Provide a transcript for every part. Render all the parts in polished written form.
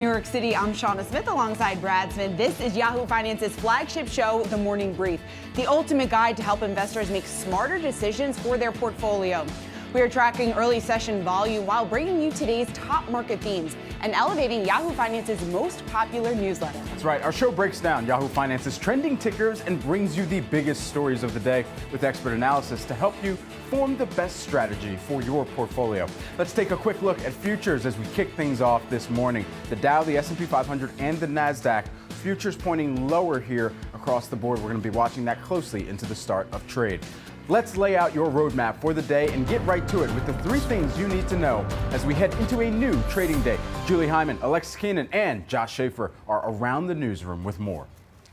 New York City, I'm Shauna Smith alongside Brad Smith. This is Yahoo Finance's flagship show, The Morning Brief, the ultimate guide to help investors make smarter decisions for their portfolio. We are tracking early session volume while bringing you today's top market themes and elevating Yahoo Finance's most popular newsletter. That's right. Our show breaks down Yahoo Finance's trending tickers and brings you the biggest stories of the day with expert analysis to help you form the best strategy for your portfolio. Let's take a quick look at futures as we kick things off this morning. The Dow, the S&P 500, and the Nasdaq. Futures pointing lower here across the board. We're going to be watching that closely into the start of trade. Let's lay out your roadmap for the day and get right to it with the three things you need to know as we head into a new trading day. Julie Hyman, Alexis Keenan, and Josh Schaefer are around the newsroom with more.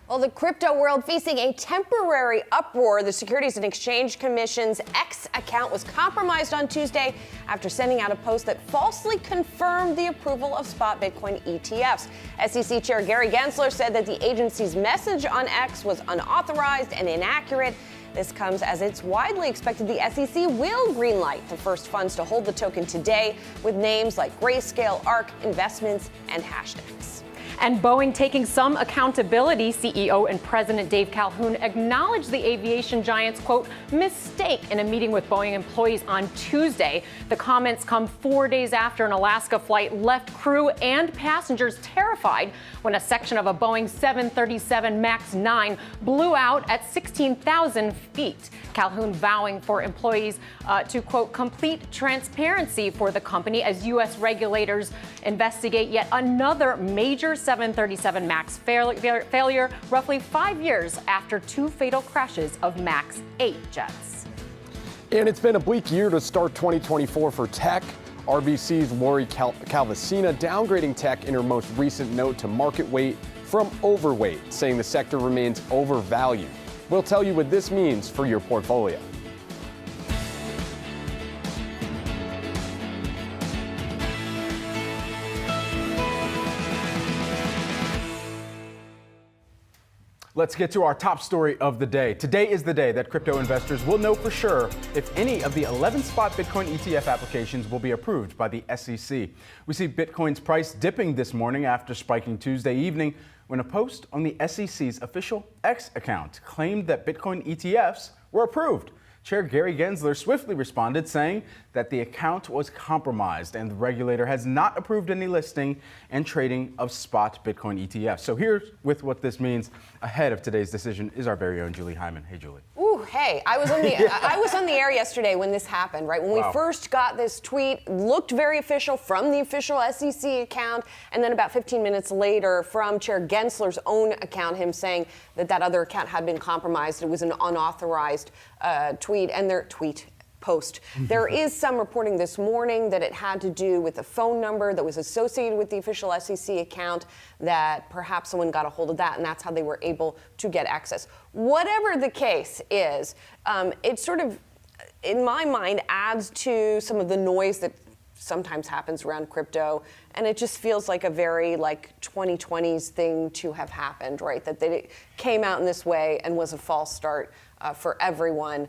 Well, the crypto world facing a temporary uproar. The Securities and Exchange Commission's X account was compromised on Tuesday after sending out a post that falsely confirmed the approval of spot Bitcoin ETFs. SEC Chair Gary Gensler said that the agency's message on X was unauthorized and inaccurate. This comes as it's widely expected the SEC will greenlight the first funds to hold the token today with names like Grayscale, ARK, Investments, and Hashtags. And Boeing taking some accountability. CEO and President Dave Calhoun acknowledged the aviation giant's, quote, mistake in a meeting with Boeing employees on Tuesday. The comments come 4 days after an Alaska flight left crew and passengers terrified when a section of a Boeing 737 MAX 9 blew out at 16,000 feet. Calhoun vowing for employees to, quote, complete transparency for the company as U.S. regulators investigate yet another major 737 MAX failure roughly 5 years after two fatal crashes of MAX 8 jets. And it's been a bleak year to start 2024 for tech. RBC's Lori Calvasina downgrading tech in her most recent note to market weight from overweight, saying the sector remains overvalued. We'll tell you what this means for your portfolio. Let's get to our top story of the day. Today is the day that crypto investors will know for sure if any of the 11 spot Bitcoin ETF applications will be approved by the SEC. We see Bitcoin's price dipping this morning after spiking Tuesday evening when a post on the SEC's official X account claimed that Bitcoin ETFs were approved. Chair Gary Gensler swiftly responded, saying that the account was compromised and the regulator has not approved any listing and trading of spot Bitcoin ETFs. So here's with what this means ahead of today's decision is our very own Julie Hyman. Hey, Julie. Ooh, hey, I was on the I was on the air yesterday when this happened, right? When we first got this tweet, looked very official from the official SEC account, and then about 15 minutes later from Chair Gensler's own account, him saying that that other account had been compromised. It was an unauthorized tweet and their tweet post. There is some reporting this morning that it had to do with a phone number that was associated with the official SEC account, that perhaps someone got a hold of that and that's how they were able to get access. Whatever the case is, it sort of, in my mind, adds to some of the noise that sometimes happens around crypto, and it just feels like a very 2020s thing to have happened, right? That they came out in this way and was a false start for everyone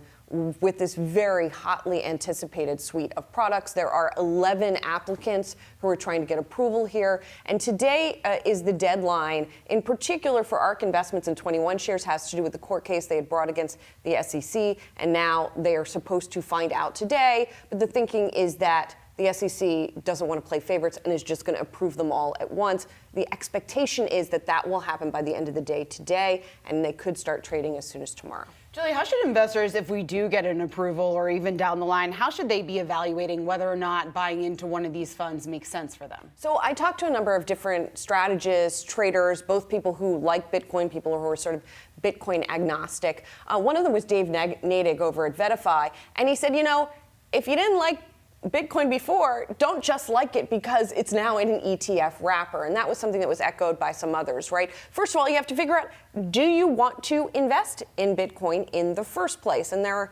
with this very hotly anticipated suite of products. There are 11 applicants who are trying to get approval here, and today is the deadline. In particular for ARK Investments and 21 shares has to do with the court case they had brought against the SEC, and now they are supposed to find out today, but the thinking is that the SEC doesn't want to play favorites and is just going to approve them all at once. The expectation is that that will happen by the end of the day today, and they could start trading as soon as tomorrow. Julie, how should investors, if we do get an approval or even down the line, how should they be evaluating whether or not buying into one of these funds makes sense for them? So I talked to a number of different strategists, traders, both people who like Bitcoin, people who are sort of Bitcoin agnostic. One of them was Dave Nadig over at Verify, and he said, if you didn't like Bitcoin before, don't just like it because it's now in an ETF wrapper. And that was something that was echoed by some others, right? First of all, you have to figure out, do you want to invest in Bitcoin in the first place? And there are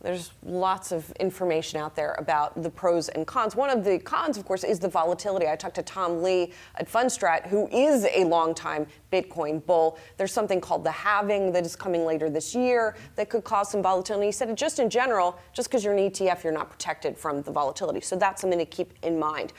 There's lots of information out there about the pros and cons. One of the cons, of course, is the volatility. I talked to Tom Lee at Fundstrat, who is a longtime Bitcoin bull. There's something called the halving that is coming later this year that could cause some volatility. He said, just in general, just because you're an ETF, you're not protected from the volatility. So that's something to keep in mind.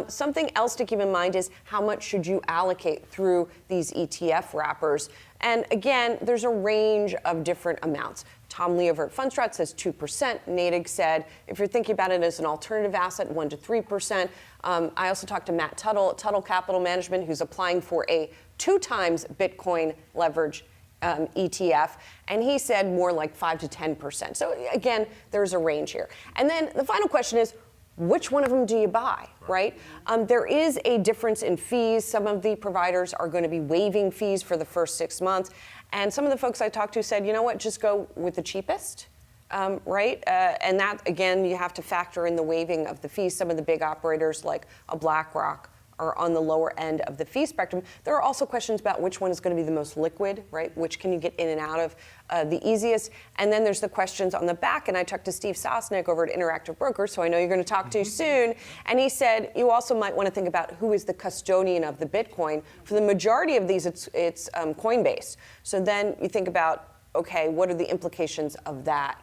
Something else to keep in mind is how much should you allocate through these ETF wrappers. And again, there's a range of different amounts. Tom Lee over at Fundstrat says 2%. Natick said, if you're thinking about it as an alternative asset, 1 to 3%. I also talked to Matt Tuttle at Tuttle Capital Management, who's applying for a 2 times Bitcoin leverage ETF, and he said more like 5 to 10%. So again, there's a range here. And then the final question is, which one of them do you buy, right? There is a difference in fees. Some of the providers are going to be waiving fees for the first 6 months. And some of the folks I talked to said, you know what, just go with the cheapest, right? And that, again, you have to factor in the waiving of the fees. Some of the big operators like a BlackRock are on the lower end of the fee spectrum. There are also questions about which one is going to be the most liquid, right? Which can you get in and out of the easiest? And then there's the questions on the back. And I talked to Steve Sosnick over at Interactive Brokers, who I know you're going to talk to soon. And he said, you also might want to think about who is the custodian of the Bitcoin. For the majority of these, it's Coinbase. So then you think about, okay, what are the implications of that?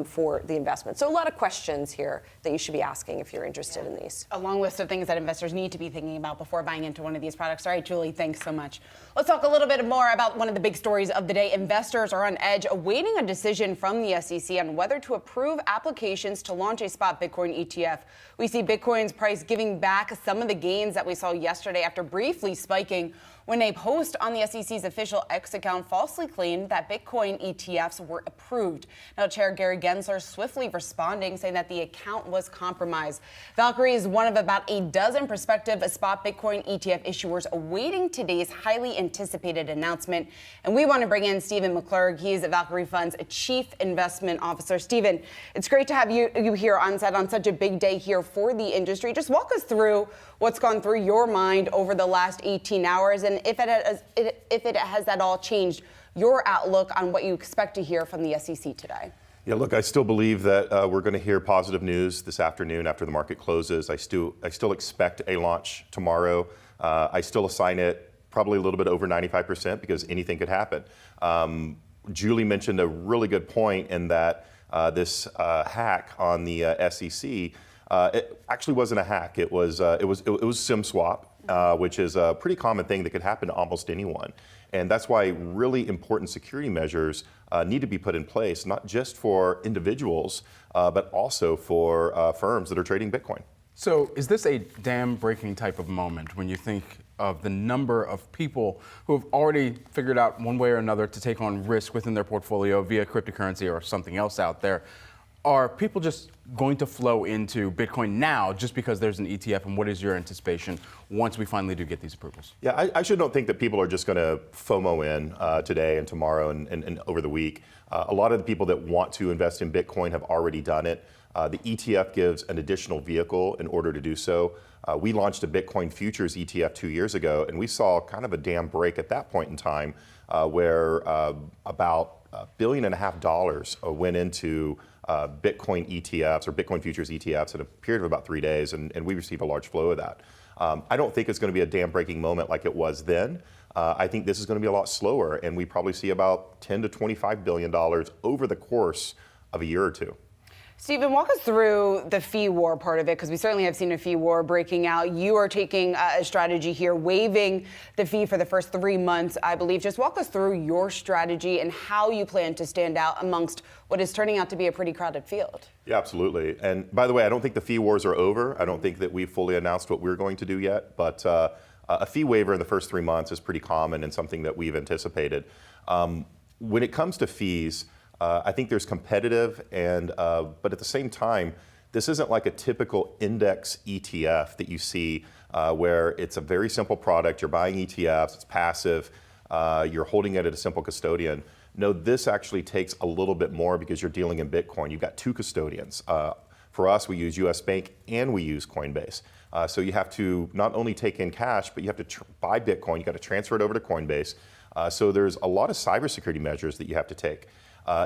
For the investment. So a lot of questions here that you should be asking if you're interested in these. A long list of things that investors need to be thinking about before buying into one of these products. All right, Julie, thanks so much. Let's talk a little bit more about one of the big stories of the day. Investors are on edge, awaiting a decision from the SEC on whether to approve applications to launch a spot Bitcoin ETF. We see Bitcoin's price giving back some of the gains that we saw yesterday after briefly spiking when a post on the SEC's official X account falsely claimed that Bitcoin ETFs were approved. Now, Chair Gary Gensler swiftly responding, saying that the account was compromised. Valkyrie is one of about a dozen prospective spot Bitcoin ETF issuers awaiting today's highly anticipated announcement. And we want to bring in Stephen McClurg. He is Valkyrie Fund's Chief Investment Officer. Stephen, it's great to have you here on set on such a big day here for the industry. Just walk us through what's gone through your mind over the last 18 hours and if it has at all changed your outlook on what you expect to hear from the SEC today. Yeah, look, I still believe that we're going to hear positive news this afternoon after the market closes. I still expect a launch tomorrow. I still assign it probably a little bit over 95% because anything could happen. Julie mentioned a really good point in that this hack on the SEC. It actually wasn't a hack. It was SIM swap, which is a pretty common thing that could happen to almost anyone. And that's why really important security measures need to be put in place, not just for individuals, but also for firms that are trading Bitcoin. So is this a dam-breaking type of moment when you think of the number of people who have already figured out one way or another to take on risk within their portfolio via cryptocurrency or something else out there? Are people just going to flow into Bitcoin now just because there's an ETF? And what is your anticipation once we finally do get these approvals? Yeah, I actually don't think that people are just going to FOMO in today and tomorrow and over the week. A lot of the people that want to invest in Bitcoin have already done it. The ETF gives an additional vehicle in order to do so. We launched a Bitcoin futures ETF 2 years ago, and we saw kind of a dam break at that point in time where about $1.5 billion went into Bitcoin ETFs or Bitcoin futures ETFs in a period of about 3 days, and we received a large flow of that. I don't think it's going to be a dam-breaking moment like it was then. I think this is going to be a lot slower, and we probably see about $10 to $25 billion over the course of a year or two. Stephen, walk us through the fee war part of it, because we certainly have seen a fee war breaking out. You are taking a strategy here, waiving the fee for the first 3 months, I believe. Just walk us through your strategy and how you plan to stand out amongst what is turning out to be a pretty crowded field. Yeah, absolutely. And by the way, I don't think the fee wars are over. I don't think that we've fully announced what we're going to do yet, but a fee waiver in the first 3 months is pretty common and something that we've anticipated. When it comes to fees, I think there's competitive, but at the same time, this isn't like a typical index ETF that you see where it's a very simple product. You're buying ETFs, it's passive, you're holding it at a simple custodian. No, this actually takes a little bit more because you're dealing in Bitcoin. You've got 2 custodians. For us, we use US Bank and we use Coinbase. So you have to not only take in cash, but you have to buy Bitcoin. You got to transfer it over to Coinbase. So there's a lot of cybersecurity measures that you have to take.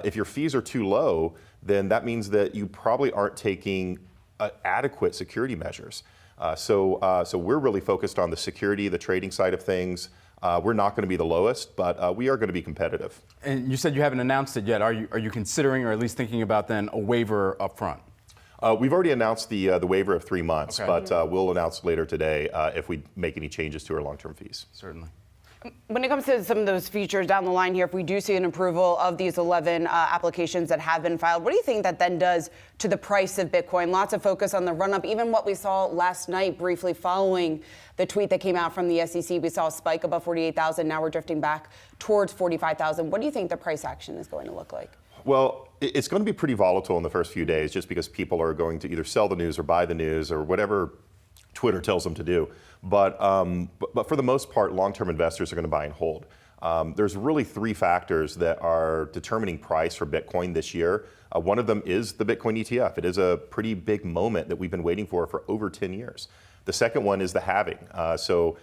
If your fees are too low, then that means that you probably aren't taking adequate security measures. So we're really focused on the security, the trading side of things. We're not going to be the lowest, but we are going to be competitive. And you said you haven't announced it yet. Are you considering, or at least thinking about then, a waiver up front? We've already announced the waiver of 3 months, okay. but we'll announce later today if we make any changes to our long-term fees. Certainly. When it comes to some of those features down the line here, if we do see an approval of these 11 applications that have been filed, what do you think that then does to the price of Bitcoin? Lots of focus on the run-up. Even what we saw last night briefly following the tweet that came out from the SEC, we saw a spike above 48,000. Now we're drifting back towards 45,000. What do you think the price action is going to look like? Well, it's going to be pretty volatile in the first few days just because people are going to either sell the news or buy the news or whatever Twitter tells them to do. But for the most part, long-term investors are going to buy and hold. There's really 3 factors that are determining price for Bitcoin this year. One of them is the Bitcoin ETF. It is a pretty big moment that we've been waiting for over 10 years. The second one is the halving. So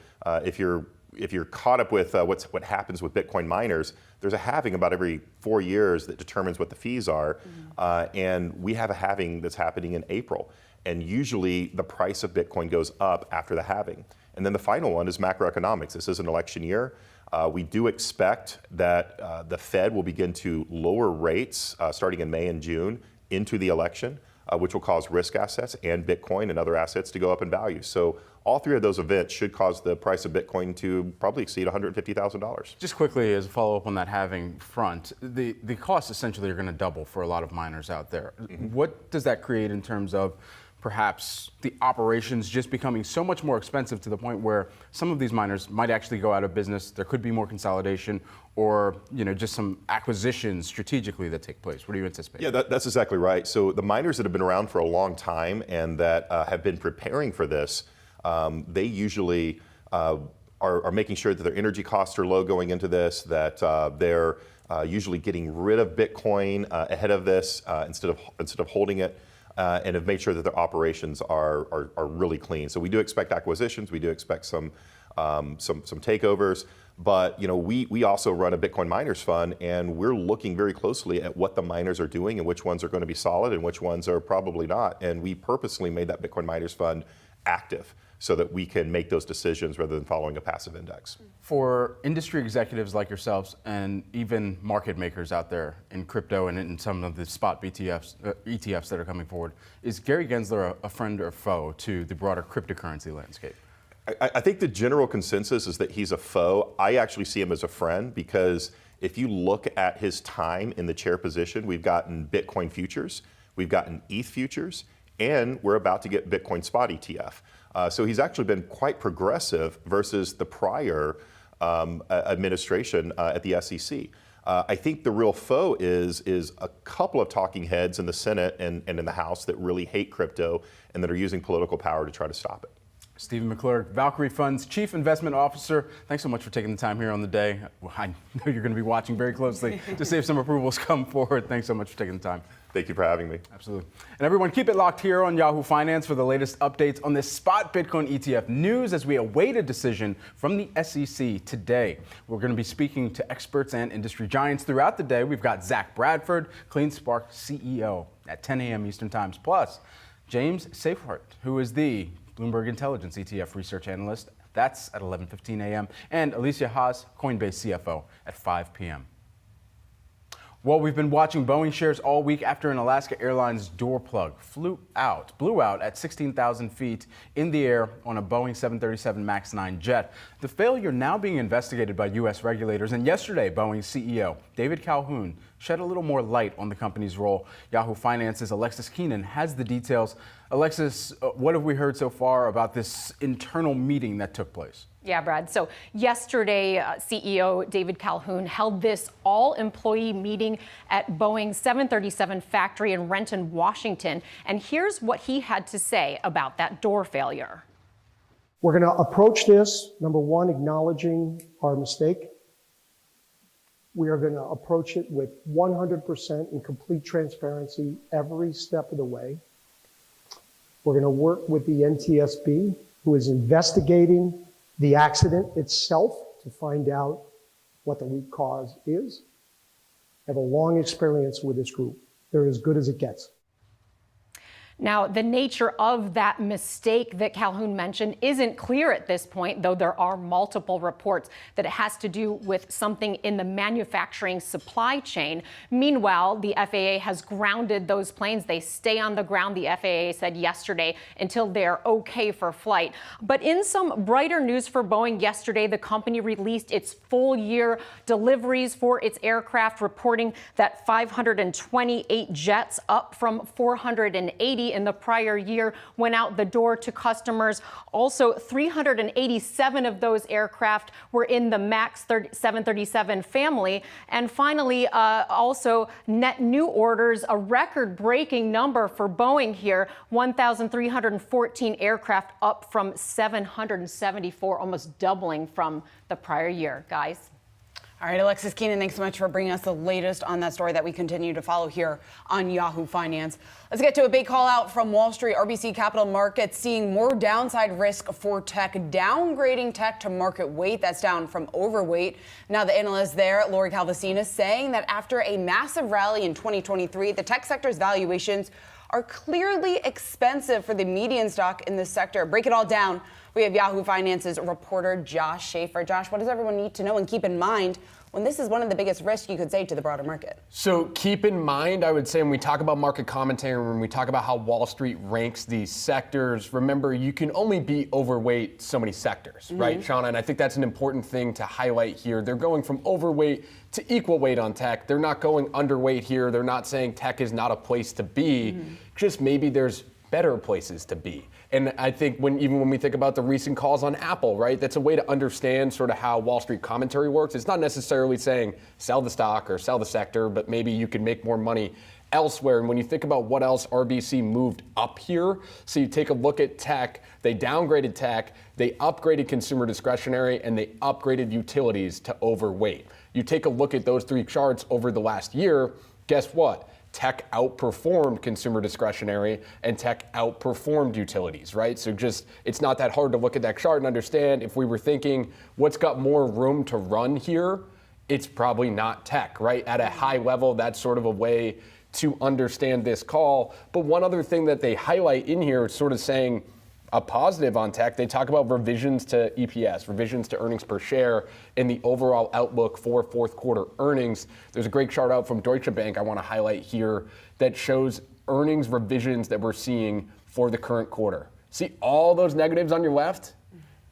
if you're caught up with what happens with Bitcoin miners, there's a halving about every 4 years that determines what the fees are. And we have a halving that's happening in April. And usually the price of Bitcoin goes up after the halving. And then the final one is macroeconomics. This is an election year. We do expect that the Fed will begin to lower rates starting in May and June into the election, which will cause risk assets and Bitcoin and other assets to go up in value. So all 3 of those events should cause the price of Bitcoin to probably exceed $150,000. Just quickly, as a follow-up on that halving front, the costs essentially are going to double for a lot of miners out there. What does that create in terms of perhaps the operations just becoming so much more expensive to the point where some of these miners might actually go out of business? There could be more consolidation, or just some acquisitions strategically that take place. What do you anticipate? Yeah, that's exactly right. So the miners that have been around for a long time and that have been preparing for this, they usually are making sure that their energy costs are low going into this, that they're usually getting rid of Bitcoin ahead of this instead of holding it. And have made sure that their operations are really clean. So we do expect acquisitions, we do expect some takeovers, but we also run a Bitcoin miners fund, and we're looking very closely at what the miners are doing and which ones are going to be solid and which ones are probably not. And we purposely made that Bitcoin miners fund active so that we can make those decisions rather than following a passive index. For industry executives like yourselves and even market makers out there in crypto and in some of the spot ETFs that are coming forward, is Gary Gensler a friend or foe to the broader cryptocurrency landscape? I think the general consensus is that he's a foe. I actually see him as a friend because if you look at his time in the chair position, we've gotten Bitcoin futures, we've gotten ETH futures, and we're about to get Bitcoin spot ETF. So he's actually been quite progressive versus the prior administration at the SEC. I think the real foe is a couple of talking heads in the Senate and in the House that really hate crypto and that are using political power to try to stop it. Stephen McClure, Valkyrie Fund's Chief Investment Officer. Thanks so much for taking the time here on the day. I know you're going to be watching very closely to see if some approvals come forward. Thanks so much for taking the time. Thank you for having me. Absolutely. And everyone, keep it locked here on Yahoo Finance for the latest updates on this spot Bitcoin ETF news as we await a decision from the SEC today. We're going to be speaking to experts and industry giants throughout the day. We've got Zach Bradford, CleanSpark CEO, at 10 a.m. Eastern Times, plus James Safehart, who is the Bloomberg Intelligence ETF research analyst. That's at 11:15 a.m. And Alicia Haas, Coinbase CFO, at 5 p.m. Well, we've been watching Boeing shares all week after an Alaska Airlines door plug blew out at 16,000 feet in the air on a Boeing 737 MAX 9 jet. The failure now being investigated by U.S. regulators. And yesterday, Boeing's CEO, David Calhoun, shed a little more light on the company's role. Yahoo Finance's Alexis Keenan has the details. Alexis, what have we heard so far about this internal meeting that took place? Yeah, Brad. So yesterday, CEO David Calhoun held this all-employee meeting at Boeing's 737 factory in Renton, Washington. And here's what he had to say about that door failure. We're going to approach this, number one, acknowledging our mistake. We are going to approach it with 100% and complete transparency every step of the way. We're going to work with the NTSB, who is investigating the accident itself to find out what the root cause is. I have a long experience with this group. They're as good as it gets. Now, the nature of that mistake that Calhoun mentioned isn't clear at this point, though there are multiple reports that it has to do with something in the manufacturing supply chain. Meanwhile, the FAA has grounded those planes. They stay on the ground, the FAA said yesterday, until they're okay for flight. But in some brighter news for Boeing yesterday, the company released its full year deliveries for its aircraft, reporting that 528 jets, up from 480 in the prior year, went out the door to customers. Also, 387 of those aircraft were in the MAX 737 family. And finally, also net new orders, a record-breaking number for Boeing here, 1,314 aircraft, up from 774, almost doubling from the prior year. Guys. All right, Alexis Keenan, thanks so much for bringing us the latest on that story that we continue to follow here on Yahoo Finance. Let's get to a big call out from Wall Street. RBC Capital Markets seeing more downside risk for tech, downgrading tech to market weight. That's down from overweight. Now the analyst there, Lori Calvasina, saying that after a massive rally in 2023, the tech sector's valuations are clearly expensive for the median stock in this sector. Break it all down. We have Yahoo Finance's reporter Josh Schaefer. Josh, what does everyone need to know and keep in mind when this is one of the biggest risks you could say to the broader market? So keep in mind, I would say, when we talk about market commentary, when we talk about how Wall Street ranks these sectors, remember, you can only be overweight so many sectors, right, Shauna? And I think that's an important thing to highlight here. They're going from overweight to equal weight on tech. They're not going underweight here. They're not saying tech is not a place to be. Just maybe there's better places to be. And I think even when we think about the recent calls on Apple, right, that's a way to understand sort of how Wall Street commentary works. It's not necessarily saying sell the stock or sell the sector, but maybe you can make more money elsewhere. And when you think about what else RBC moved up here, so you take a look at tech, they downgraded tech, they upgraded consumer discretionary, and they upgraded utilities to overweight. You take a look at those three charts over the last year, guess what? Tech outperformed consumer discretionary and tech outperformed utilities, right? So just, it's not that hard to look at that chart and understand if we were thinking what's got more room to run here, it's probably not tech, right? At a high level, that's sort of a way to understand this call. But one other thing that they highlight in here is sort of saying a positive on tech. They talk about revisions to EPS, revisions to earnings per share, and the overall outlook for fourth quarter earnings. There's a great chart out from Deutsche Bank I want to highlight here that shows earnings revisions that we're seeing for the current quarter. See all those negatives on your left?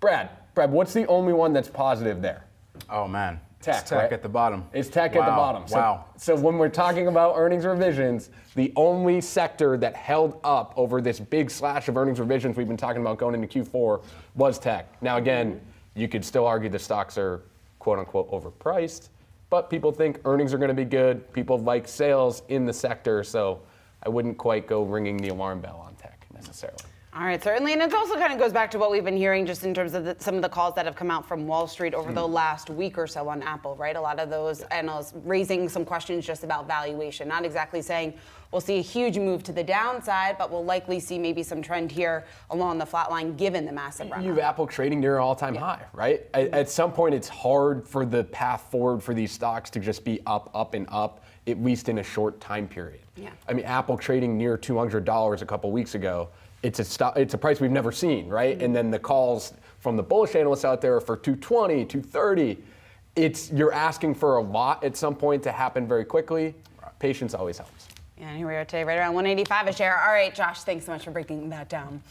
Brad, what's the only one that's positive there? Oh, man. Tech, it's tech right? at the bottom. It's tech at the bottom. Wow. So when we're talking about earnings revisions, the only sector that held up over this big slash of earnings revisions we've been talking about going into Q4 was tech. Now, again, you could still argue the stocks are quote unquote overpriced, but people think earnings are going to be good. People like sales in the sector, so I wouldn't quite go ringing the alarm bell on tech necessarily. All right, certainly. And it also kind of goes back to what we've been hearing just in terms of some of the calls that have come out from Wall Street over the last week or so on Apple, right? A lot of those analysts raising some questions just about valuation, not exactly saying we'll see a huge move to the downside, but we'll likely see maybe some trend here along the flat line given the massive run. You have Apple trading near an all-time high, right? At some point, it's hard for the path forward for these stocks to just be up, up, and up, at least in a short time period. Yeah. I mean, Apple trading near $200 a couple weeks ago, it's a price we've never seen, right? And then the calls from the bullish analysts out there are for 220, 230. You're asking for a lot at some point to happen very quickly. Patience always helps. Yeah, and here we are today, right around 185 a share. All right, Josh, thanks so much for breaking that down.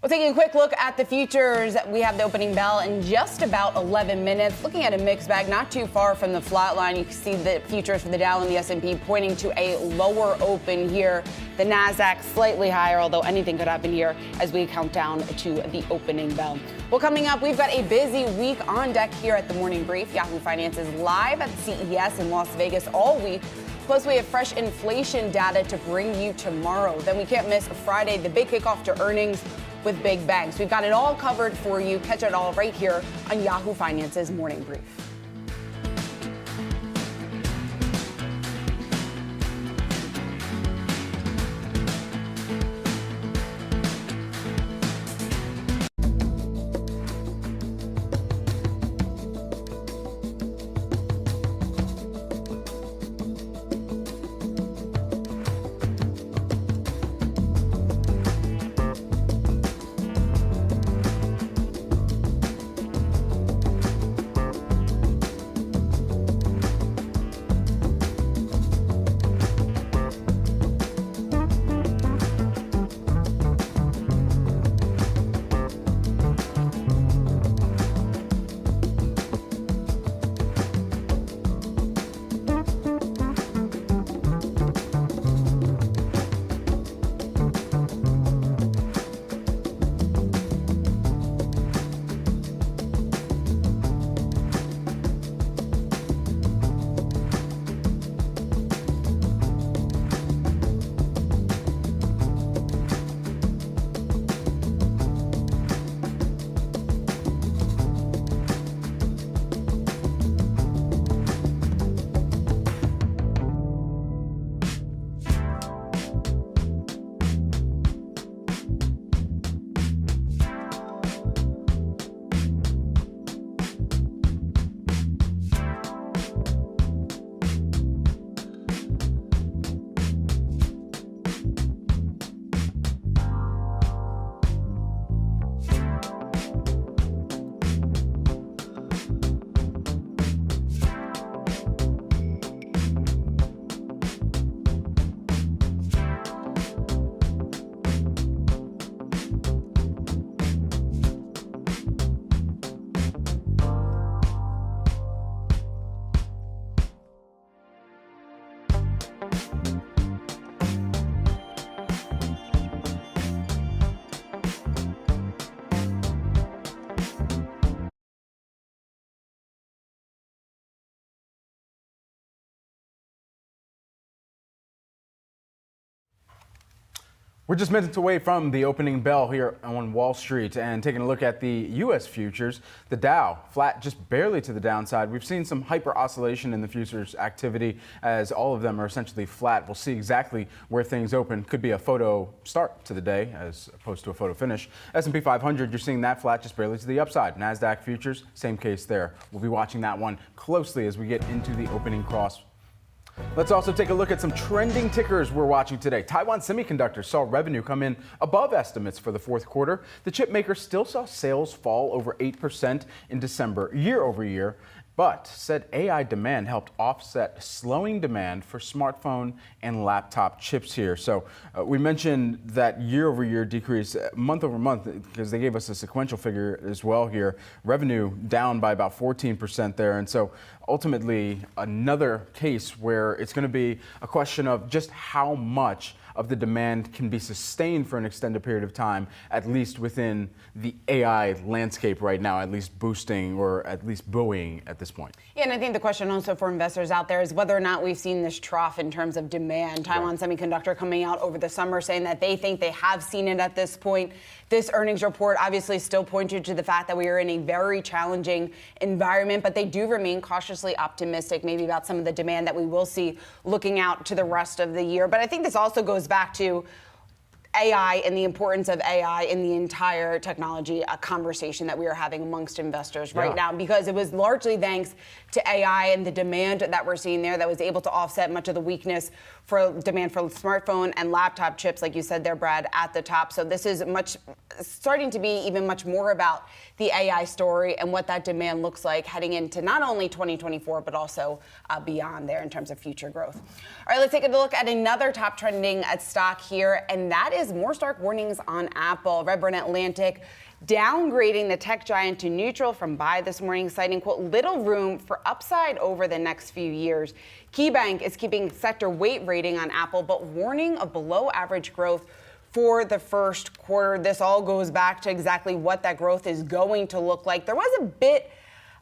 We'll take a quick look at the futures. We have the opening bell in just about 11 minutes. Looking at a mixed bag, not too far from the flat line. You can see the futures for the Dow and the S&P pointing to a lower open here. The Nasdaq slightly higher, although anything could happen here as we count down to the opening bell. Well, coming up, we've got a busy week on deck here at the Morning Brief. Yahoo Finance is live at CES in Las Vegas all week. Plus, we have fresh inflation data to bring you tomorrow. Then we can't miss Friday, the big kickoff to earnings with big banks. We've got it all covered for you. Catch it all right here on Yahoo Finance's Morning Brief. We're just minutes away from the opening bell here on Wall Street and taking a look at the U.S. futures. The Dow flat just barely to the downside. We've seen some hyper oscillation in the futures activity as all of them are essentially flat. We'll see exactly where things open. Could be a photo start to the day as opposed to a photo finish. S&P 500, you're seeing that flat just barely to the upside. Nasdaq futures, same case there. We'll be watching that one closely as we get into the opening cross. Let's also take a look at some trending tickers we're watching today. Taiwan Semiconductor saw revenue come in above estimates for the fourth quarter. The chip maker still saw sales fall over 8% in December year over year, but said AI demand helped offset slowing demand for smartphone and laptop chips here. So we mentioned that year over year decrease month over month because they gave us a sequential figure as well here. Revenue down by about 14% there. And so ultimately another case where it's going to be a question of just how much of the demand can be sustained for an extended period of time, at least within the AI landscape right now, at least boosting or at least buoying at this point. Yeah, and I think the question also for investors out there is whether or not we've seen this trough in terms of demand. Taiwan Semiconductor coming out over the summer saying that they think they have seen it at this point. This earnings report obviously still pointed to the fact that we are in a very challenging environment, but they do remain cautiously optimistic maybe about some of the demand that we will see looking out to the rest of the year. But I think this also goes back to AI and the importance of AI in the entire technology conversation that we are having amongst investors right now, because it was largely thanks to AI and the demand that we're seeing there that was able to offset much of the weakness for demand for smartphone and laptop chips, like you said there, Brad, at the top. So this is starting to be even much more about the AI story and what that demand looks like heading into not only 2024, but also beyond there in terms of future growth. All right, let's take a look at another top trending stock here, and that is more stark warnings on Apple. Redburn Atlantic downgrading the tech giant to neutral from buy this morning, citing, quote, little room for upside over the next few years. KeyBank is keeping sector weight rating on Apple, but warning of below average growth for the first quarter. This all goes back to exactly what that growth is going to look like. There was a bit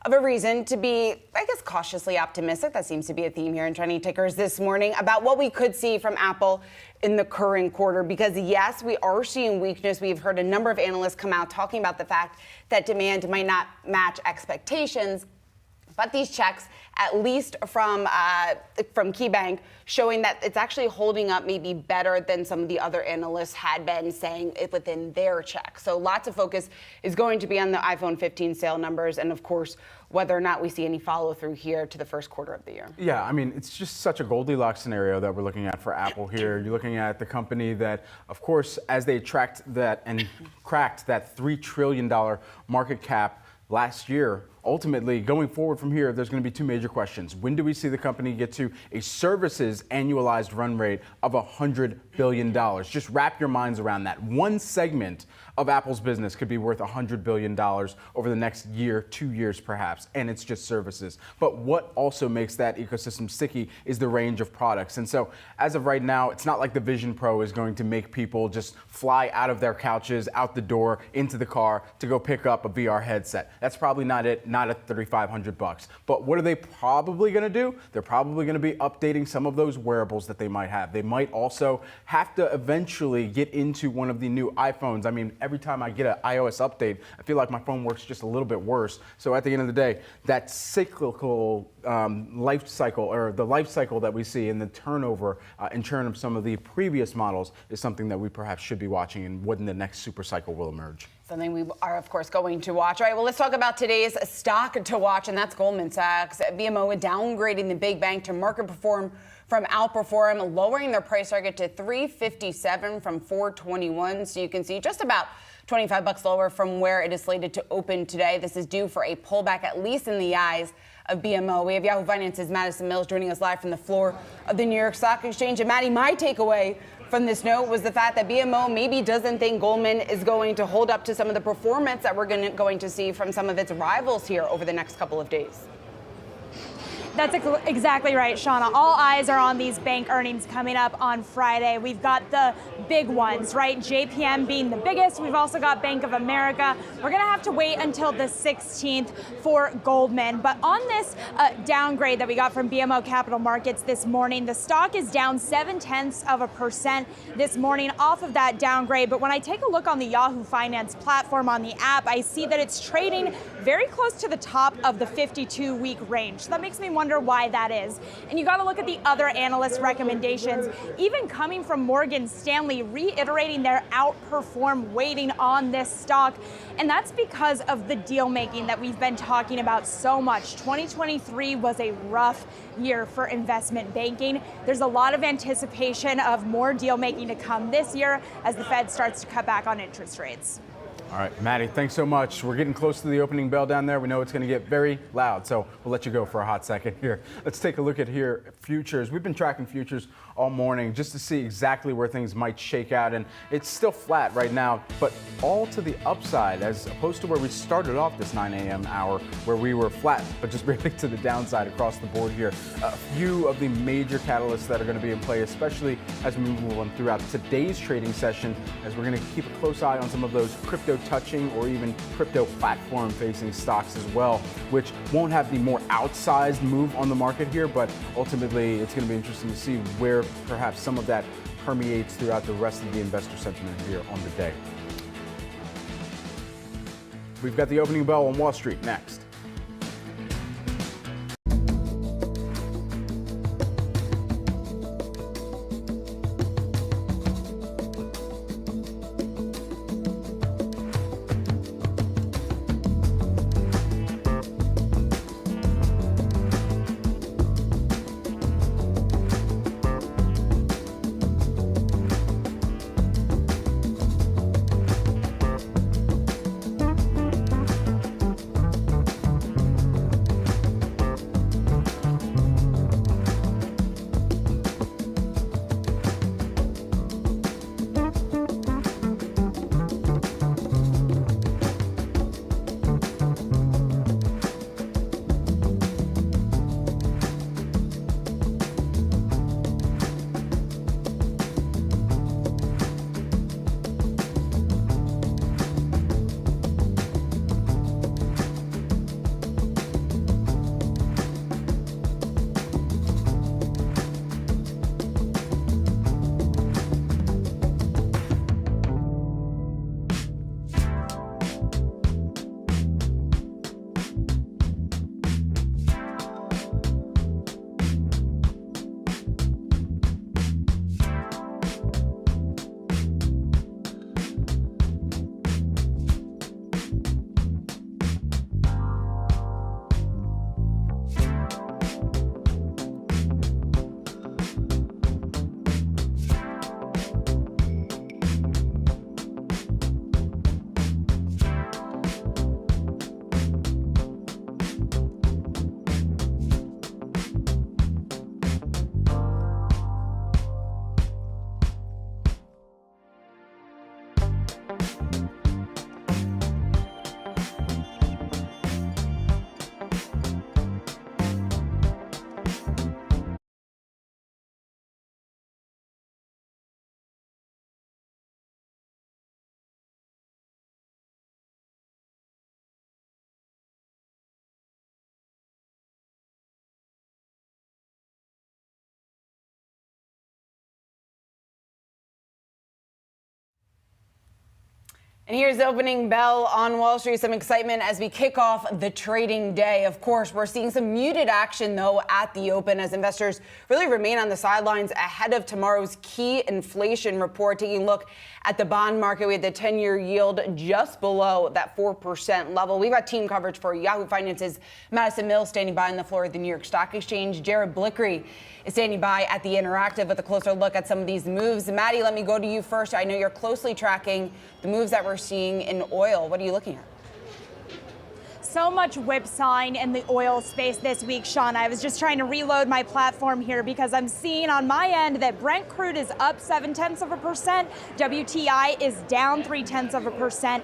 of a reason to be, I guess, cautiously optimistic. That seems to be a theme here in trending tickers this morning about what we could see from Apple in the current quarter, because yes, we are seeing weakness. We've heard a number of analysts come out talking about the fact that demand might not match expectations. But these checks, at least from KeyBank, showing that it's actually holding up maybe better than some of the other analysts had been saying it within their check. So lots of focus is going to be on the iPhone 15 sale numbers and, of course, whether or not we see any follow through here to the first quarter of the year. Yeah, I mean, it's just such a Goldilocks scenario that we're looking at for Apple here. You're looking at the company that, of course, as they tracked that and cracked that $3 trillion market cap last year, ultimately, going forward from here, there's going to be two major questions. When do we see the company get to a services annualized run rate of $100 billion? Just wrap your minds around that. One segment of Apple's business could be worth $100 billion over the next year, 2 years perhaps, and it's just services. But what also makes that ecosystem sticky is the range of products. And so as of right now, it's not like the Vision Pro is going to make people just fly out of their couches, out the door, into the car to go pick up a VR headset. That's probably not it. Not at $3,500. But what are they probably going to do? They're probably going to be updating some of those wearables that they might have. They might also have to eventually get into one of the new iPhones. I mean, every time I get an iOS update, I feel like my phone works just a little bit worse. So at the end of the day, that cyclical life cycle, or the life cycle that we see in the turnover and churn of some of the previous models, is something that we perhaps should be watching and when the next super cycle will emerge. Something we are, of course, going to watch. All right, well, let's talk about today's stock to watch, and that's Goldman Sachs. BMO downgrading the big bank to market perform from outperform, lowering their price target to $357 from $421. So you can see just about $25 lower from where it is slated to open today. This is due for a pullback, at least in the eyes of BMO. We have Yahoo Finance's Madison Mills joining us live from the floor of the New York Stock Exchange. And Maddie, my takeaway from this note was the fact that BMO maybe doesn't think Goldman is going to hold up to some of the performance that we're going to see from some of its rivals here over the next couple of days. That's exactly right, Shauna. All eyes are on these bank earnings coming up on Friday. We've got the big ones, right? JPM being the biggest. We've also got Bank of America. We're going to have to wait until the 16th for Goldman. But on this downgrade that we got from BMO Capital Markets this morning, the stock is down 0.7% this morning off of that downgrade. But when I take a look on the Yahoo Finance platform on the app, I see that it's trading very close to the top of the 52-week range. So that makes me wonder why that is. And you got to look at the other analyst recommendations, even coming from Morgan Stanley, reiterating their outperform weighting on this stock. And that's because of the deal making that we've been talking about so much. 2023 was a rough year for investment banking. There's a lot of anticipation of more deal making to come this year as the Fed starts to cut back on interest rates. All right, Maddie, thanks so much. We're getting close to the opening bell down there. We know it's going to get very loud, so we'll let you go for a hot second here. Let's take a look at futures. We've been tracking futures all morning just to see exactly where things might shake out, and it's still flat right now, but all to the upside as opposed to where we started off this 9 a.m. hour where we were flat, but just really to the downside across the board here. A few of the major catalysts that are going to be in play, especially as we move on throughout today's trading session, as we're going to keep a close eye on some of those crypto touching or even crypto platform facing stocks as well, which won't have the more outsized move on the market here, but ultimately it's going to be interesting to see where perhaps some of that permeates throughout the rest of the investor sentiment here on the day. We've got the opening bell on Wall Street next. And here's the opening bell on Wall Street. Some excitement as we kick off the trading day. Of course, we're seeing some muted action, though, at the open as investors really remain on the sidelines ahead of tomorrow's key inflation report. Taking a look at the bond market, we had the 10-year yield just below that 4% level. We've got team coverage for Yahoo Finance's Madison Mills standing by on the floor at the New York Stock Exchange. Jared Blickery is standing by at the Interactive with a closer look at some of these moves. Maddie, let me go to you first. I know you're closely tracking the moves that we're seeing in oil. What are you looking at? So much whipsawing in the oil space this week, Sean. I was just trying to reload my platform here because I'm seeing on my end that Brent crude is up 0.7%, WTI is down 0.3%.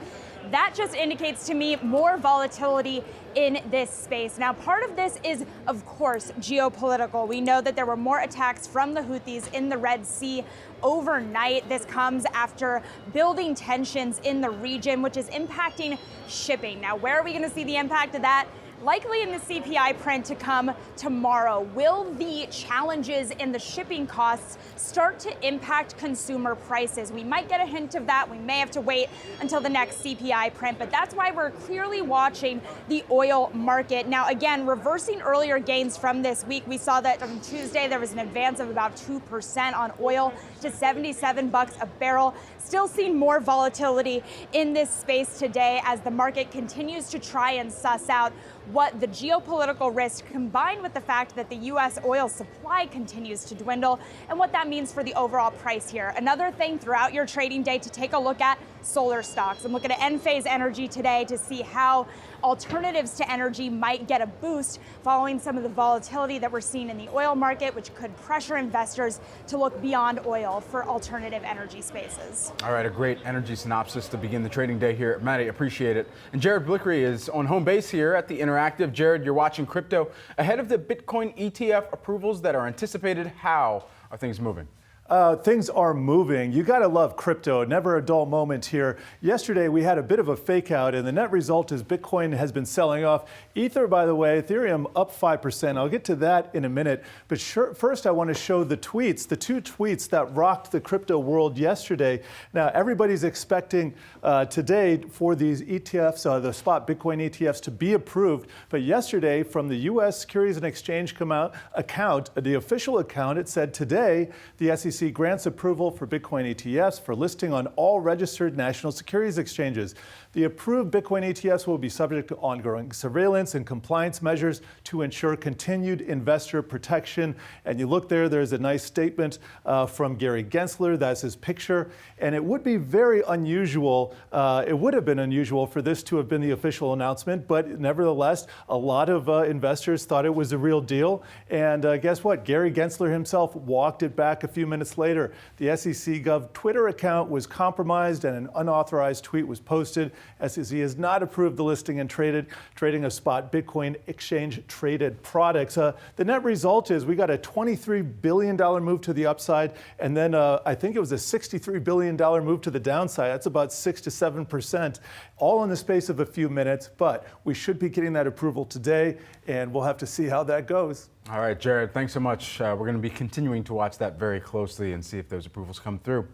that just indicates to me more volatility in this space. Now, part of this is, of course, geopolitical. We know that there were more attacks from the Houthis in the Red Sea overnight. This comes after building tensions in the region, which is impacting shipping. Now, where are we going to see the impact of that? Likely in the CPI print to come tomorrow. Will the challenges in the shipping costs start to impact consumer prices? We might get a hint of that. We may have to wait until the next CPI print, but that's why we're clearly watching the oil market. Now, again, reversing earlier gains from this week, we saw that on Tuesday there was an advance of about 2% on oil to $77 a barrel. Still seeing more volatility in this space today as the market continues to try and suss out what the geopolitical risk combined with the fact that the U.S. oil supply continues to dwindle and what that means for the overall price here. Another thing throughout your trading day to take a look at solar stocks. I'm looking at Enphase Energy today to see how alternatives to energy might get a boost following some of the volatility that we're seeing in the oil market, which could pressure investors to look beyond oil for alternative energy spaces. All right, a great energy synopsis to begin the trading day here. Maddie, appreciate it. And Jared Vickery is on home base here at the Interactive. Jared, you're watching crypto. Ahead of the Bitcoin ETF approvals that are anticipated, how are things moving? Things are moving. You got to love crypto. Never a dull moment here. Yesterday, we had a bit of a fake out, and the net result is Bitcoin has been selling off. Ether, by the way, Ethereum up 5%. I'll get to that in a minute. But first, I want to show the tweets, the two tweets that rocked the crypto world yesterday. Now, everybody's expecting today for these ETFs, the spot Bitcoin ETFs, to be approved. But yesterday, from the U.S. Securities and Exchange account, the official account, it said today, the SEC grants approval for Bitcoin ETFs for listing on all registered national securities exchanges. The approved Bitcoin ETFs will be subject to ongoing surveillance and compliance measures to ensure continued investor protection. And you look there, there's a nice statement from Gary Gensler. That's his picture. And it would be very unusual. It would have been unusual for this to have been the official announcement. But nevertheless, a lot of investors thought it was a real deal. And guess what? Gary Gensler himself walked it back a few minutes later. The SEC Gov Twitter account was compromised and an unauthorized tweet was posted. SEC has not approved the listing and trading of spot Bitcoin exchange traded products. The net result is we got a $23 billion move to the upside, and then I think it was a $63 billion move to the downside. That's about 6 to 7%, all in the space of a few minutes. But we should be getting that approval today, and we'll have to see how that goes. All right, Jared, thanks so much. We're going to be continuing to watch that very closely and see if those approvals come through.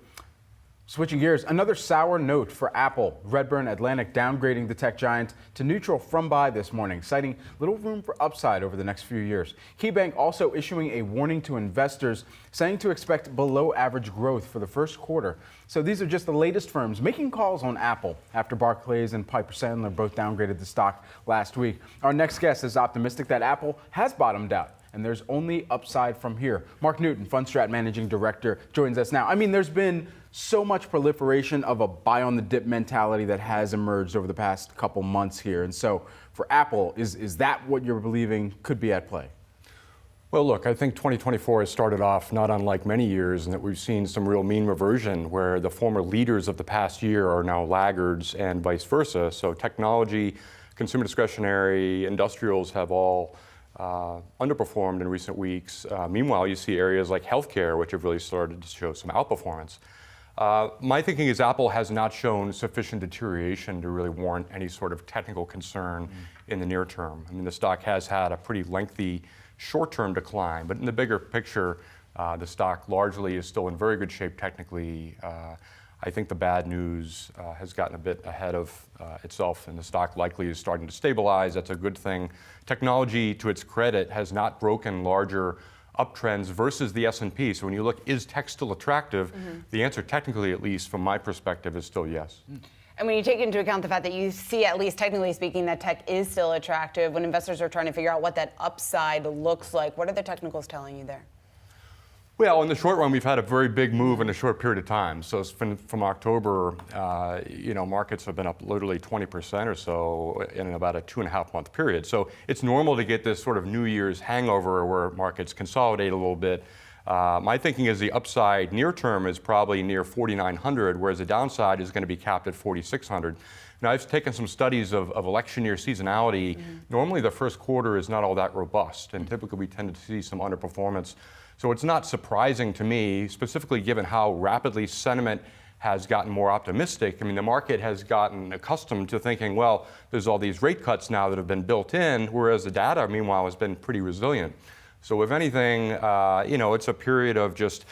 Switching gears, another sour note for Apple. Redburn Atlantic downgrading the tech giant to neutral from buy this morning, citing little room for upside over the next few years. KeyBank also issuing a warning to investors, saying to expect below average growth for the first quarter. So these are just the latest firms making calls on Apple after Barclays and Piper Sandler both downgraded the stock last week. Our next guest is optimistic that Apple has bottomed out, and there's only upside from here. Mark Newton, Fundstrat Managing Director, joins us now. I mean, there's been so much proliferation of a buy on the dip mentality that has emerged over the past couple months here. And so for Apple, is that what you're believing could be at play? Well, look, I think 2024 has started off not unlike many years in that we've seen some real mean reversion where the former leaders of the past year are now laggards and vice versa. So technology, consumer discretionary, industrials have all underperformed in recent weeks. Meanwhile, you see areas like healthcare, which have really started to show some outperformance. My thinking is Apple has not shown sufficient deterioration to really warrant any sort of technical concern in the near term. I mean, the stock has had a pretty lengthy short-term decline, but in the bigger picture, the stock largely is still in very good shape technically. I think the bad news has gotten a bit ahead of itself, and the stock likely is starting to stabilize. That's a good thing. Technology, to its credit, has not broken larger uptrends versus the S&P. So when you look, is tech still attractive? The answer, technically at least, from my perspective, is still yes. And when you take into account the fact that you see, at least technically speaking, that tech is still attractive, when investors are trying to figure out what that upside looks like, what are the technicals telling you there? Well, in the short run, we've had a very big move in a short period of time. So from October, markets have been up literally 20% or so in about a 2.5-month period. So it's normal to get this sort of New Year's hangover where markets consolidate a little bit. My thinking is the upside near term is probably near 4,900, whereas the downside is going to be capped at 4,600. Now, I've taken some studies of election year seasonality. Normally, the first quarter is not all that robust, and typically we tend to see some underperformance. So it's not surprising to me, specifically given how rapidly sentiment has gotten more optimistic. I mean, the market has gotten accustomed to thinking, well, there's all these rate cuts now that have been built in, whereas the data, meanwhile, has been pretty resilient. So if anything, it's a period of just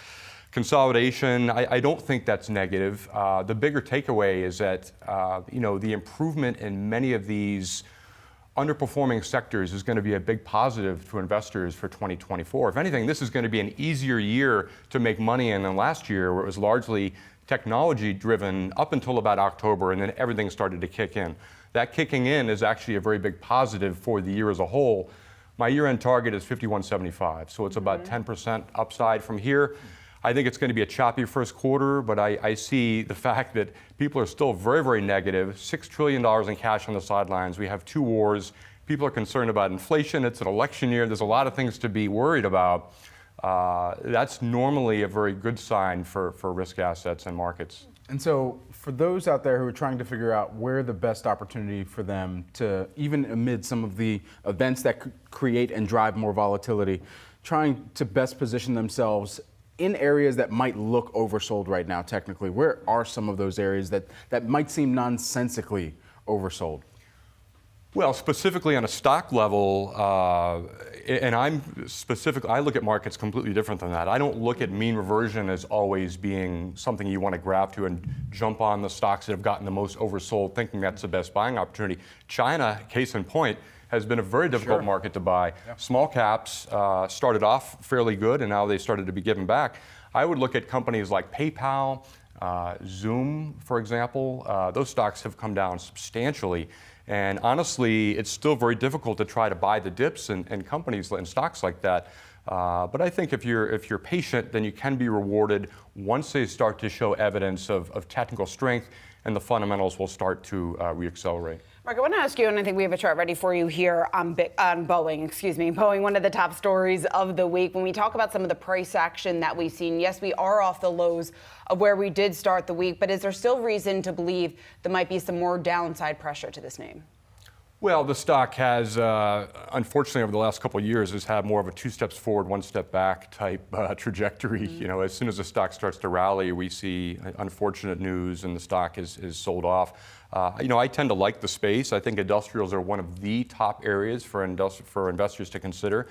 consolidation. I don't think that's negative. The bigger takeaway is that, the improvement in many of these underperforming sectors is going to be a big positive to investors for 2024. If anything, this is going to be an easier year to make money in than last year, where it was largely technology driven up until about October, and then everything started to kick in. That kicking in is actually a very big positive for the year as a whole. My year-end target is 51.75, so it's about 10% upside from here. I think it's going to be a choppy first quarter, but I see the fact that people are still very, very negative. $6 trillion in cash on the sidelines. We have 2 wars. People are concerned about inflation. It's an election year. There's a lot of things to be worried about. That's normally a very good sign for risk assets and markets. And so for those out there who are trying to figure out where the best opportunity for them to, even amid some of the events that create and drive more volatility, trying to best position themselves in areas that might look oversold right now technically, where are some of those areas that might seem nonsensically oversold? Well, specifically on a stock level, and I look at markets completely different than that. I don't look at mean reversion as always being something you want to grab to and jump on the stocks that have gotten the most oversold, thinking that's the best buying opportunity. China, case in point, has been a very difficult market to buy. Yeah. Small caps started off fairly good, and now they started to be given back. I would look at companies like PayPal, Zoom, for example. Those stocks have come down substantially. And honestly, it's still very difficult to try to buy the dips in companies and stocks like that. But I think if you're patient, then you can be rewarded once they start to show evidence of technical strength, and the fundamentals will start to reaccelerate. Mark, I want to ask you, and I think we have a chart ready for you here on Boeing. Boeing, one of the top stories of the week. When we talk about some of the price action that we've seen, yes, we are off the lows of where we did start the week, but is there still reason to believe there might be some more downside pressure to this name? Well, the stock has, unfortunately, over the last couple of years, has had more of a 2 steps forward, 1 step back type trajectory. Mm-hmm. As soon as the stock starts to rally, we see unfortunate news, and the stock is sold off. I tend to like the space. I think industrials are one of the top areas for investors to consider.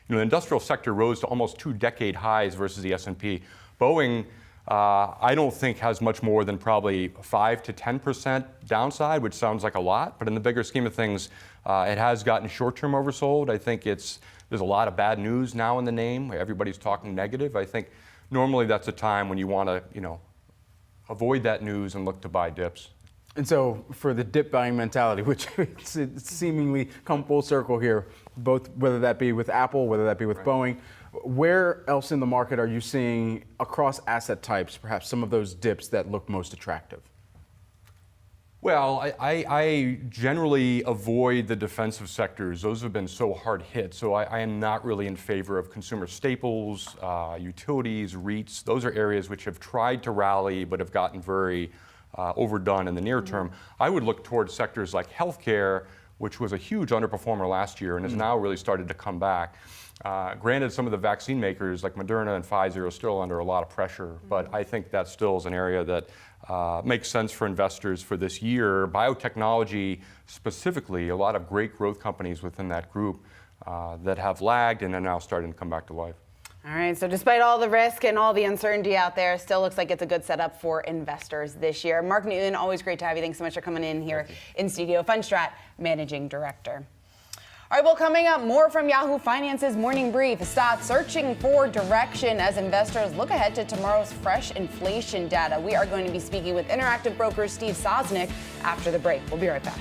The industrial sector rose to almost 2-decade highs versus the S&P. Boeing, I don't think has much more than probably 5 to 10% downside, which sounds like a lot, but in the bigger scheme of things, it has gotten short-term oversold. I think there's a lot of bad news now in the name. Everybody's talking negative. I think normally that's a time when you want to, avoid that news and look to buy dips. And so for the dip buying mentality, which it's seemingly come full circle here, both whether that be with Apple, whether that be with Boeing, where else in the market are you seeing across asset types, perhaps some of those dips that look most attractive? Well, I generally avoid the defensive sectors. Those have been so hard hit. So I am not really in favor of consumer staples, utilities, REITs. Those are areas which have tried to rally but have gotten very overdone in the near term. I would look towards sectors like healthcare, which was a huge underperformer last year and has now really started to come back. Granted, some of the vaccine makers like Moderna and Pfizer are still under a lot of pressure, but I think that still is an area that makes sense for investors for this year. Biotechnology specifically, a lot of great growth companies within that group that have lagged and are now starting to come back to life. All right, so despite all the risk and all the uncertainty out there, still looks like it's a good setup for investors this year. Mark Newton, always great to have you. Thanks so much for coming in here in studio. Fundstrat Managing Director. All right, well, coming up, more from Yahoo Finance's morning brief. Stocks searching for direction as investors look ahead to tomorrow's fresh inflation data. We are going to be speaking with Interactive Brokers Steve Sosnick after the break. We'll be right back.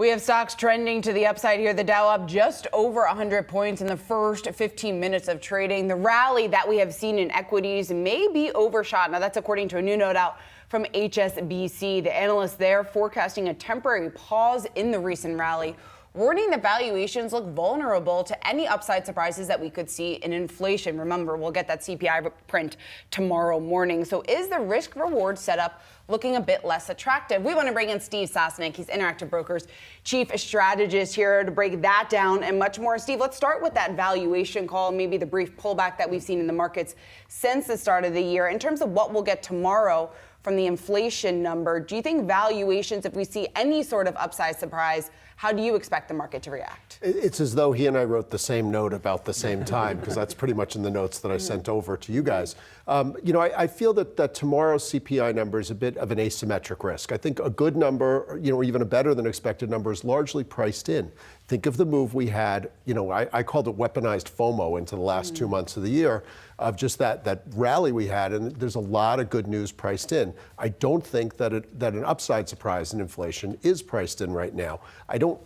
We have stocks trending to the upside here. The Dow up just over 100 points in the first 15 minutes of trading. The rally that we have seen in equities may be overshot. Now, that's according to a new note out from HSBC. The analysts there forecasting a temporary pause in the recent rally, warning that valuations look vulnerable to any upside surprises that we could see in inflation. Remember, we'll get that CPI print tomorrow morning. So is the risk-reward setup looking a bit less attractive? We want to bring in Steve Sosnick. He's Interactive Brokers chief strategist here to break that down and much more. Steve, let's start with that valuation call, maybe the brief pullback that we've seen in the markets since the start of the year. In terms of what we'll get tomorrow from the inflation number, do you think valuations, if we see any sort of upside surprise, how do you expect the market to react? It's as though he and I wrote the same note about the same time, because that's pretty much in the notes that I sent over to you guys. I feel that tomorrow's CPI number is a bit of an asymmetric risk. I think a good number, or even a better than expected number, is largely priced in. Think of the move we had, I called it weaponized FOMO into the last 2 months of the year, of just that rally we had, and there's a lot of good news priced in. I don't think that an upside surprise in inflation is priced in right now. I don't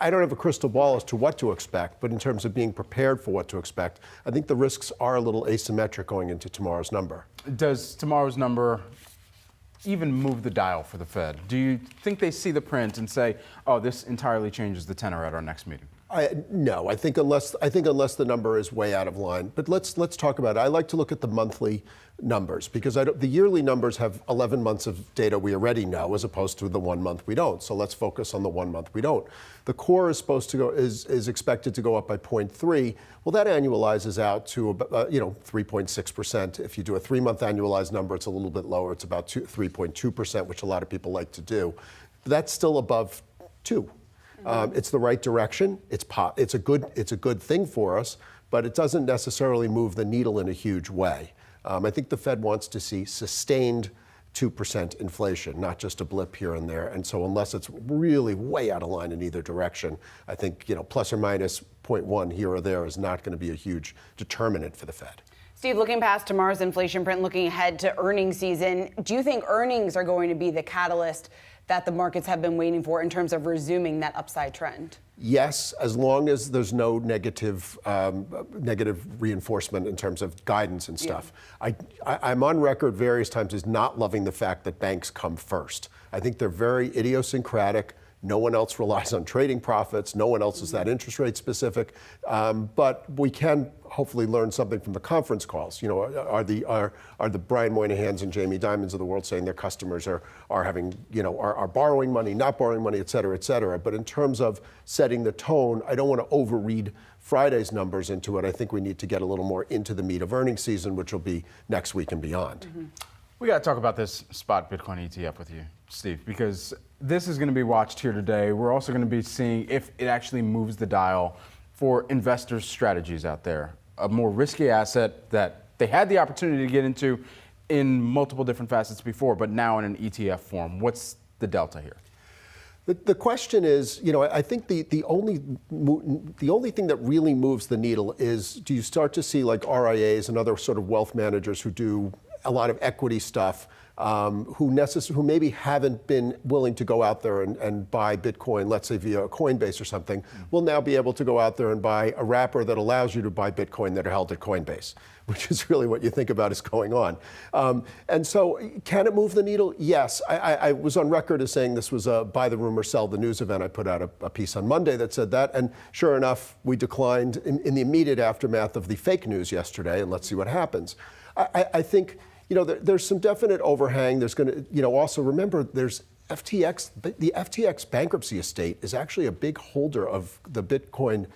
have a crystal ball as to what to expect, but in terms of being prepared for what to expect, I think the risks are a little asymmetric going into tomorrow's number. Does tomorrow's number even move the dial for the Fed? Do you think they see the print and say, oh, this entirely changes the tenor at our next meeting? No, I think unless the number is way out of line. But let's talk about it. I like to look at the monthly numbers, because the yearly numbers have 11 months of data we already know, as opposed to the 1 month we don't. So let's focus on the 1 month we don't. The core is supposed to go is expected to go up by 0.3. Well, that annualizes out to 3.6%. If you do a 3-month annualized number, it's a little bit lower. It's about 3.2%, which a lot of people like to do. But that's still above 2. It's the right direction. It's a good thing for us, but it doesn't necessarily move the needle in a huge way. I think the Fed wants to see sustained 2% inflation, not just a blip here and there. And so unless it's really way out of line in either direction, I think plus or minus 0.1 here or there is not going to be a huge determinant for the Fed. Steve, looking past tomorrow's inflation print, looking ahead to earnings season, do you think earnings are going to be the catalyst that the markets have been waiting for in terms of resuming that upside trend? Yes, as long as there's no negative reinforcement in terms of guidance and stuff. Yeah. I'm on record various times as not loving the fact that banks come first. I think they're very idiosyncratic. No one else relies on trading profits. No one else is that interest rate specific. But we can hopefully learn something from the conference calls. Are the Brian Moynahans and Jamie Dimons of the world saying their customers are having, are borrowing money, not borrowing money, et cetera, et cetera. But in terms of setting the tone, I don't want to overread Friday's numbers into it. I think we need to get a little more into the meat of earnings season, which will be next week and beyond. Mm-hmm. We got to talk about this spot Bitcoin ETF with you, Steve, because this is going to be watched here today. We're also going to be seeing if it actually moves the dial for investors' strategies out there. A more risky asset that they had the opportunity to get into in multiple different facets before, but now in an ETF form. What's the delta here? The question is, I think the only thing that really moves the needle is, do you start to see like RIAs and other sort of wealth managers who do a lot of equity stuff, who maybe haven't been willing to go out there and buy Bitcoin, let's say via Coinbase or something, will now be able to go out there and buy a wrapper that allows you to buy Bitcoin that are held at Coinbase, which is really what you think about is going on. And so can it move the needle? Yes. I was on record as saying this was a buy the rumor, sell the news event. I put out a piece on Monday that said that. And sure enough, we declined in the immediate aftermath of the fake news yesterday. And let's see what happens. I think there's some definite overhang. There's going to, also remember, there's FTX. The FTX bankruptcy estate is actually a big holder of the Bitcoin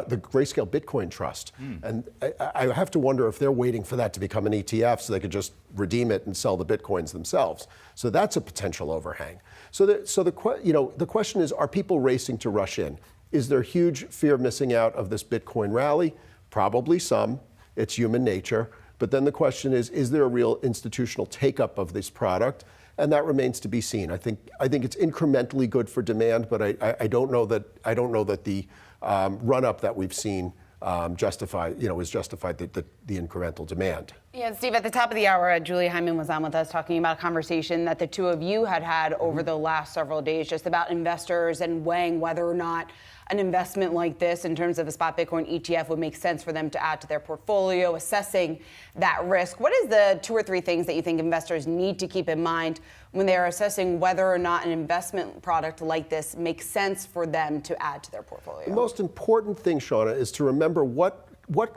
the Grayscale Bitcoin Trust, and I have to wonder if they're waiting for that to become an ETF so they could just redeem it and sell the bitcoins themselves. So that's a potential overhang. So the question is, are people racing to rush in? Is there huge fear of missing out of this Bitcoin rally? Probably some. It's human nature. But then the question is there a real institutional take-up of this product? And that remains to be seen. I think it's incrementally good for demand, but I don't know that the run-up that we've seen is justified the incremental demand. Yeah, Steve, at the top of the hour, Julie Hyman was on with us talking about a conversation that the two of you had over the last several days, just about investors and weighing whether or not an investment like this in terms of a spot Bitcoin ETF would make sense for them to add to their portfolio, assessing that risk. What is the 2 or 3 things that you think investors need to keep in mind when they are assessing whether or not an investment product like this makes sense for them to add to their portfolio? The most important thing, Shauna, is to remember what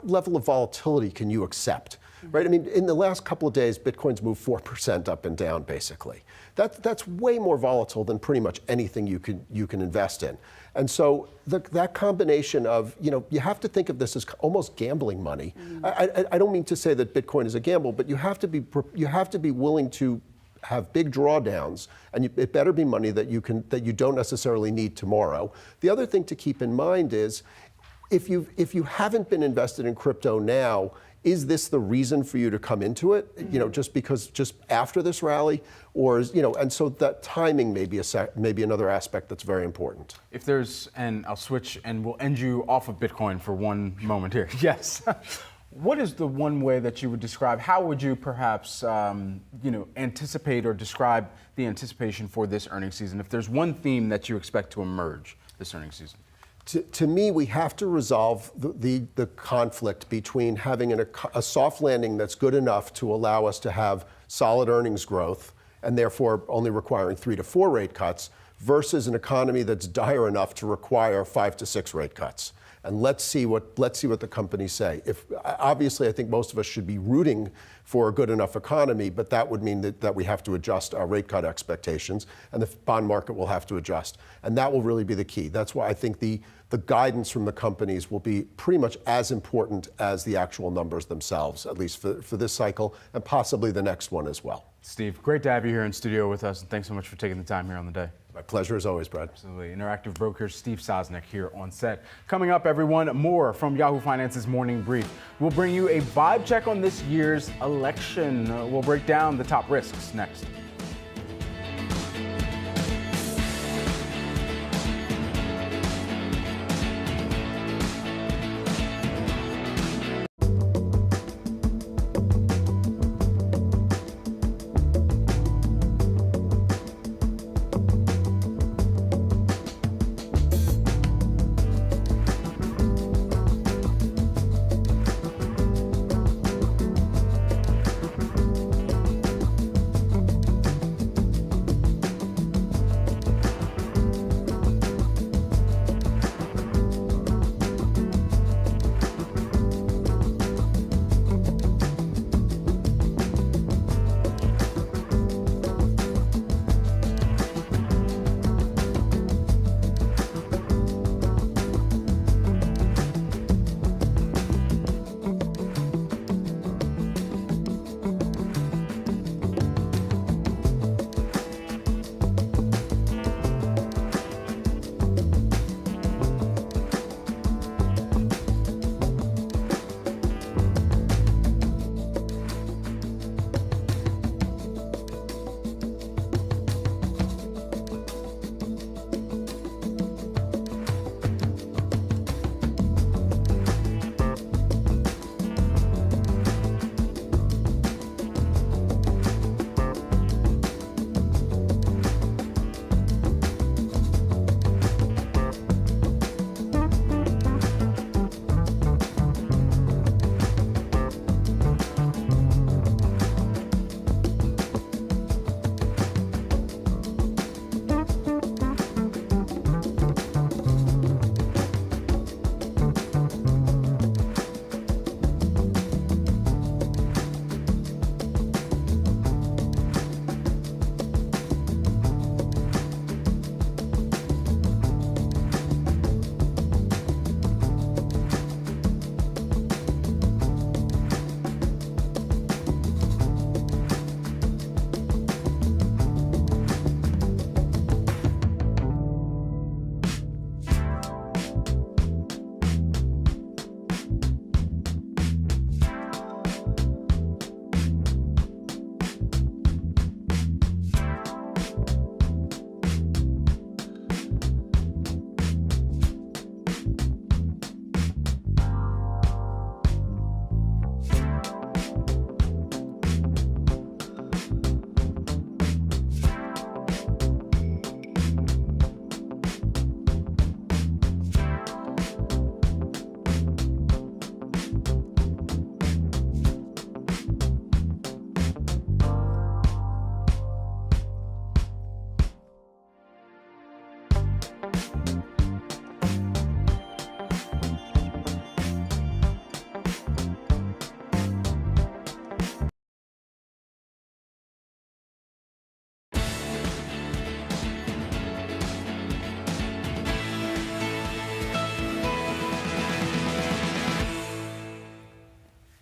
level of volatility can you accept? Right? I mean, in the last couple of days, Bitcoin's moved 4% up and down, basically. That's way more volatile than pretty much anything you can invest in. And so that combination of, you have to think of this as almost gambling money. I don't mean to say that Bitcoin is a gamble, but you have to be willing to have big drawdowns, and it better be money that you don't necessarily need tomorrow. The other thing to keep in mind is, if you haven't been invested in crypto now, is this the reason for you to come into it? Just after this rally, or and so that timing may be another aspect that's very important. If there's, and I'll switch, and we'll end you off of Bitcoin for one moment here. Yes. What is the one way that you would describe? How would you perhaps, anticipate or describe the anticipation for this earnings season? If there's one theme that you expect to emerge this earnings season. To me, we have to resolve the conflict between having a soft landing that's good enough to allow us to have solid earnings growth, and therefore only requiring 3 to 4 rate cuts, versus an economy that's dire enough to require 5 to 6 rate cuts. And let's see what the companies say. Obviously, I think most of us should be rooting for a good enough economy, but that would mean that we have to adjust our rate cut expectations, and the bond market will have to adjust. And that will really be the key. That's why I think the guidance from the companies will be pretty much as important as the actual numbers themselves, at least for this cycle, and possibly the next one as well. Steve, great to have you here in studio with us, and thanks so much for taking the time here on the day. My pleasure as always, Brad. Absolutely. Interactive broker Steve Sosnick here on set. Coming up, everyone, more from Yahoo Finance's Morning Brief. We'll bring you a vibe check on this year's election. We'll break down the top risks next.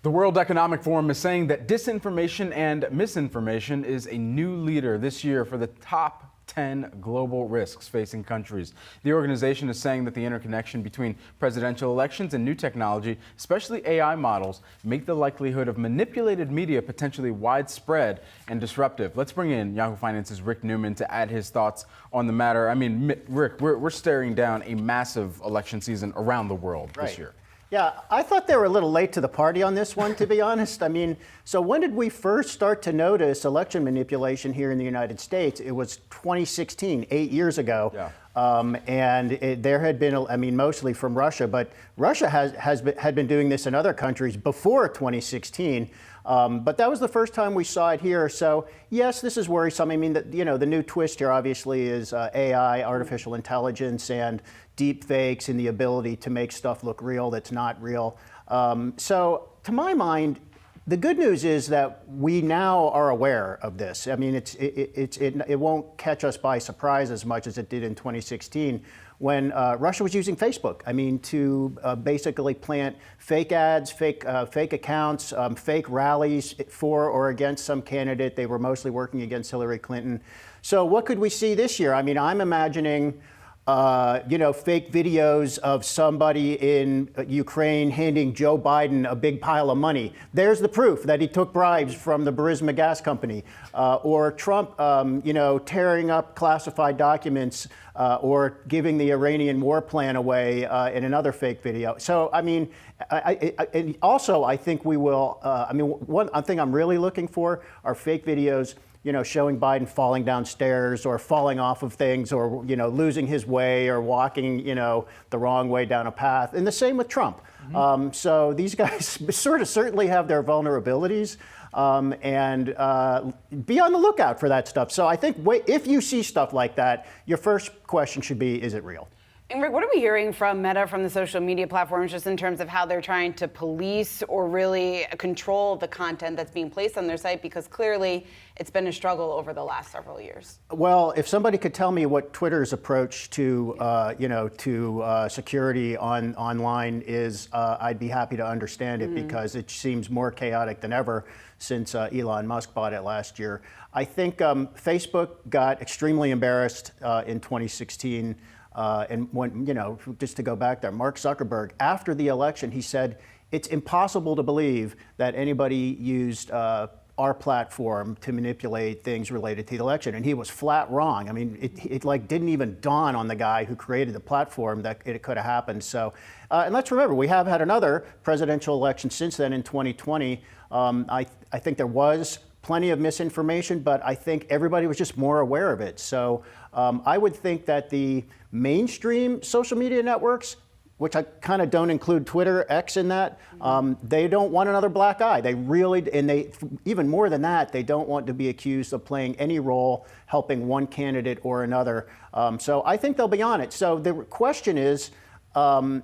The World Economic Forum is saying that disinformation and misinformation is a new leader this year for the top 10 global risks facing countries. The organization is saying that the interconnection between presidential elections and new technology, especially AI models, make the likelihood of manipulated media potentially widespread and disruptive. Let's bring in Yahoo Finance's Rick Newman to add his thoughts on the matter. I mean, Rick, we're staring down a massive election season around the world this year. Yeah, I thought they were a little late to the party on this one, to be honest. I mean, so when did we first start to notice election manipulation here in the United States? It was 2016, 8 years ago. Yeah. There had been, I mean, mostly from Russia, but Russia had been doing this in other countries before 2016. But that was the first time we saw it here. So yes, this is worrisome. I mean, the new twist here obviously is AI, artificial intelligence, and deep fakes and the ability to make stuff look real that's not real. So to my mind, the good news is that we now are aware of this. I mean, it won't catch us by surprise as much as it did in 2016 when Russia was using Facebook. I mean, to basically plant fake ads, fake accounts, fake rallies for or against some candidate. They were mostly working against Hillary Clinton. So what could we see this year? I mean, I'm imagining fake videos of somebody in Ukraine handing Joe Biden a big pile of money. There's the proof that he took bribes from the Burisma gas company. Or Trump, tearing up classified documents or giving the Iranian war plan away in another fake video. So, I mean, I think we will, one thing I'm really looking for are fake videos showing Biden falling downstairs or falling off of things or, losing his way or walking, the wrong way down a path. And the same with Trump. Mm-hmm. So these guys certainly have their vulnerabilities and be on the lookout for that stuff. So I think if you see stuff like that, your first question should be, is it real? And Rick, what are we hearing from Meta, from the social media platforms, just in terms of how they're trying to police or really control the content that's being placed on their site? Because clearly it's been a struggle over the last several years. Well, if somebody could tell me what Twitter's approach to, security online is, I'd be happy to understand it because it seems more chaotic than ever since Elon Musk bought it last year. I think Facebook got extremely embarrassed in 2016. And when, just to go back there, Mark Zuckerberg, after the election, he said, it's impossible to believe that anybody used our platform to manipulate things related to the election. And he was flat wrong. I mean, it didn't even dawn on the guy who created the platform that it could have happened. So, and let's remember, we have had another presidential election since then in 2020. I think there was plenty of misinformation, but I think everybody was just more aware of it. So I would think that the mainstream social media networks, which I kind of don't include Twitter, X in that, they don't want another black eye. They really, and they, even more than that, they don't want to be accused of playing any role helping one candidate or another. So I think they'll be on it. So the question is, can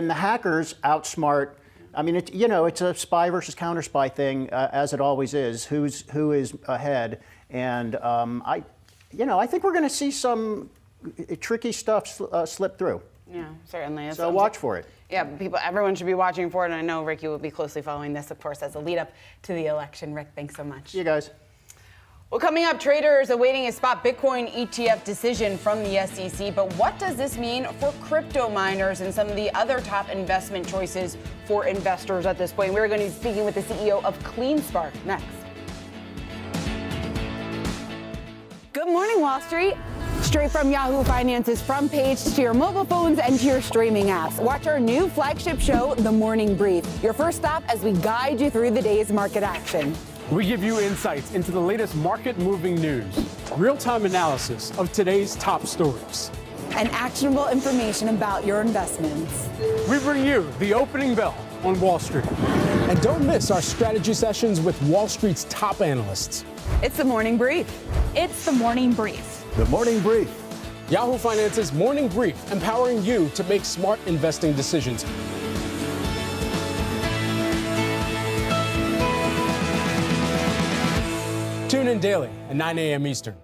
the hackers outsmart? I mean, it's a spy versus counter spy thing, as it always is. Who is ahead? And I think we're going to see some tricky stuff slip through. Yeah, certainly. So watch for it. Yeah, everyone should be watching for it. And I know, Rick, you will be closely following this, of course, as a lead up to the election. Rick, thanks so much. See you guys. Well, coming up, traders awaiting a spot Bitcoin ETF decision from the SEC. But what does this mean for crypto miners and some of the other top investment choices for investors at this point? We're going to be speaking with the CEO of CleanSpark next. Good morning, Wall Street. Straight from Yahoo Finance's front page to your mobile phones and to your streaming apps. Watch our new flagship show, The Morning Brief. Your first stop as we guide you through the day's market action. We give you insights into the latest market-moving news, real-time analysis of today's top stories, and actionable information about your investments. We bring you the opening bell on Wall Street. And don't miss our strategy sessions with Wall Street's top analysts. It's The Morning Brief. It's The Morning Brief. The Morning Brief. Yahoo Finance's Morning Brief, empowering you to make smart investing decisions. Tune in daily at 9 a.m. Eastern.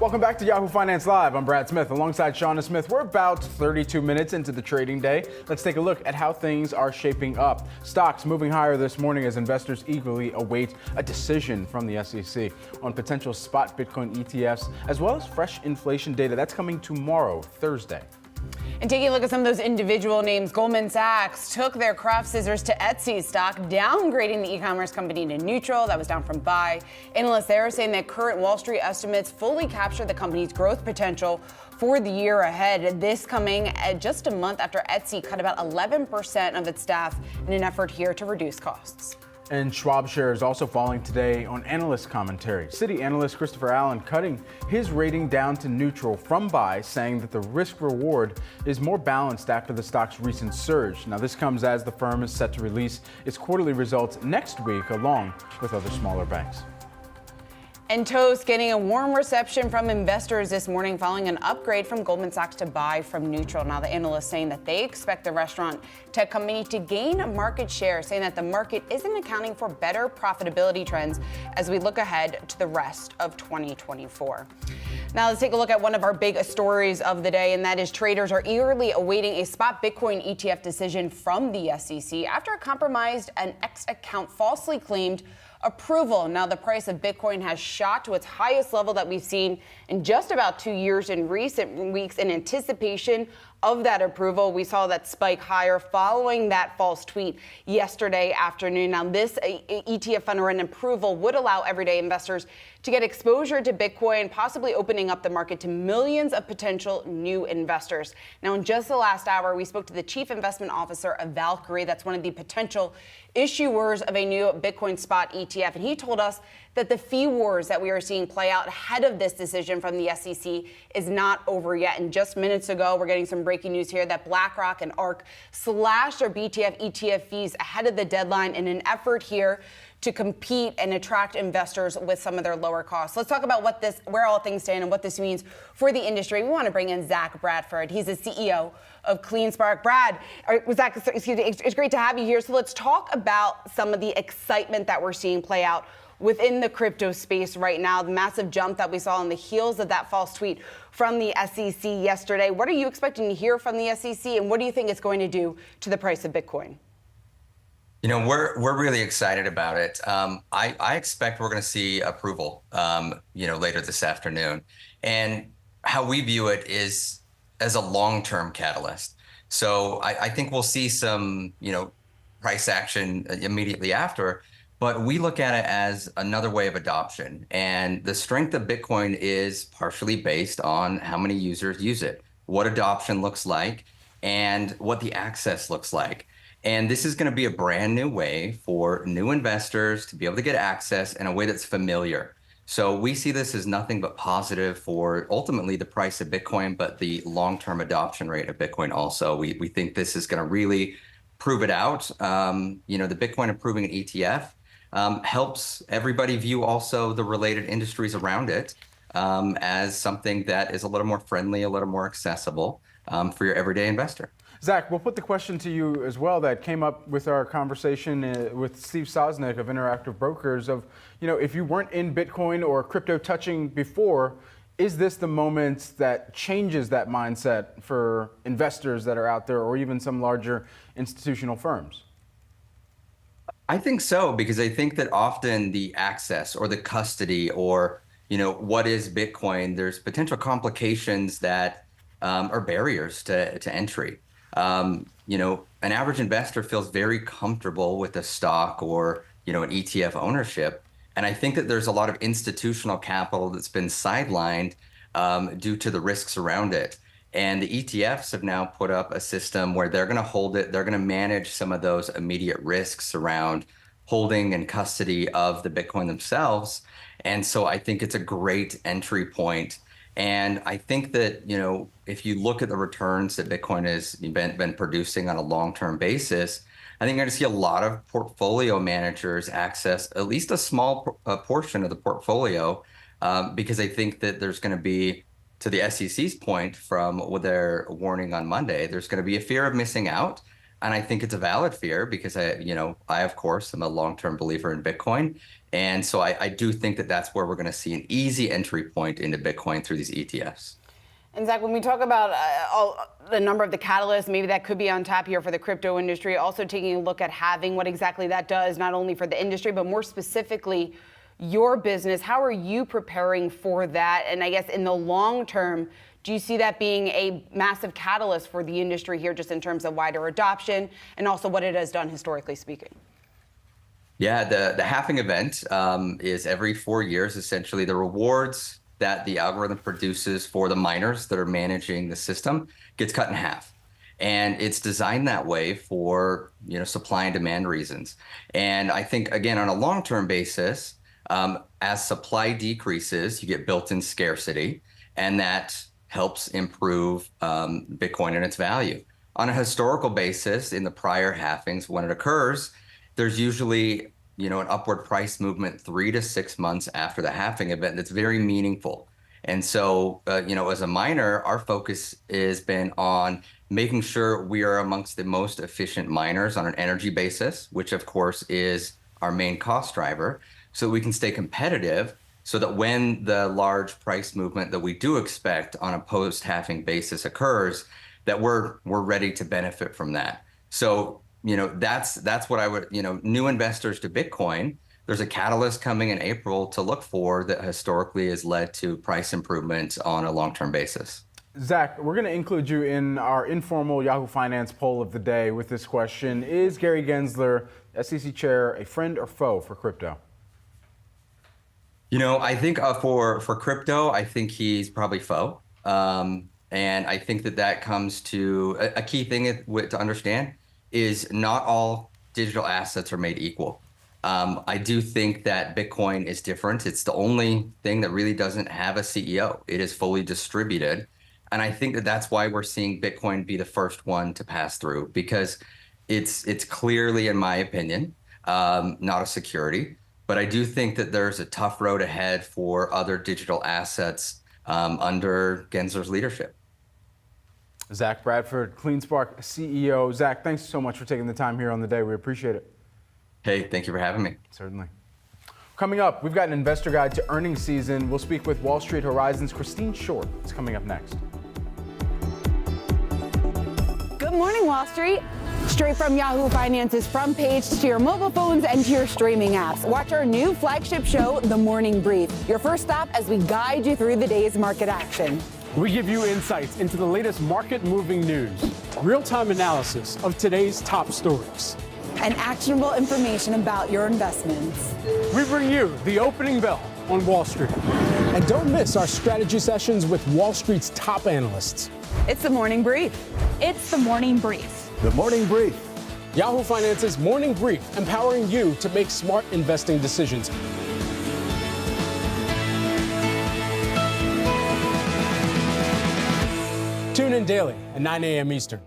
Welcome back to Yahoo Finance Live. I'm Brad Smith alongside Shauna Smith. We're about 32 minutes into the trading day. Let's take a look at how things are shaping up. Stocks moving higher this morning as investors eagerly await a decision from the SEC on potential spot Bitcoin ETFs, as well as fresh inflation data. That's coming tomorrow, Thursday. And taking a look at some of those individual names, Goldman Sachs took their craft scissors to Etsy stock, downgrading the e-commerce company to neutral. That was down from buy. Analysts there are saying that current Wall Street estimates fully capture the company's growth potential for the year ahead. This coming at just a month after Etsy cut about 11% of its staff in an effort here to reduce costs. And Schwab shares also falling today on analyst commentary. Citi analyst Christopher Allen cutting his rating down to neutral from buy, saying that the risk reward is more balanced after the stock's recent surge. Now, this comes as the firm is set to release its quarterly results next week, along with other smaller banks. And Toast getting a warm reception from investors this morning following an upgrade from Goldman Sachs to buy from neutral. Now, the analysts saying that they expect the restaurant tech company to gain market share, saying that the market isn't accounting for better profitability trends as we look ahead to the rest of 2024. Now, let's take a look at one of our big stories of the day, and that is traders are eagerly awaiting a spot Bitcoin ETF decision from the SEC after a compromised and X account falsely claimed approval. Now, the price of Bitcoin has shot to its highest level that we've seen in just about 2 years in recent weeks in anticipation of that approval. We saw that spike higher following that false tweet yesterday afternoon. Now, this ETF fund run approval would allow everyday investors to get exposure to Bitcoin, possibly opening up the market to millions of potential new investors. Now, in just the last hour, we spoke to the chief investment officer of Valkyrie. That's one of the potential issuers of a new Bitcoin spot ETF. And he told us that the fee wars that we are seeing play out ahead of this decision from the SEC is not over yet. And just minutes ago, we're getting some breaking news here that BlackRock and ARK slashed their BTF ETF fees ahead of the deadline in an effort here to compete and attract investors with some of their lower costs. Let's talk about where all things stand and what this means for the industry. We want to bring in Zach Bradford. He's the CEO of CleanSpark. Zach, excuse me, it's great to have you here. So let's talk about some of the excitement that we're seeing play out within the crypto space right now, the massive jump that we saw on the heels of that false tweet from the SEC yesterday. What are you expecting to hear from the SEC, and what do you think it's going to do to the price of Bitcoin? You know, we're really excited about it. I expect we're going to see approval, later this afternoon. And how we view it is as a long-term catalyst. So I think we'll see some, price action immediately after. But we look at it as another way of adoption. And the strength of Bitcoin is partially based on how many users use it, what adoption looks like, and what the access looks like. And this is going to be a brand new way for new investors to be able to get access in a way that's familiar. So we see this as nothing but positive for ultimately the price of Bitcoin, but the long-term adoption rate of Bitcoin also. We think this is going to really prove it out. The Bitcoin approving an ETF helps everybody view also the related industries around it as something that is a little more friendly, a little more accessible for your everyday investor. Zach, we'll put the question to you as well that came up with our conversation with Steve Sosnick of Interactive Brokers of, if you weren't in Bitcoin or crypto touching before, is this the moment that changes that mindset for investors that are out there or even some larger institutional firms? I think so, because I think that often the access or the custody or, what is Bitcoin, there's potential complications that are barriers to entry. An average investor feels very comfortable with a stock or, an ETF ownership. And I think that there's a lot of institutional capital that's been sidelined due to the risks around it. And the ETFs have now put up a system where they're going to hold it. They're going to manage some of those immediate risks around holding and custody of the Bitcoin themselves. And so I think it's a great entry point. And I think that, if you look at the returns that Bitcoin has been producing on a long-term basis, I think you're going to see a lot of portfolio managers access at least a small portion of the portfolio because I think that there's going to be, to the SEC's point from their warning on Monday, there's going to be a fear of missing out. And I think it's a valid fear because I of course am a long-term believer in Bitcoin. And so I do think that that's where we're going to see an easy entry point into Bitcoin through these ETFs. And Zach, when we talk about the number of the catalysts, maybe that could be on tap here for the crypto industry, also taking a look at halving, what exactly that does, not only for the industry, but more specifically your business. How are you preparing for that? And I guess in the long term, do you see that being a massive catalyst for the industry here, just in terms of wider adoption and also what it has done historically speaking? Yeah, the halving event is every 4 years, essentially. The rewards that the algorithm produces for the miners that are managing the system gets cut in half. And it's designed that way for supply and demand reasons. And I think, again, on a long-term basis, as supply decreases, you get built-in scarcity, and that helps improve Bitcoin and its value. On a historical basis, in the prior halvings, when it occurs, there's usually an upward price movement 3 to 6 months after the halving event that's very meaningful. And so, as a miner, our focus has been on making sure we are amongst the most efficient miners on an energy basis, which of course is our main cost driver, so we can stay competitive, so that when the large price movement that we do expect on a post-halving basis occurs, that we're ready to benefit from that. So, that's what I would, new investors to Bitcoin, there's a catalyst coming in April to look for that historically has led to price improvement on a long-term basis. Zach, we're going to include you in our informal Yahoo Finance poll of the day with this question. Is Gary Gensler, SEC chair, a friend or foe for crypto? I think for crypto, I think he's probably foe. And I think that comes to a key thing to understand is not all digital assets are made equal. I do think that Bitcoin is different. It's the only thing that really doesn't have a CEO. It is fully distributed. And I think that's why we're seeing Bitcoin be the first one to pass through, because it's clearly, in my opinion, not a security. But I do think that there's a tough road ahead for other digital assets under Gensler's leadership. Zach Bradford, CleanSpark CEO. Zach, thanks so much for taking the time here on the day. We appreciate it. Hey, thank you for having me. Certainly. Coming up, we've got an investor guide to earnings season. We'll speak with Wall Street Horizon's Christine Short. It's coming up next. Good morning, Wall Street. Straight from Yahoo Finance's front page to your mobile phones and to your streaming apps. Watch our new flagship show, The Morning Brief, your first stop as we guide you through the day's market action. We give you insights into the latest market-moving news, real-time analysis of today's top stories, and actionable information about your investments. We bring you the opening bell on Wall Street. And don't miss our strategy sessions with Wall Street's top analysts. It's The Morning Brief. It's The Morning Brief. The Morning Brief. Yahoo Finance's Morning Brief, empowering you to make smart investing decisions. Tune in daily at 9 a.m. Eastern.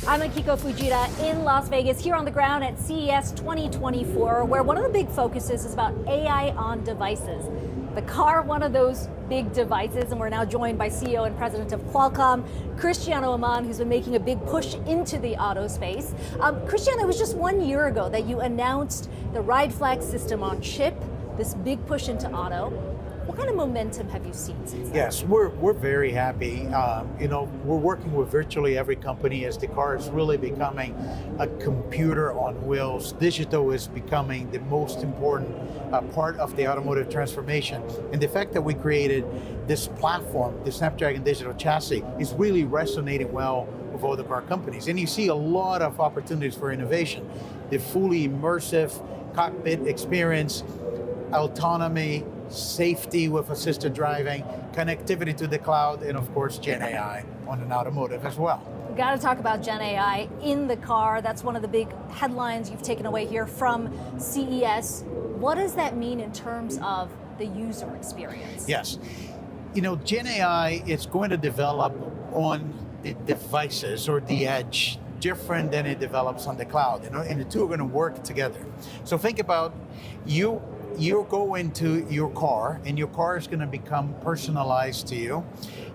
I'm Akiko Fujita in Las Vegas, here on the ground at CES 2024, where one of the big focuses is about AI on devices. The car, one of those big devices, and we're now joined by CEO and president of Qualcomm, Cristiano Amon, who's been making a big push into the auto space. Cristiano, it was just 1 year ago that you announced the Ride Flag system on chip, this big push into auto. What kind of momentum have you seen since then? Yes, we're very happy. We're working with virtually every company as the car is really becoming a computer on wheels. Digital is becoming the most important part of the automotive transformation. And the fact that we created this platform, the Snapdragon Digital Chassis, is really resonating well with all the car companies. And you see a lot of opportunities for innovation. The fully immersive cockpit experience, autonomy, safety with assisted driving, connectivity to the cloud, and of course, Gen AI on an automotive as well. We've got to talk about Gen AI in the car. That's one of the big headlines you've taken away here from CES. What does that mean in terms of the user experience? Yes. Gen AI is going to develop on the devices or the edge different than it develops on the cloud, and the two are going to work together. So think about you go into your car, and your car is going to become personalized to you.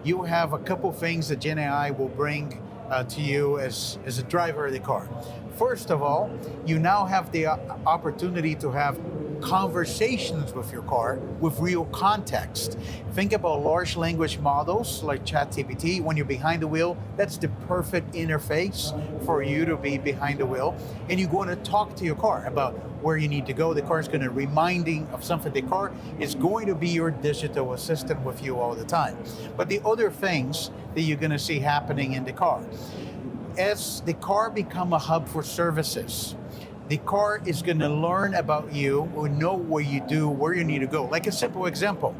You have a couple things that Gen AI will bring to you as a driver of the car. First of all, you now have the opportunity to have conversations with your car with real context. Think about large language models like ChatGPT. When you're behind the wheel, that's the perfect interface for you to be behind the wheel. And you're going to talk to your car about where you need to go. The car is going to reminding of something. The car is going to be your digital assistant with you all the time. But the other things that you're going to see happening in the car, as the car become a hub for services, the car is going to learn about you or know what you do, where you need to go. Like a simple example,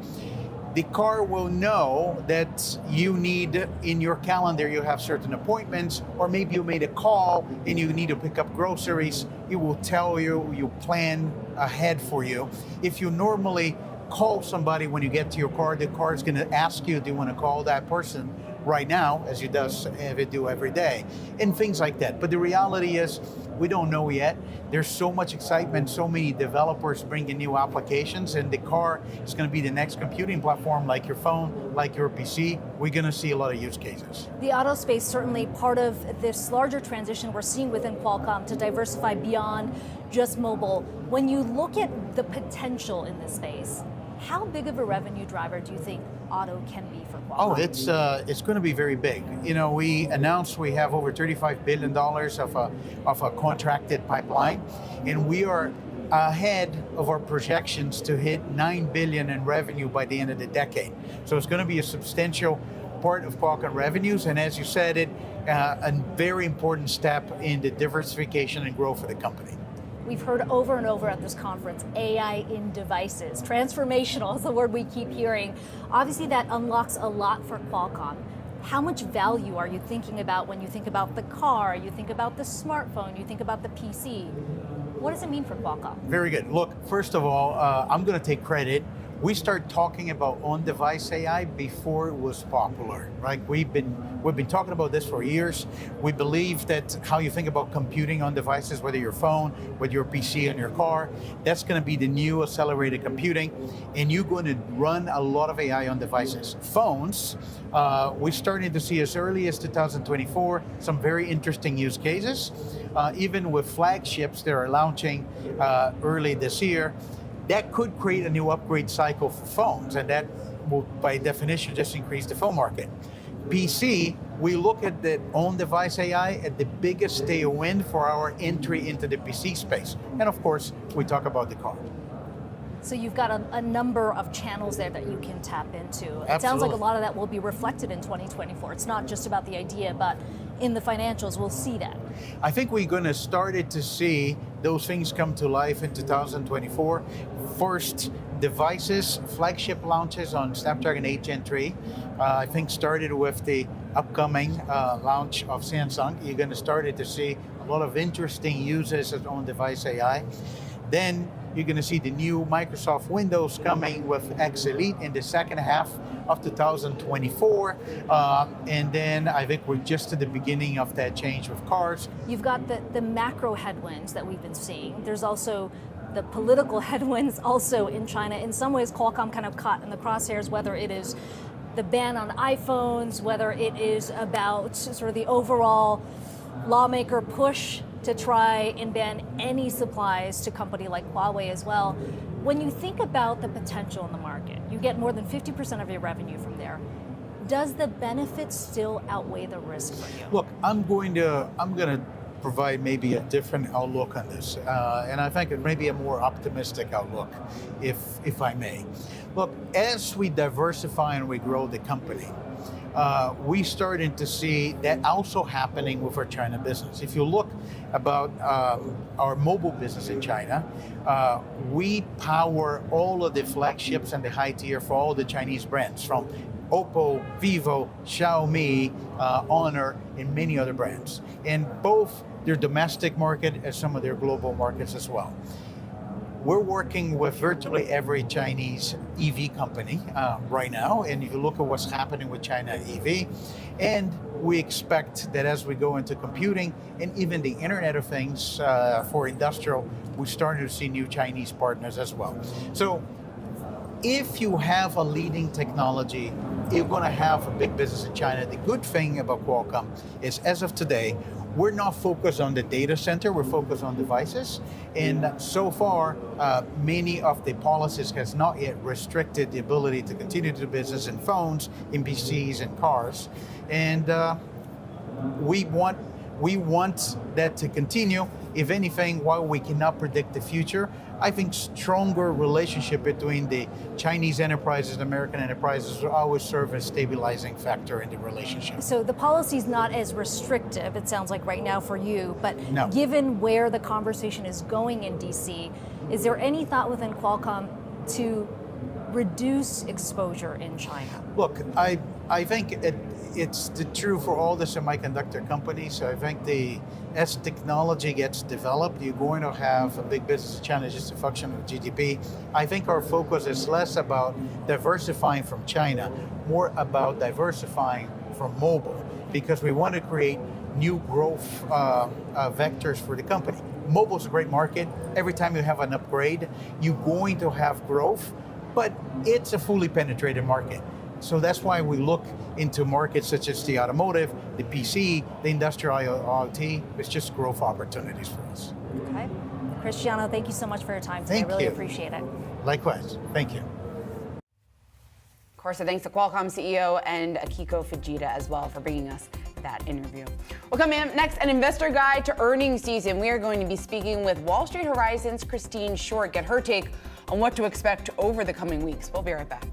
the car will know that you need, in your calendar, you have certain appointments, or maybe you made a call and you need to pick up groceries. It will tell you plan ahead for you. If you normally call somebody when you get to your car, the car is going to ask you, do you want to call that person right now, as it does every day, and things like that. But the reality is, we don't know yet. There's so much excitement, so many developers bringing new applications, and the car is going to be the next computing platform, like your phone, like your PC. We're going to see a lot of use cases. The auto space, certainly part of this larger transition we're seeing within Qualcomm to diversify beyond just mobile. When you look at the potential in this space, how big of a revenue driver do you think auto can be for Qualcomm? Oh, it's going to be very big. We announced we have over $35 billion of a contracted pipeline, and we are ahead of our projections to hit $9 billion in revenue by the end of the decade. So it's going to be a substantial part of Qualcomm revenues, and as you said, a very important step in the diversification and growth of the company. We've heard over and over at this conference, AI in devices. Transformational is the word we keep hearing. Obviously, that unlocks a lot for Qualcomm. How much value are you thinking about when you think about the car, you think about the smartphone, you think about the PC? What does it mean for Qualcomm? Very good. Look, first of all, I'm going to take credit. We started talking about on-device AI before it was popular, right? We've been talking about this for years. We believe that how you think about computing on devices, whether your phone, whether your PC and your car, that's going to be the new accelerated computing, and you're going to run a lot of AI on devices. Phones, we're starting to see as early as 2024 some very interesting use cases. Even with flagships that are launching early this year, that could create a new upgrade cycle for phones, and that will, by definition, just increase the phone market. PC, we look at the on-device AI at the biggest tailwind for our entry into the PC space. And of course, we talk about the car. So you've got a number of channels there that you can tap into. Absolutely. It sounds like a lot of that will be reflected in 2024. It's not just about the idea, but in the financials, we'll see that. I think we're going to start to see those things come to life in 2024. First, devices, flagship launches on Snapdragon 8 Gen 3. I think started with the upcoming launch of Samsung. You're going to start to see a lot of interesting uses of on-device AI. Then you're going to see the new Microsoft Windows coming with Elite in the second half of 2024. And then I think we're just at the beginning of that change with cars. You've got the macro headwinds that we've been seeing. There's also the political headwinds also in China. In some ways, Qualcomm kind of caught in the crosshairs, whether it is the ban on iPhones, whether it is about sort of the overall lawmaker push to try and ban any supplies to a company like Huawei as well. When you think about the potential in the market, you get more than 50% of your revenue from there. Does the benefits still outweigh the risk for you? Look, I'm going to provide maybe a different outlook on this, and I think it may be a more optimistic outlook, if I may. Look, as we diversify and we grow the company, we starting to see that also happening with our China business. If you look about our mobile business in China, we power all of the flagships and the high tier for all the Chinese brands, from Oppo, Vivo, Xiaomi, Honor, and many other brands, in both their domestic market and some of their global markets as well. We're working with virtually every Chinese EV company right now, and if you look at what's happening with China EV, and we expect that as we go into computing and even the Internet of Things for industrial, we're starting to see new Chinese partners as well. So if you have a leading technology, you're going to have a big business in China. The good thing about Qualcomm is, as of today, we're not focused on the data center, we're focused on devices. And so far, many of the policies has not yet restricted the ability to continue to do business in phones, in PCs, and cars. And we want that to continue. If anything, while we cannot predict the future, I think stronger relationship between the Chinese enterprises and American enterprises will always serve as a stabilizing factor in the relationship. So the policy is not as restrictive, it sounds like right now for you, but no. Given where the conversation is going in DC, is there any thought within Qualcomm to reduce exposure in China? Look, I think it's true for all the semiconductor companies. I think as technology gets developed, you're going to have a big business in China, just a function of GDP. I think our focus is less about diversifying from China, more about diversifying from mobile, because we want to create new growth vectors for the company. Mobile is a great market. Every time you have an upgrade, you're going to have growth, but it's a fully penetrated market. So that's why we look into markets such as the automotive, the PC, the industrial IoT. It's just growth opportunities for us. Okay. Cristiano, thank you so much for your time today. I really appreciate it. Likewise. Thank you. Of course, thanks to Qualcomm CEO and Akiko Fujita as well for bringing us that interview. Well, coming up next, an investor guide to earnings season. We are going to be speaking with Wall Street Horizon's Christine Short, get her take on what to expect over the coming weeks. We'll be right back.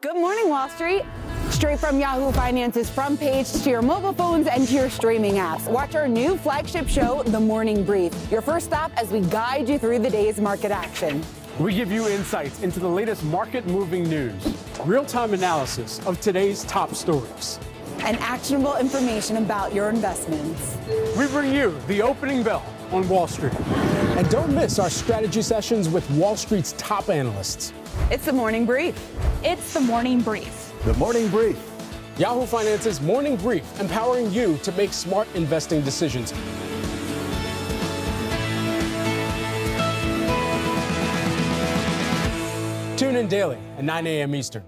Good morning, Wall Street. Straight from Yahoo Finance's front page to your mobile phones and to your streaming apps. Watch our new flagship show, The Morning Brief. Your first stop as we guide you through the day's market action. We give you insights into the latest market-moving news, real-time analysis of today's top stories, and actionable information about your investments. We bring you the opening bell on Wall Street. And don't miss our strategy sessions with Wall Street's top analysts. It's The Morning Brief. It's The Morning Brief. The Morning Brief. Yahoo Finance's Morning Brief, empowering you to make smart investing decisions. Tune in daily at 9 a.m. Eastern.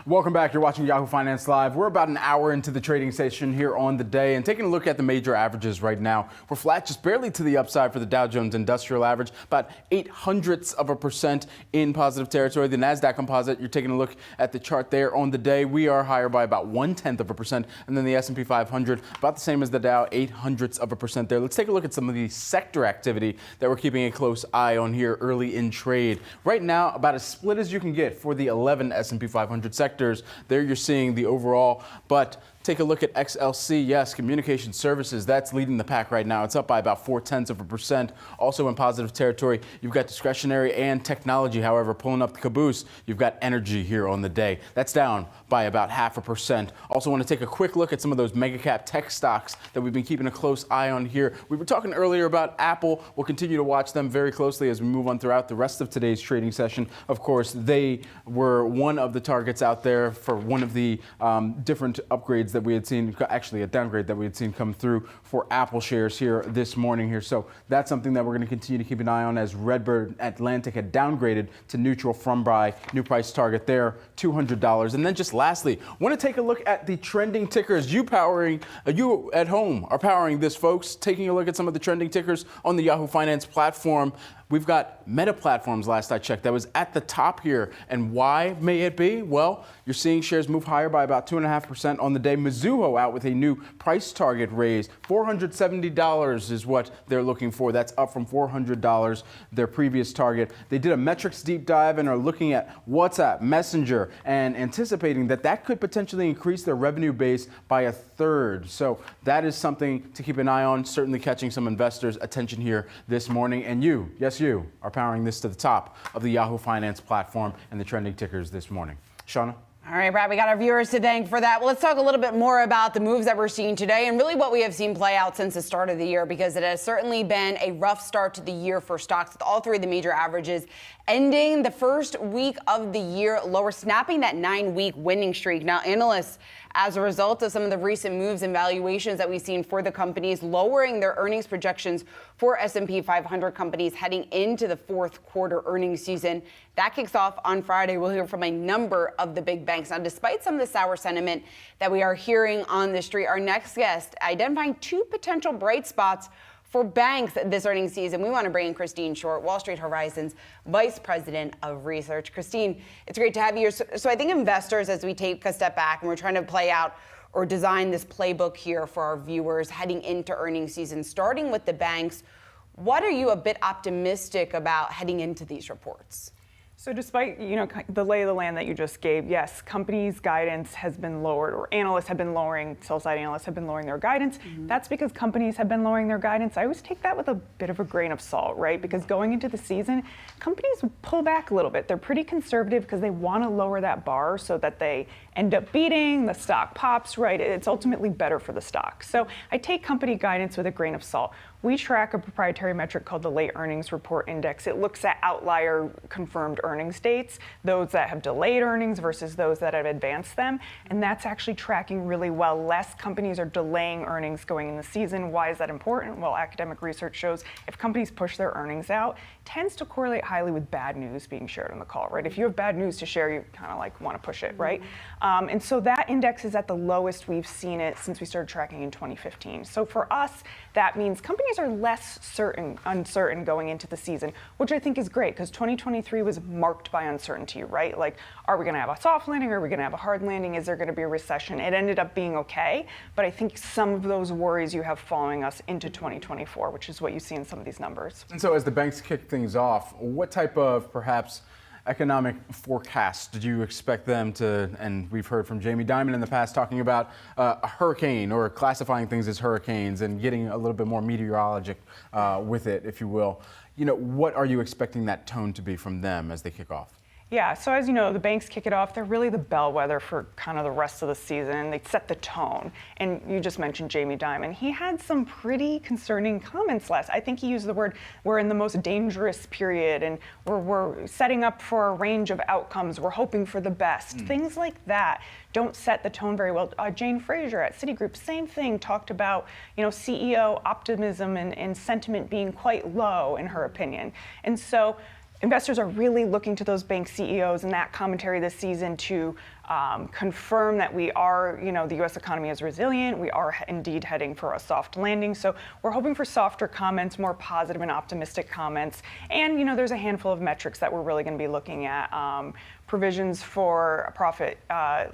Welcome back. You're watching Yahoo Finance Live. We're about an hour into the trading session here on the day and taking a look at the major averages right now. We're flat just barely to the upside for the Dow Jones Industrial Average, about 0.08% in positive territory. The Nasdaq Composite, you're taking a look at the chart there on the day. We are higher by about 0.1%, and then the S&P 500 about the same as the Dow, 0.08% there. Let's take a look at some of the sector activity that we're keeping a close eye on here early in trade. Right now, about as split as you can get for the 11 S&P 500 sectors. There you're seeing the overall, but take a look at XLC. Yes, communication services, that's leading the pack right now. It's up by about 0.4%. Also in positive territory, you've got discretionary and technology. However, pulling up the caboose, you've got energy here on the day. That's down by about 0.5%. Also want to take a quick look at some of those mega cap tech stocks that we've been keeping a close eye on here. We were talking earlier about Apple. We'll continue to watch them very closely as we move on throughout the rest of today's trading session. Of course, they were one of the targets out there for one of the different upgrades that we had seen, actually a downgrade that we had seen come through for Apple shares here this morning here. So that's something that we're going to continue to keep an eye on, as Redbird Atlantic had downgraded to neutral from buy. New price target there, $200. And then just lastly, want to take a look at the trending tickers. You at home are powering this, folks. Taking a look at some of the trending tickers on the Yahoo Finance platform. We've got Meta Platforms, last I checked, that was at the top here. And why may it be? Well, you're seeing shares move higher by about 2.5% on the day. Mizuho out with a new price target raise. $470 is what they're looking for. That's up from $400, their previous target. They did a metrics deep dive and are looking at WhatsApp, Messenger, and anticipating that that could potentially increase their revenue base by 1/3. So that is something to keep an eye on, certainly catching some investors' attention here this morning. And you, yes, you are powering this to the top of the Yahoo Finance platform and the trending tickers this morning. Shauna? All right, Brad, we got our viewers to thank for that. Well, let's talk a little bit more about the moves that we're seeing today and really what we have seen play out since the start of the year, because it has certainly been a rough start to the year for stocks, with all three of the major averages ending the first week of the year lower, snapping that 9-week winning streak. Now, analysts, as a result of some of the recent moves and valuations that we've seen for the companies, lowering their earnings projections for S&P 500 companies heading into the fourth quarter earnings season. That kicks off on Friday. We'll hear from a number of the big banks. Now, despite some of the sour sentiment that we are hearing on the street, our next guest identifying two potential bright spots for banks this earnings season. We want to bring in Christine Short, Wall Street Horizon's Vice President of Research. Christine, it's great to have you here. So I think investors, as we take a step back and we're trying to play out or design this playbook here for our viewers heading into earnings season, starting with the banks, what are you a bit optimistic about heading into these reports? So despite, the lay of the land that you just gave, yes, companies' guidance has been lowered, or analysts have been lowering, sell-side analysts have been lowering their guidance. Mm-hmm. That's because companies have been lowering their guidance. I always take that with a bit of a grain of salt, right? Because going into the season, companies pull back a little bit. They're pretty conservative because they want to lower that bar so that they end up beating, the stock pops, right? It's ultimately better for the stock. So I take company guidance with a grain of salt. We track a proprietary metric called the Late Earnings Report Index. It looks at outlier confirmed earnings dates, those that have delayed earnings versus those that have advanced them. And that's actually tracking really well. Less companies are delaying earnings going in the season. Why is that important? Well, academic research shows if companies push their earnings out, it tends to correlate highly with bad news being shared on the call, right? If you have bad news to share, you kind of want to push it, right? And so that index is at the lowest we've seen it since we started tracking in 2015. So for us, that means companies are less uncertain going into the season, which I think is great because 2023 was marked by uncertainty, right? Like, are we going to have a soft landing? Are we going to have a hard landing? Is there going to be a recession? It ended up being okay, but I think some of those worries you have following us into 2024, which is what you see in some of these numbers. And so as the banks kick things off, what type of perhaps economic forecast did you expect them to, and we've heard from Jamie Dimon in the past talking about a hurricane or classifying things as hurricanes and getting a little bit more meteorologic with it, if you will. What are you expecting that tone to be from them as they kick off? Yeah, so as you know, the banks kick it off. They're really the bellwether for kind of the rest of the season. They set the tone. And you just mentioned Jamie Dimon. He had some pretty concerning comments I think he used the word, we're in the most dangerous period and we're setting up for a range of outcomes. We're hoping for the best. Things like that don't set the tone very well. Jane Fraser at Citigroup, same thing, talked about CEO optimism and sentiment being quite low in her opinion. And so investors are really looking to those bank CEOs and that commentary this season to confirm that we are, the U.S. economy is resilient. We are indeed heading for a soft landing. So we're hoping for softer comments, more positive and optimistic comments. And, there's a handful of metrics that we're really going to be looking at. Provisions for profit,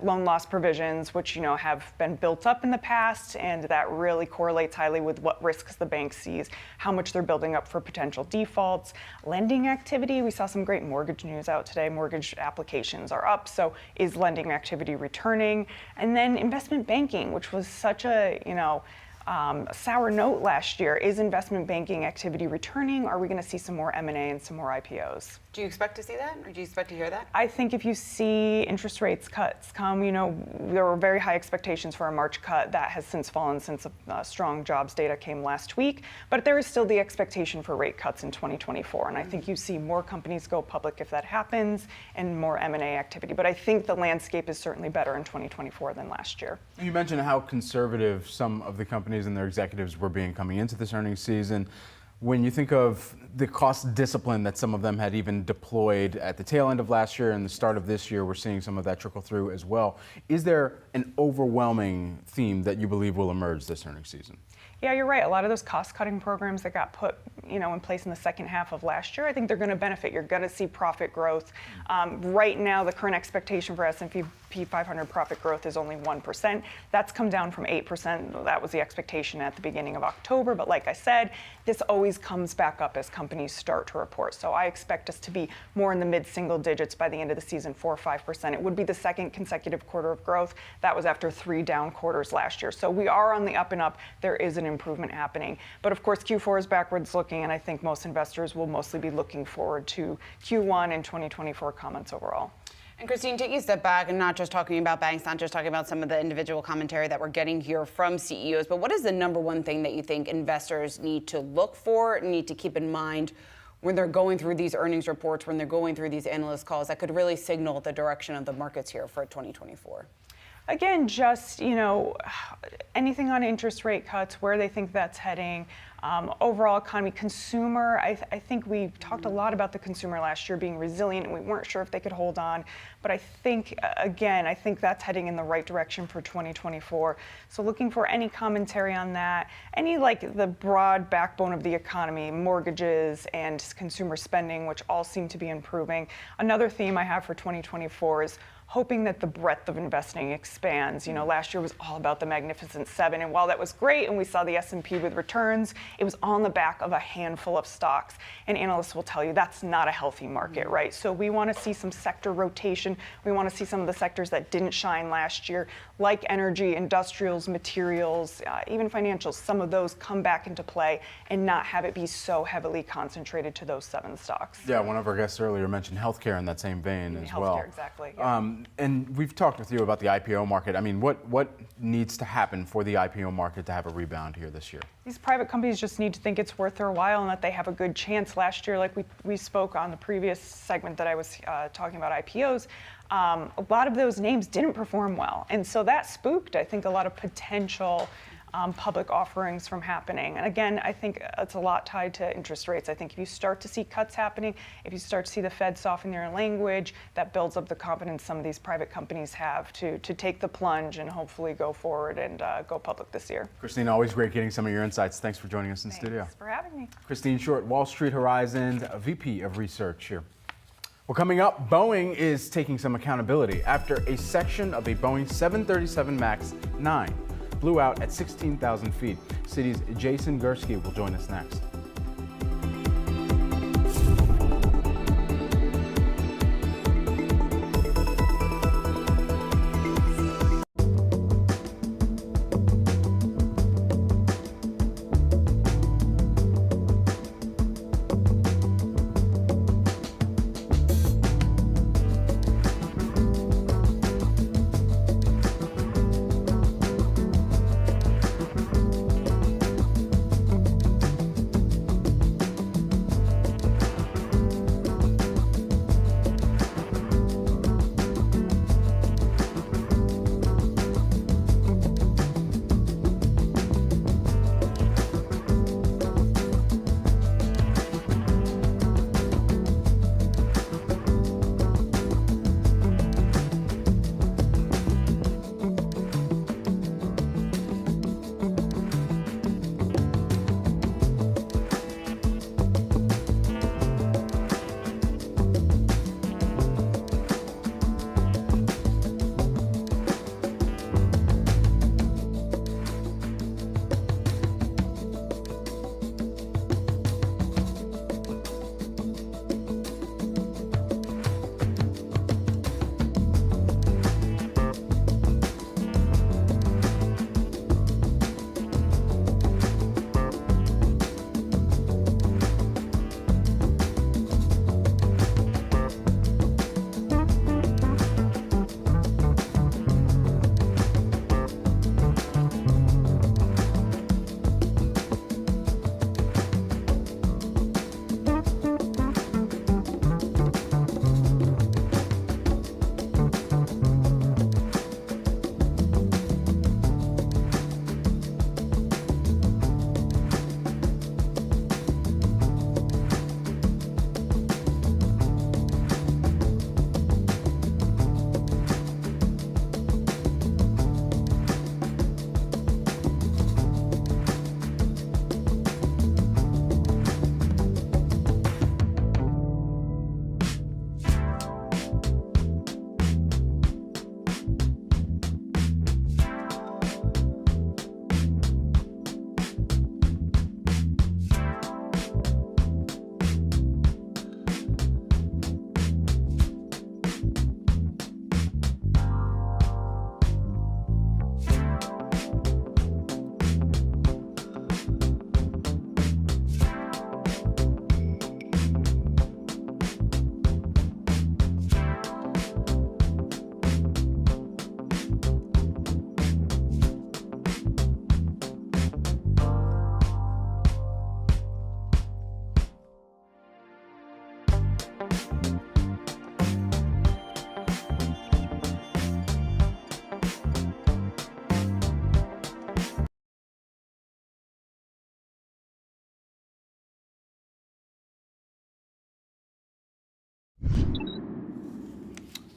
loan loss provisions, which have been built up in the past, and that really correlates highly with what risks the bank sees, how much they're building up for potential defaults. Lending activity, we saw some great mortgage news out today. Mortgage applications are up, so is lending activity returning? And then investment banking, which was such a sour note last year. Is investment banking activity returning? Are we going to see some more M&A and some more IPOs? Do you expect to see that, or do you expect to hear that? I think if you see interest rates cuts come, there were very high expectations for a March cut. That has since fallen since strong jobs data came last week. But there is still the expectation for rate cuts in 2024. And I think you see more companies go public if that happens, and more M&A activity. But I think the landscape is certainly better in 2024 than last year. You mentioned how conservative some of the companies and their executives were being coming into this earnings season. When you think of the cost discipline that some of them had even deployed at the tail end of last year and the start of this year, we're seeing some of that trickle through as well. Is there an overwhelming theme that you believe will emerge this earnings season? Yeah, you're right. A lot of those cost-cutting programs that got put, in place in the second half of last year, I think they're going to benefit. You're going to see profit growth. Right now, the current expectation for S&P 500 profit growth is only 1%. That's come down from 8%. That was the expectation at the beginning of October. But like I said, this always comes back up as companies start to report. So I expect us to be more in the mid-single digits by the end of the season, 4 or 5%. It would be the second consecutive quarter of growth. That was after 3 down quarters last year. So we are on the up and up. There is an improvement happening. But of course, Q4 is backwards looking, and I think most investors will mostly be looking forward to Q1 and 2024 comments overall. And Christine, taking a step back and not just talking about banks, not just talking about some of the individual commentary that we're getting here from CEOs, but what is the number one thing that you think investors need to look for, need to keep in mind when they're going through these earnings reports, when they're going through these analyst calls that could really signal the direction of the markets here for 2024? Again, just, anything on interest rate cuts, where they think that's heading, overall economy, consumer. I think we talked a lot about the consumer last year being resilient, and we weren't sure if they could hold on. But I think that's heading in the right direction for 2024. So looking for any commentary on that, the broad backbone of the economy, mortgages and consumer spending, which all seem to be improving. Another theme I have for 2024 is hoping that the breadth of investing expands. Last year was all about the Magnificent Seven, and while that was great and we saw the S&P with returns, it was on the back of a handful of stocks. And analysts will tell you that's not a healthy market, right? So we want to see some sector rotation. We want to see some of the sectors that didn't shine last year, like energy, industrials, materials, even financials, some of those come back into play and not have it be so heavily concentrated to those 7 stocks. Yeah, one of our guests earlier mentioned healthcare in that same vein as well. Healthcare, exactly. Yeah. And we've talked with you about the IPO market. I mean, what needs to happen for the IPO market to have a rebound here this year? These private companies just need to think it's worth their while and that they have a good chance. Last year, like we spoke on the previous segment that I was talking about IPOs, a lot of those names didn't perform well. And so that spooked, I think, a lot of potential public offerings from happening. And again, I think it's a lot tied to interest rates. I think if you start to see cuts happening, if you start to see the Fed soften their language, that builds up the confidence some of these private companies have to take the plunge and hopefully go forward and go public this year. Christine, always great getting some of your insights. Thanks for joining us in studio. Thanks for having me. Christine Short, Wall Street Horizon's VP of Research here. Well, coming up, Boeing is taking some accountability after a section of a Boeing 737 MAX 9 blew out at 16,000 feet. Citi's Jason Gursky will join us next.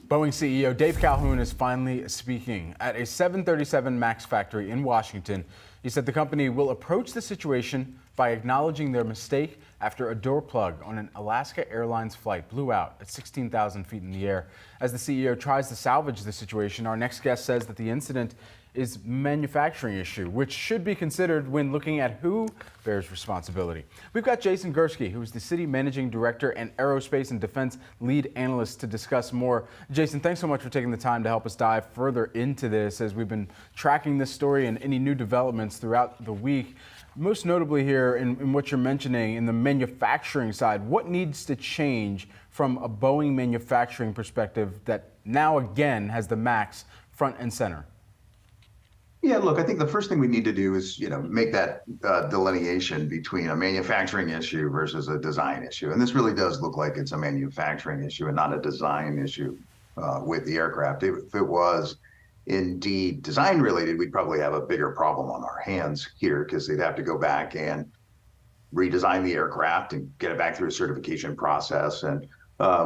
Boeing CEO Dave Calhoun is finally speaking at a 737 MAX factory in Washington. He said the company will approach the situation by acknowledging their mistake after a door plug on an Alaska Airlines flight blew out at 16,000 feet in the air. As the CEO tries to salvage the situation, our next guest says that the incident is a manufacturing issue, which should be considered when looking at who bears responsibility. We've got Jason Gursky, who is the City Managing Director and Aerospace and Defense Lead Analyst, to discuss more. Jason, thanks so much for taking the time to help us dive further into this as we've been tracking this story and any new developments throughout the week. Most notably here in what you're mentioning in the manufacturing side, what needs to change from a Boeing manufacturing perspective that now again has the MAX front and center? Yeah, look, I think the first thing we need to do is, make that delineation between a manufacturing issue versus a design issue. And this really does look like it's a manufacturing issue and not a design issue with the aircraft. If it was indeed design related, we'd probably have a bigger problem on our hands here because they'd have to go back and redesign the aircraft and get it back through a certification process. And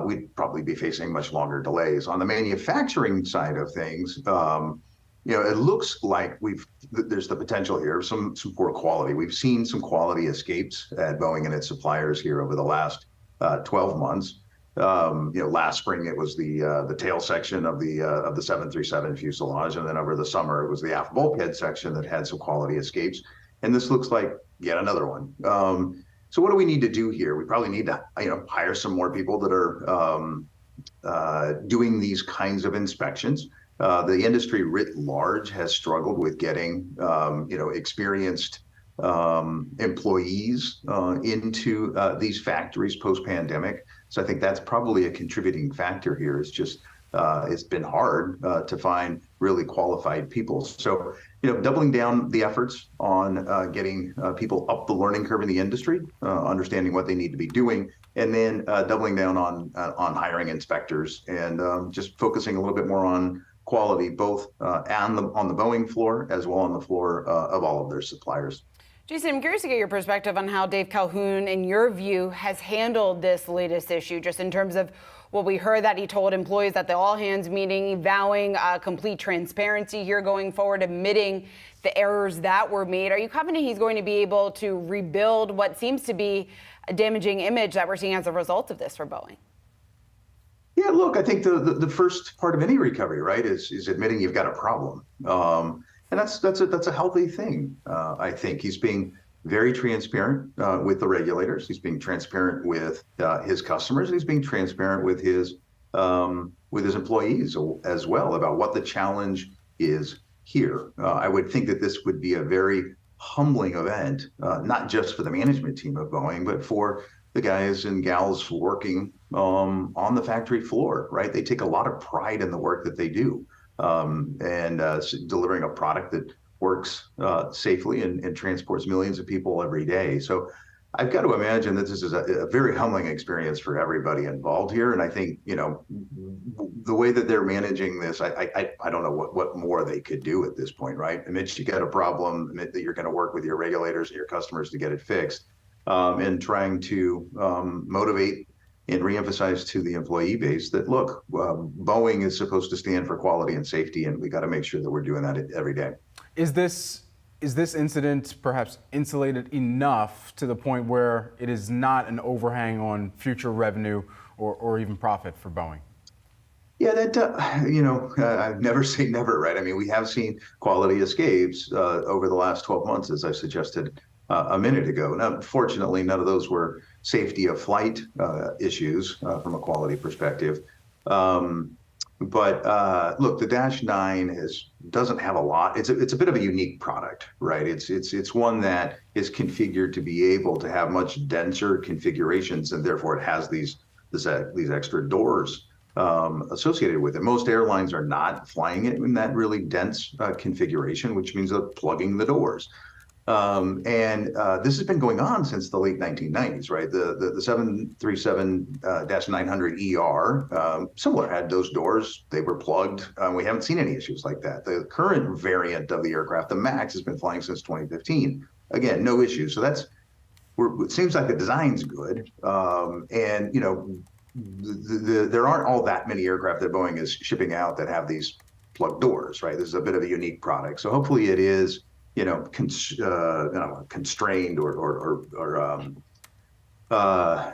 we'd probably be facing much longer delays. On the manufacturing side of things, it looks like there's the potential here of some poor quality. We've seen some quality escapes at Boeing and its suppliers here over the last 12 months. Last spring it was the tail section of the 737 fuselage, and then over the summer it was the aft bulkhead section that had some quality escapes. And this looks like yet another one. So what do we need to do here? We probably need to hire some more people that are doing these kinds of inspections. The industry writ large has struggled with getting, experienced employees into these factories post-pandemic. So I think that's probably a contributing factor here. It's just it's been hard to find really qualified people. So doubling down the efforts on getting people up the learning curve in the industry, understanding what they need to be doing, and then doubling down on hiring inspectors and just focusing a little bit more on quality, both on the Boeing floor as well on the floor of all of their suppliers. Jason, I'm curious to get your perspective on how Dave Calhoun, in your view, has handled this latest issue, just in terms of what we heard that he told employees at the all-hands meeting, vowing complete transparency here going forward, admitting the errors that were made. Are you confident he's going to be able to rebuild what seems to be a damaging image that we're seeing as a result of this for Boeing? Yeah, look, I think the first part of any recovery, right, is admitting you've got a problem, and that's a healthy thing. I think he's being very transparent with the regulators. He's being transparent with his customers. He's being transparent with his employees as well about what the challenge is here. I would think that this would be a very humbling event, not just for the management team of Boeing, but for the guys and gals working on the factory floor, right? They take a lot of pride in the work that they do, and delivering a product that works safely and transports millions of people every day. So I've got to imagine that this is a very humbling experience for everybody involved here. And I think, the way that they're managing this, I don't know what more they could do at this point, right? Admit you got a problem, admit that you're going to work with your regulators and your customers to get it fixed. And trying to motivate and reemphasize to the employee base that, look, Boeing is supposed to stand for quality and safety, and we got to make sure that we're doing that every day. Is this incident perhaps insulated enough to the point where it is not an overhang on future revenue or even profit for Boeing? Yeah, I've never say never, right? I mean, we have seen quality escapes over the last 12 months, as I suggested a minute ago. Now, fortunately, none of those were safety of flight issues from a quality perspective. But look, the Dash 9 doesn't have a lot. It's a bit of a unique product, right? It's one that is configured to be able to have much denser configurations, and therefore it has these extra doors associated with it. Most airlines are not flying it in that really dense configuration, which means they're plugging the doors. And this has been going on since the late 1990s, right? The 737-900ER, similar, had those doors. They were plugged. We haven't seen any issues like that. The current variant of the aircraft, the MAX, has been flying since 2015. Again, no issues. So it seems like the design's good. And, there aren't all that many aircraft that Boeing is shipping out that have these plug doors, right? This is a bit of a unique product. So hopefully it is, constrained or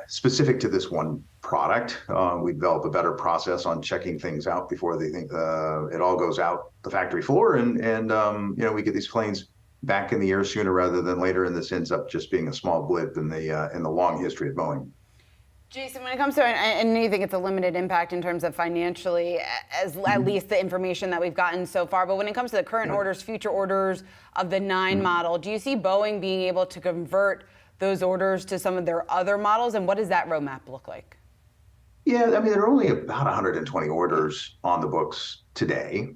specific to this one product. We develop a better process on checking things out before they think it all goes out the factory floor, and we get these planes back in the air sooner rather than later, and this ends up just being a small blip in the long history of Boeing. Jason, when it comes to, I know you think it's a limited impact in terms of financially, as at least the information that we've gotten so far, but when it comes to the current orders, future orders of the 9 model, do you see Boeing being able to convert those orders to some of their other models, and what does that roadmap look like? Yeah, I mean, there are only about 120 orders on the books today.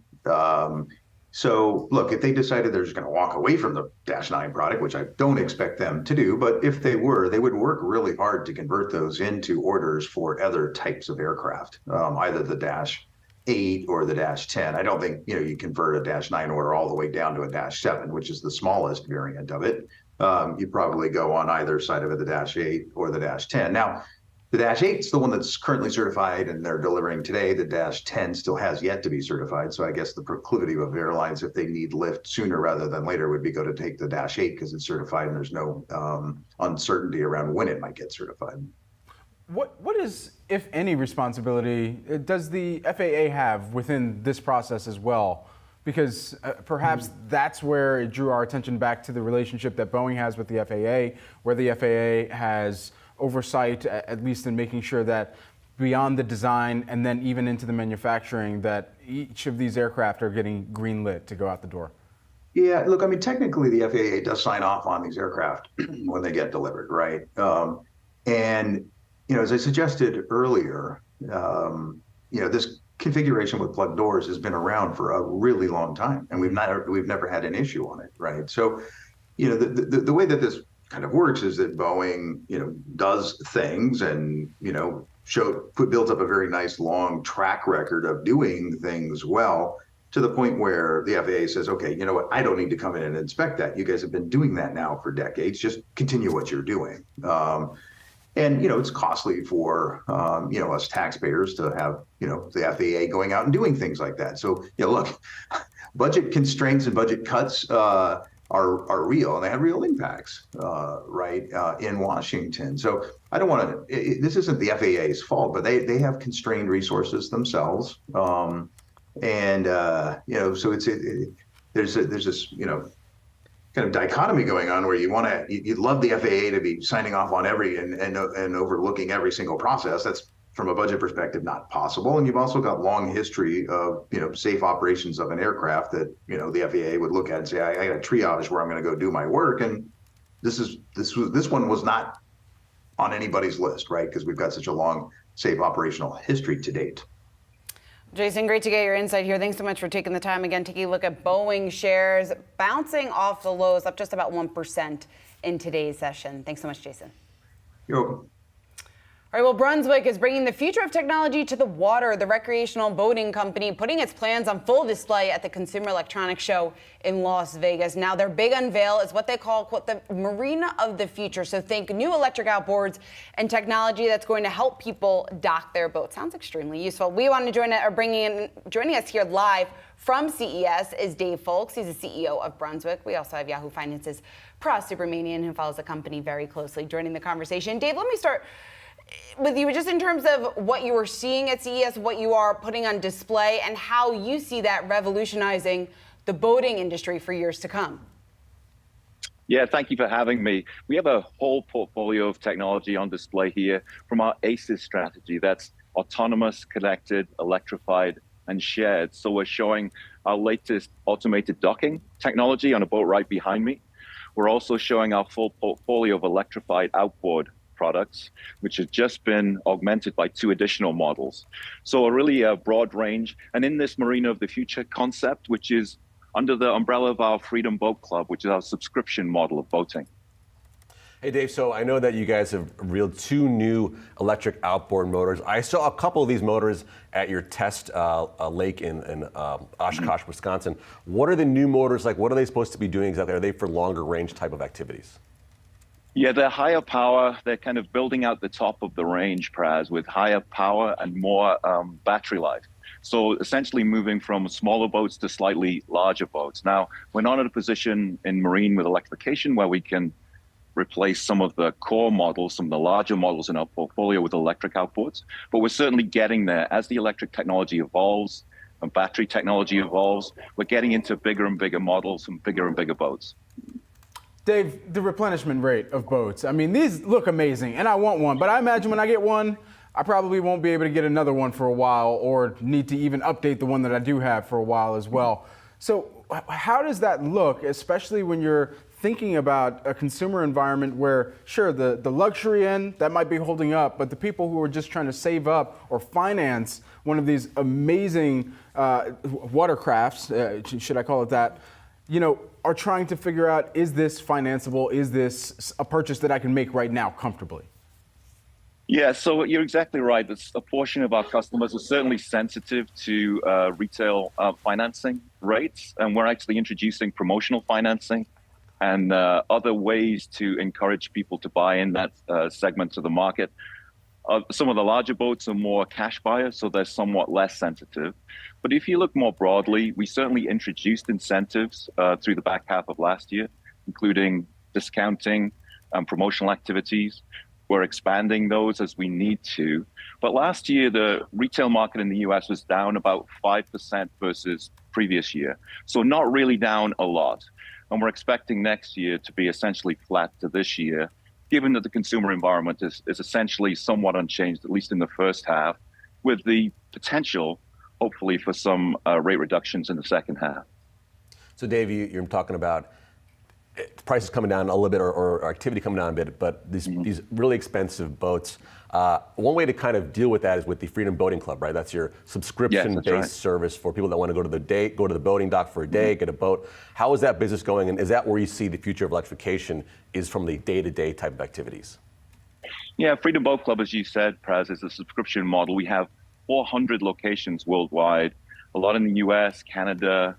So look, if they decided they're just going to walk away from the Dash 9 product, which I don't expect them to do, but if they were, they would work really hard to convert those into orders for other types of aircraft, either the Dash 8 or the Dash 10. I don't think you convert a Dash 9 order all the way down to a Dash 7, which is the smallest variant of it. You probably go on either side of it, the Dash 8 or the Dash 10. Now, the Dash 8 is the one that's currently certified and they're delivering today. The Dash 10 still has yet to be certified. So I guess the proclivity of airlines, if they need lift sooner rather than later, would be go to take the Dash 8 because it's certified and there's no uncertainty around when it might get certified. What is, if any, responsibility does the FAA have within this process as well? Because perhaps that's where it drew our attention back to the relationship that Boeing has with the FAA, where the FAA has oversight, at least in making sure that beyond the design and then even into the manufacturing, that each of these aircraft are getting green-lit to go out the door. Yeah, look, I mean, technically the FAA does sign off on these aircraft when they get delivered, right? And, as I suggested earlier, this configuration with plug doors has been around for a really long time, and we've never had an issue on it, right? So, the way that this kind of works is that Boeing, does things and, builds up a very nice long track record of doing things well, to the point where the FAA says, okay, you know what, I don't need to come in and inspect that. You guys have been doing that now for decades. Just continue what you're doing. And, it's costly for, us taxpayers to have, the FAA going out and doing things like that. So, look, budget constraints and budget cuts are real, and they have real impacts, in Washington. So I don't want to, this isn't the FAA's fault, but they have constrained resources themselves. So there's this, kind of dichotomy going on where you'd love the FAA to be signing off on every and overlooking every single process. That's, from a budget perspective, not possible. And you've also got long history of, safe operations of an aircraft that, the FAA would look at and say, I got a triage where I'm going to go do my work. And this one was not on anybody's list, right? Because we've got such a long, safe operational history to date. Jason, great to get your insight here. Thanks so much for taking the time again, taking a look at Boeing shares bouncing off the lows, up just about 1% in today's session. Thanks so much, Jason. You're welcome. All right, well, Brunswick is bringing the future of technology to the water. The recreational boating company putting its plans on full display at the Consumer Electronics Show in Las Vegas. Now, their big unveil is what they call, quote, the marina of the future. So think new electric outboards and technology that's going to help people dock their boats. Sounds extremely useful. We want to joining us here live from CES is Dave Folks. He's the CEO of Brunswick. We also have Yahoo Finance's Pras Subramanian, who follows the company very closely, joining the conversation. Dave, let me start with you just in terms of what you were seeing at CES, what you are putting on display, and how you see that revolutionizing the boating industry for years to come. Yeah, thank you for having me. We have a whole portfolio of technology on display here from our ACES strategy. That's autonomous, connected, electrified, and shared. So we're showing our latest automated docking technology on a boat right behind me. We're also showing our full portfolio of electrified outboard products, which has just been augmented by 2 additional models. So a really broad range. And in this Marina of the Future concept, which is under the umbrella of our Freedom Boat Club, which is our subscription model of boating. Hey, Dave, so I know that you guys have revealed 2 new electric outboard motors. I saw a couple of these motors at your test lake in Oshkosh, Wisconsin. What are the new motors like? What are they supposed to be doing exactly? Are they for longer range type of activities? Yeah, they're higher power. They're kind of building out the top of the range, Praz, with higher power and more battery life. So essentially moving from smaller boats to slightly larger boats. Now, we're not in a position in marine with electrification where we can replace some of the core models, some of the larger models in our portfolio with electric outboards, but we're certainly getting there. As the electric technology evolves and battery technology evolves, we're getting into bigger and bigger models and bigger boats. Dave, the replenishment rate of boats, I mean, these look amazing, and I want one, but I imagine when I get one, I probably won't be able to get another one for a while or need to even update the one that I do have for a while as well. So how does that look, especially when you're thinking about a consumer environment where, sure, the luxury end, that might be holding up, but the people who are just trying to save up or finance one of these amazing watercrafts, should I call it that, are trying to figure out, is this financeable? Is this a purchase that I can make right now comfortably? Yeah, so you're exactly right. A portion of our customers are certainly sensitive to retail financing rates, and we're actually introducing promotional financing and other ways to encourage people to buy in that segment of the market. Some of the larger boats are more cash buyers, so they're somewhat less sensitive. But if you look more broadly, we certainly introduced incentives through the back half of last year, including discounting and promotional activities. We're expanding those as we need to. But last year, the retail market in the US was down about 5% versus previous year. So not really down a lot. And we're expecting next year to be essentially flat to this year, given that the consumer environment is essentially somewhat unchanged, at least in the first half, with the potential, hopefully, for some rate reductions in the second half. So Dave, you're talking about prices coming down a little bit or activity coming down a bit, but these really expensive boats. One way to kind of deal with that is with the Freedom Boating Club, right? That's your subscription-based service for people that want to go to the boating dock for a day, get a boat. How is that business going, and is that where you see the future of electrification is from the day-to-day type of activities? Yeah, Freedom Boat Club, as you said, Praz, is a subscription model. We have 400 locations worldwide, a lot in the US, Canada,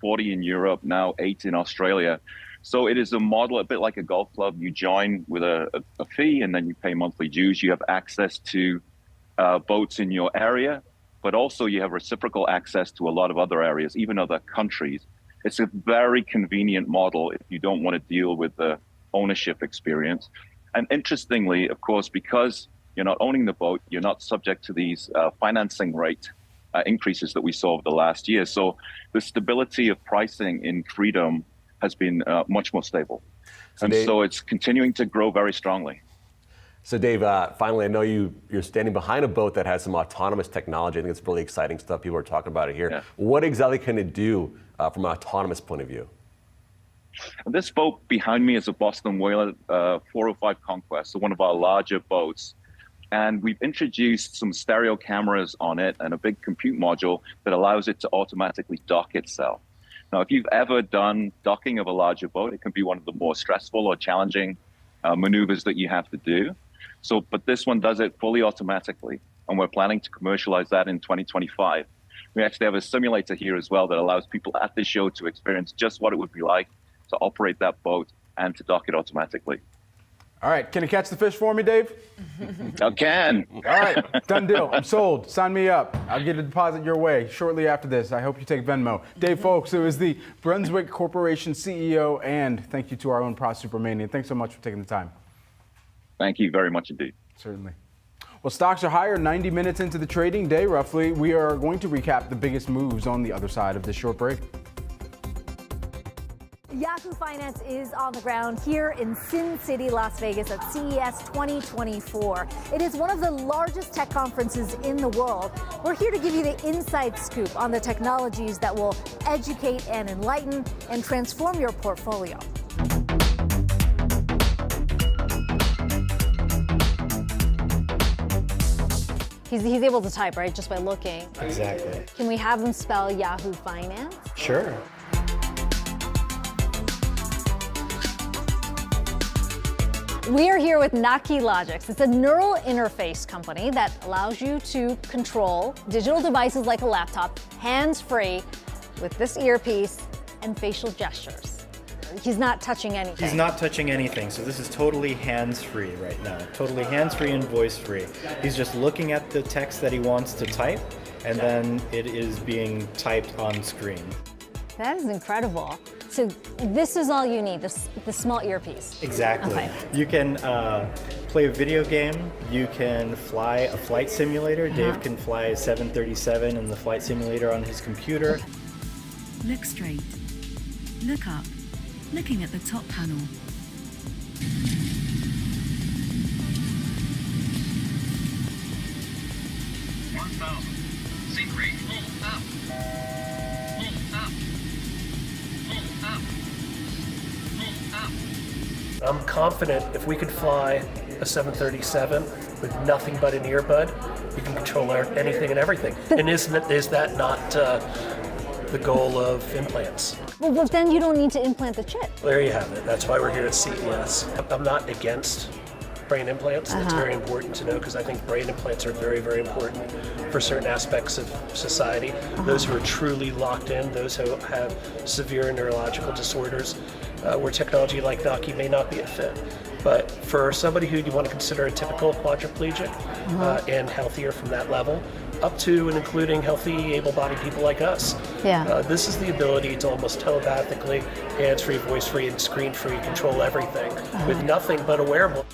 40 in Europe, now 8 in Australia. So it is a model a bit like a golf club. You join with a fee and then you pay monthly dues. You have access to boats in your area, but also you have reciprocal access to a lot of other areas, even other countries. It's a very convenient model if you don't want to deal with the ownership experience. And interestingly, of course, because you're not owning the boat, you're not subject to these financing rate increases that we saw over the last year. So the stability of pricing in Freedom has been much more stable. So it's continuing to grow very strongly. So Dave, finally, I know you're standing behind a boat that has some autonomous technology. I think it's really exciting stuff. People are talking about it here. Yeah. What exactly can it do from an autonomous point of view? This boat behind me is a Boston Whaler 405 Conquest, so one of our larger boats. And we've introduced some stereo cameras on it and a big compute module that allows it to automatically dock itself. Now, if you've ever done docking of a larger boat, it can be one of the more stressful or challenging maneuvers that you have to do. But this one does it fully automatically, and we're planning to commercialize that in 2025. We actually have a simulator here as well that allows people at the show to experience just what it would be like to operate that boat and to dock it automatically. All right, can you catch the fish for me, Dave? I can. All right, done deal. I'm sold. Sign me up. I'll get a deposit your way shortly after this. I hope you take Venmo. Dave Folks, who is the Brunswick Corporation CEO, and thank you to our own ProSupermanian. Thanks so much for taking the time. Thank you very much indeed. Certainly. Well, stocks are higher 90 minutes into the trading day, roughly. We are going to recap the biggest moves on the other side of this short break. Yahoo Finance is on the ground here in Sin City, Las Vegas at CES 2024. It is one of the largest tech conferences in the world. We're here to give you the inside scoop on the technologies that will educate and enlighten and transform your portfolio. He's able to type, right, just by looking. Exactly. Can we have him spell Yahoo Finance? Sure. We are here with Nakilogix. It's a neural interface company that allows you to control digital devices like a laptop, hands-free, with this earpiece and facial gestures. He's not touching anything. He's not touching anything, so this is totally hands-free right now. Totally hands-free and voice-free. He's just looking at the text that he wants to type, and then it is being typed on screen. That is incredible. So this is all you need, the small earpiece. Exactly. Okay. You can play a video game. You can fly a flight simulator. Dave can fly a 737 in the flight simulator on his computer. Look straight. Look up. Looking at the top panel. Sync rate full up. Full up. Full up. Full up. I'm confident if we could fly a 737 with nothing but an earbud, you can control anything and everything. And is that not the goal of implants? Well, but then you don't need to implant the chip. There you have it. That's why we're here at CES. I'm not against brain implants. It's very important to know because I think brain implants are very, very important for certain aspects of society. Those who are truly locked in, those who have severe neurological disorders, where technology like Valkyrie may not be a fit. But for somebody who you want to consider a typical quadriplegic and healthier from that level, up to and including healthy, able-bodied people like us. This is the ability to almost telepathically, hands-free, voice-free, and screen-free control everything with nothing but a wearable.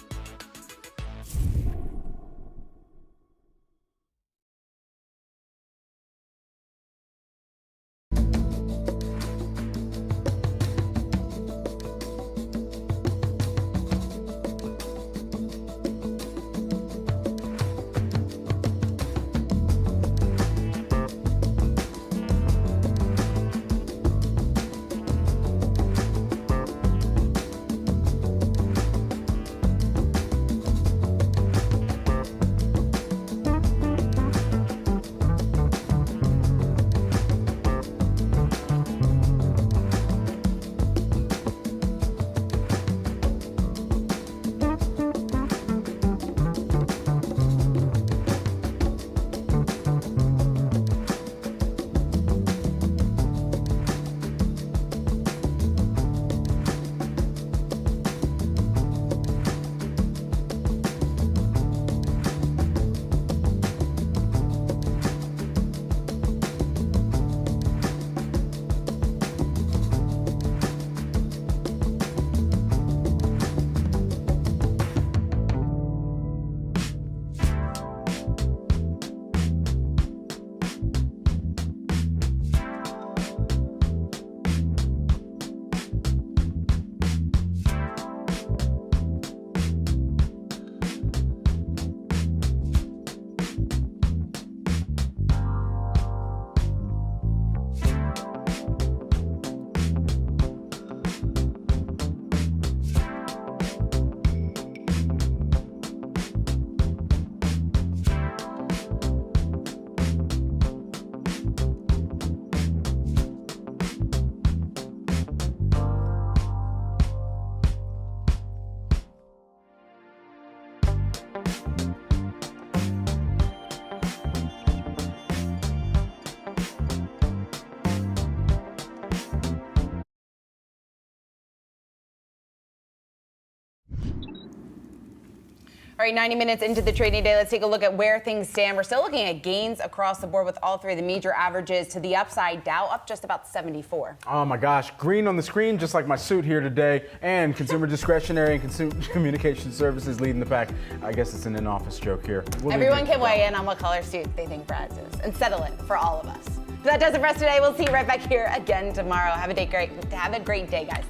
All right, 90 minutes into the trading day, let's take a look at where things stand. We're still looking at gains across the board with all three of the major averages to the upside. Dow up just about 74. Oh my gosh, green on the screen, just like my suit here today. And consumer discretionary and consumer communication services leading the pack. I guess it's an in-office joke here. Everyone can weigh in on what color suit they think Brad's is and settle it for all of us. But that does it for us today. We'll see you right back here again tomorrow. Have a great day, guys.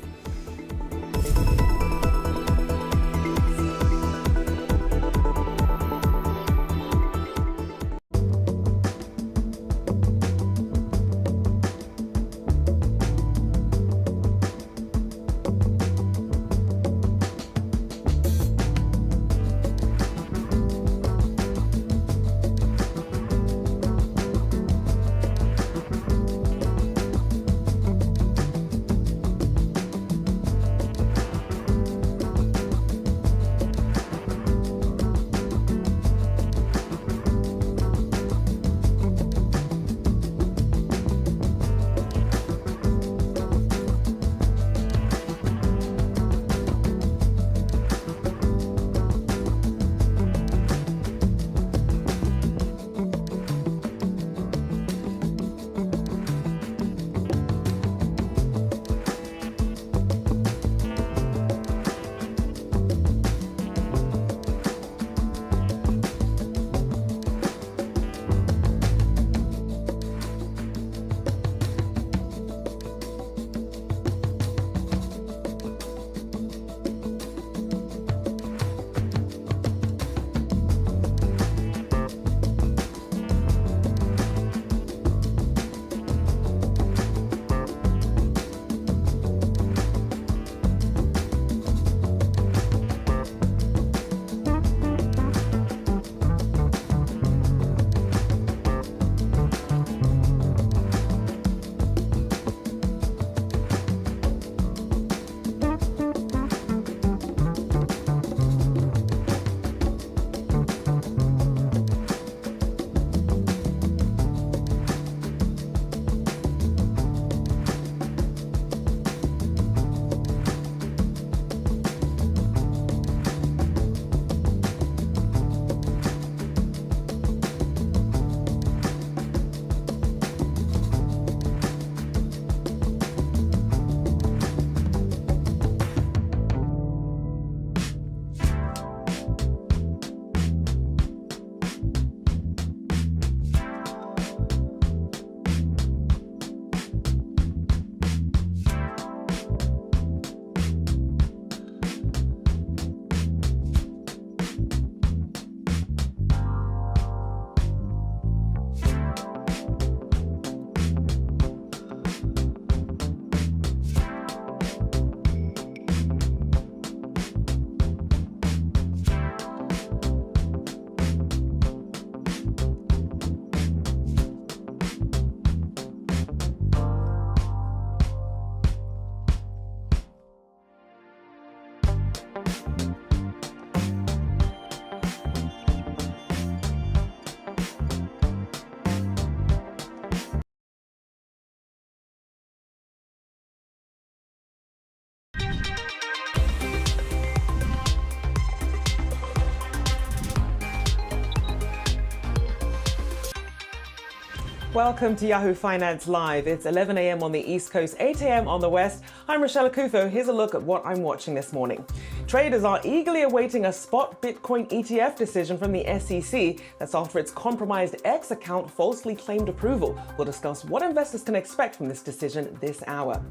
Welcome to Yahoo Finance Live. It's 11 a.m. on the East Coast, 8 a.m. on the West. I'm Rochelle Akufo. Here's a look at what I'm watching this morning. Traders are eagerly awaiting a spot Bitcoin ETF decision from the SEC. That's after its compromised X account falsely claimed approval. We'll discuss what investors can expect from this decision this hour.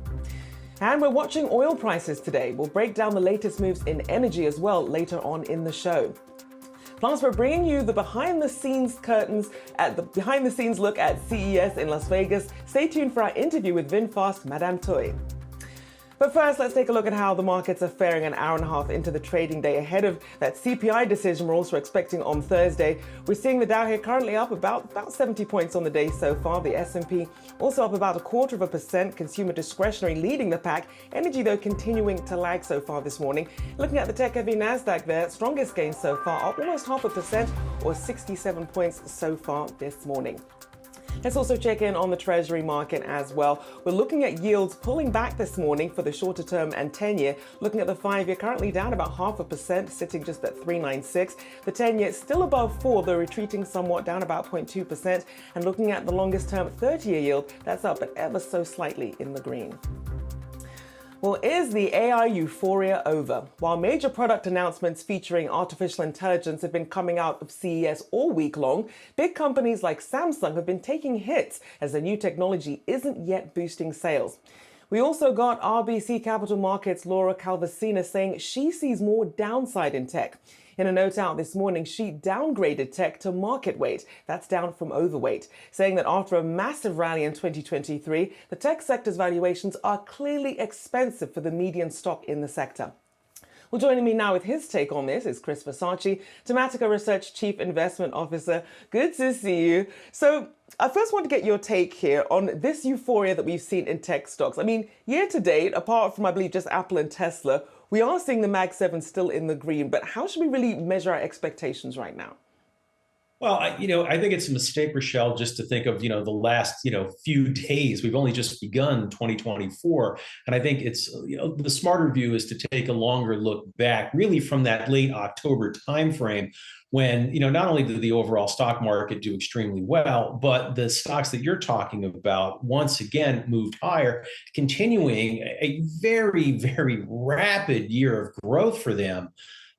And we're watching oil prices today. We'll break down the latest moves in energy as well later on in the show. Plus, we're bringing you the behind-the-scenes look at CES in Las Vegas. Stay tuned for our interview with VinFast Madame Toy. But first, let's take a look at how the markets are faring an hour and a half into the trading day ahead of that CPI decision we're also expecting on Thursday. We're seeing the Dow here currently up about 70 points on the day so far. The S&P also up about 0.25%. Consumer discretionary leading the pack. Energy, though, continuing to lag so far this morning. Looking at the tech-heavy Nasdaq there, strongest gain so far, up almost 0.5% or 67 points so far this morning. Let's also check in on the Treasury market as well. We're looking at yields pulling back this morning for the shorter term and 10-year. Looking at the 5-year, currently down about 0.5%, sitting just at 396. The 10-year still above 4, though retreating somewhat, down about 0.2%. And looking at the longest term 30-year yield, that's up but ever so slightly in the green. Well, is the AI euphoria over? While major product announcements featuring artificial intelligence have been coming out of CES all week long, big companies like Samsung have been taking hits as the new technology isn't yet boosting sales. We also got RBC Capital Markets' Laura Calvasina saying she sees more downside in tech. In a note out this morning, she downgraded tech to market weight. That's down from overweight, saying that after a massive rally in 2023, the tech sector's valuations are clearly expensive for the median stock in the sector. Well, joining me now with his take on this is Chris Versace, Tematica Research Chief Investment Officer. Good to see you. So I first want to get your take here on this euphoria that we've seen in tech stocks. I mean, year to date, apart from, I believe, just Apple and Tesla, we are seeing the Mag 7 still in the green, but how should we really measure our expectations right now? Well, I think it's a mistake, Rochelle, just to think of, the last, few days. We've only just begun 2024. And I think it's, the smarter view is to take a longer look back, really from that late October timeframe when, not only did the overall stock market do extremely well, but the stocks that you're talking about once again moved higher, continuing a very, very rapid year of growth for them.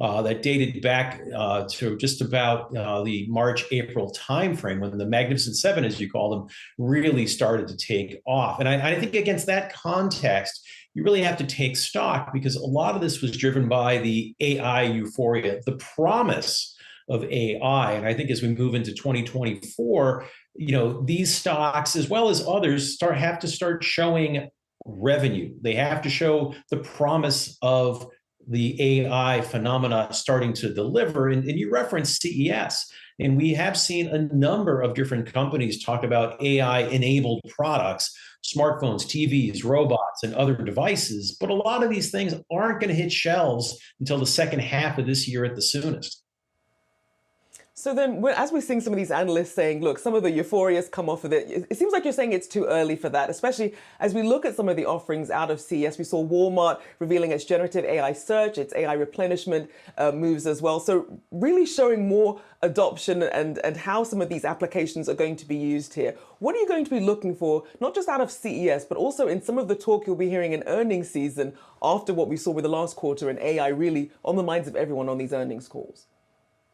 That dated back to just about the March-April timeframe when the Magnificent Seven, as you call them, really started to take off. And I think against that context, you really have to take stock because a lot of this was driven by the AI euphoria, the promise of AI. And I think as we move into 2024, these stocks, as well as others, have to start showing revenue. They have to show the promise of the AI phenomena starting to deliver. And you referenced CES, and we have seen a number of different companies talk about AI-enabled products, smartphones, TVs, robots, and other devices. But a lot of these things aren't going to hit shelves until the second half of this year at the soonest. So then, as we're seeing some of these analysts saying, look, some of the euphoria's come off of it, it seems like you're saying it's too early for that, especially as we look at some of the offerings out of CES. We saw Walmart revealing its generative AI search, its AI replenishment moves as well. So really showing more adoption and how some of these applications are going to be used here. What are you going to be looking for, not just out of CES, but also in some of the talk you'll be hearing in earnings season after what we saw with the last quarter and AI really on the minds of everyone on these earnings calls?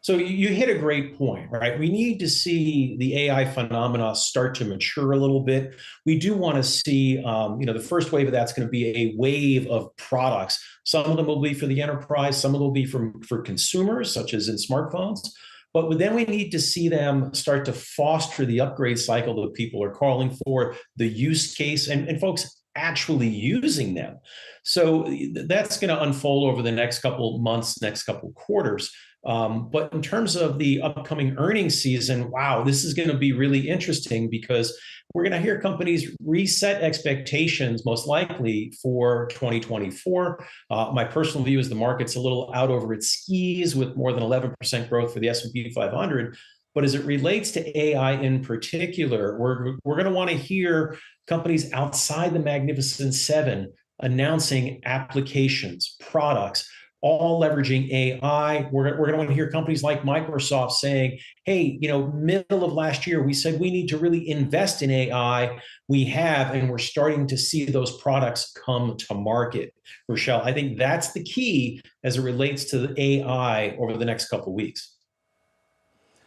So you hit a great point, right? We need to see the AI phenomena start to mature a little bit. We do want to see, the first wave of that's going to be a wave of products. Some of them will be for the enterprise, some of them will be for consumers, such as in smartphones. But then we need to see them start to foster the upgrade cycle that people are calling for, the use case, and folks actually using them. So that's going to unfold over the next couple of months, next couple of quarters. But in terms of the upcoming earnings season, wow, this is going to be really interesting because we're going to hear companies reset expectations most likely for 2024. My personal view is the market's a little out over its skis with more than 11% growth for the S&P 500. But as it relates to AI in particular, we're going to want to hear companies outside the Magnificent Seven announcing applications, products, all leveraging AI. We're going to want to hear companies like Microsoft saying, hey, middle of last year, we said we need to really invest in AI. We have, and we're starting to see those products come to market. Rochelle, I think that's the key as it relates to the AI over the next couple of weeks.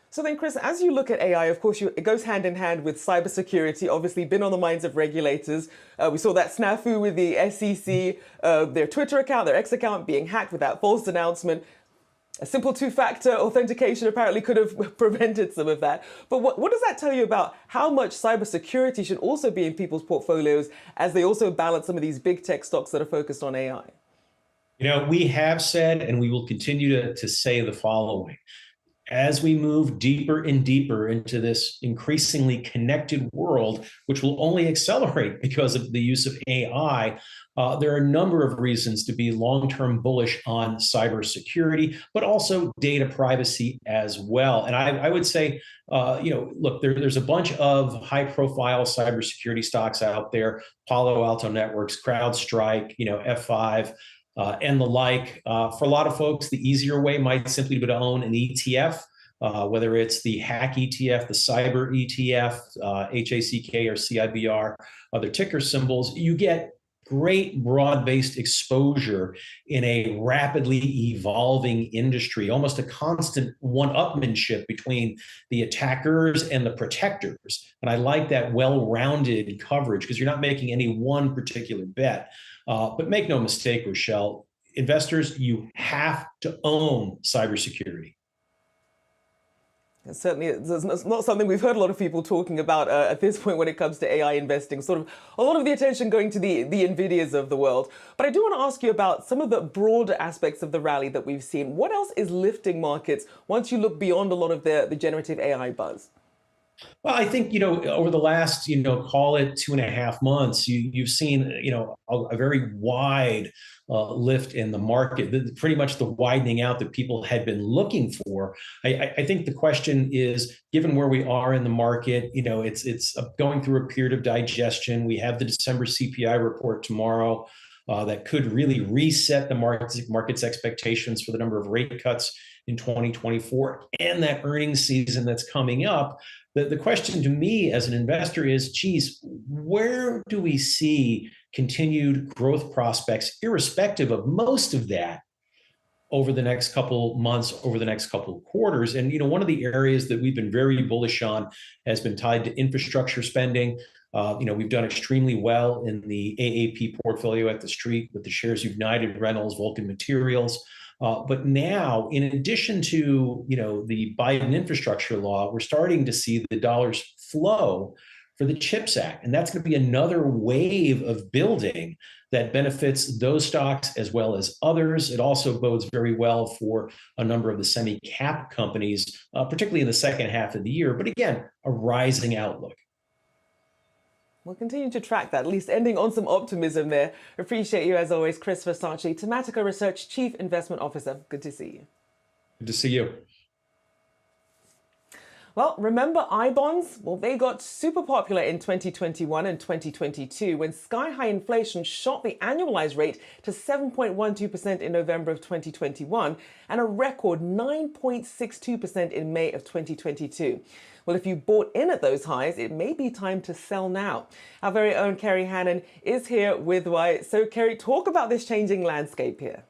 So then, Chris, as you look at AI, of course, it goes hand in hand with cybersecurity, obviously been on the minds of regulators. We saw that snafu with the SEC, their Twitter account, their X account being hacked with that false announcement. A simple two-factor authentication apparently could have prevented some of that. But what does that tell you about how much cybersecurity should also be in people's portfolios as they also balance some of these big tech stocks that are focused on AI? We have said, and we will continue to say the following. As we move deeper and deeper into this increasingly connected world, which will only accelerate because of the use of AI, there are a number of reasons to be long-term bullish on cybersecurity, but also data privacy as well. And I would say, look, there's a bunch of high-profile cybersecurity stocks out there: Palo Alto Networks, CrowdStrike, F5. And the like. For a lot of folks, the easier way might simply be to own an ETF, whether it's the hack ETF, the cyber ETF, HACK or CIBR, other ticker symbols. You get great broad-based exposure in a rapidly evolving industry, almost a constant one-upmanship between the attackers and the protectors. And I like that well-rounded coverage because you're not making any one particular bet. But make no mistake, Rochelle, investors, you have to own cybersecurity. Certainly, it's not something we've heard a lot of people talking about at this point when it comes to AI investing. Sort of a lot of the attention going to the NVIDIAs of the world. But I do want to ask you about some of the broader aspects of the rally that we've seen. What else is lifting markets once you look beyond a lot of the generative AI buzz? Well, I think, over the last, call it 2.5 months, you've seen, a very wide lift in the market, pretty much the widening out that people had been looking for. I think the question is, given where we are in the market, it's going through a period of digestion. We have the December CPI report tomorrow that could really reset the market's expectations for the number of rate cuts in 2024 and that earnings season that's coming up. The question to me as an investor is, geez, where do we see continued growth prospects, irrespective of most of that, over the next couple months, over the next couple of quarters? And, one of the areas that we've been very bullish on has been tied to infrastructure spending. We've done extremely well in the AAP portfolio at the street with the shares United Rentals, Vulcan Materials. But now, in addition to, the Biden infrastructure law, we're starting to see the dollars flow for the CHIPS Act. And that's going to be another wave of building that benefits those stocks as well as others. It also bodes very well for a number of the semi-cap companies, particularly in the second half of the year. But again, a rising outlook. We'll continue to track that, at least ending on some optimism there. Appreciate you as always, Chris Versace, Tematica Research Chief Investment Officer. Good to see you. Good to see you. Well, remember I-bonds? Well, they got super popular in 2021 and 2022 when sky-high inflation shot the annualized rate to 7.12% in November of 2021 and a record 9.62% in May of 2022. Well, if you bought in at those highs, it may be time to sell now. Our very own Kerry Hannon is here with why. So, Kerry, talk about this changing landscape here.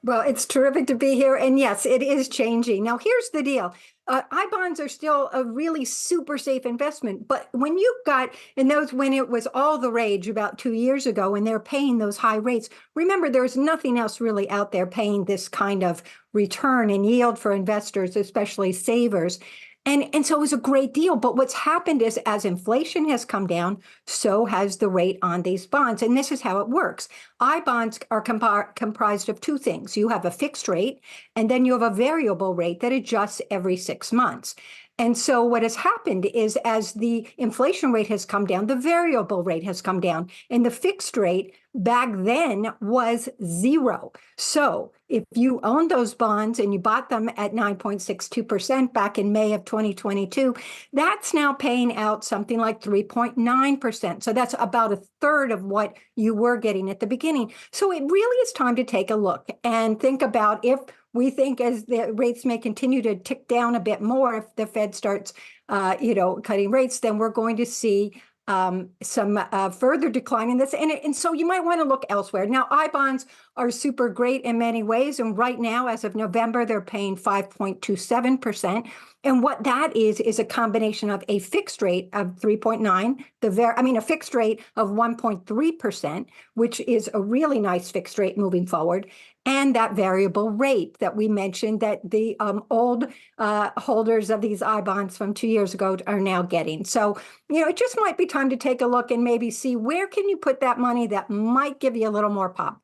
Well, it's terrific to be here. And yes, it is changing. Now, here's the deal. I-bonds are still a really super safe investment. But when you got, and those when it was all the rage about 2 years ago, when they're paying those high rates, remember, there's nothing else really out there paying this kind of return and yield for investors, especially savers. And so it was a great deal. But what's happened is as inflation has come down, so has the rate on these bonds. And this is how it works. I-bonds are comprised of two things. You have a fixed rate, and then you have a variable rate that adjusts every 6 months. And so what has happened is as the inflation rate has come down, the variable rate has come down, and the fixed rate back then was 0. So if you owned those bonds and you bought them at 9.62% back in May of 2022, that's now paying out something like 3.9%. So that's about a third of what you were getting at the beginning. So it really is time to take a look and think about if we think as the rates may continue to tick down a bit more, if the Fed starts, cutting rates, then we're going to see some further decline in this. And so you might want to look elsewhere. Now, I bonds are super great in many ways. And right now, as of November, they're paying 5.27%. And what that is a combination of a fixed rate of 3.9, a fixed rate of 1.3%, which is a really nice fixed rate moving forward, and that variable rate that we mentioned that the old holders of these I bonds from 2 years ago are now getting. So, it just might be time to take a look and maybe see where can you put that money that might give you a little more pop.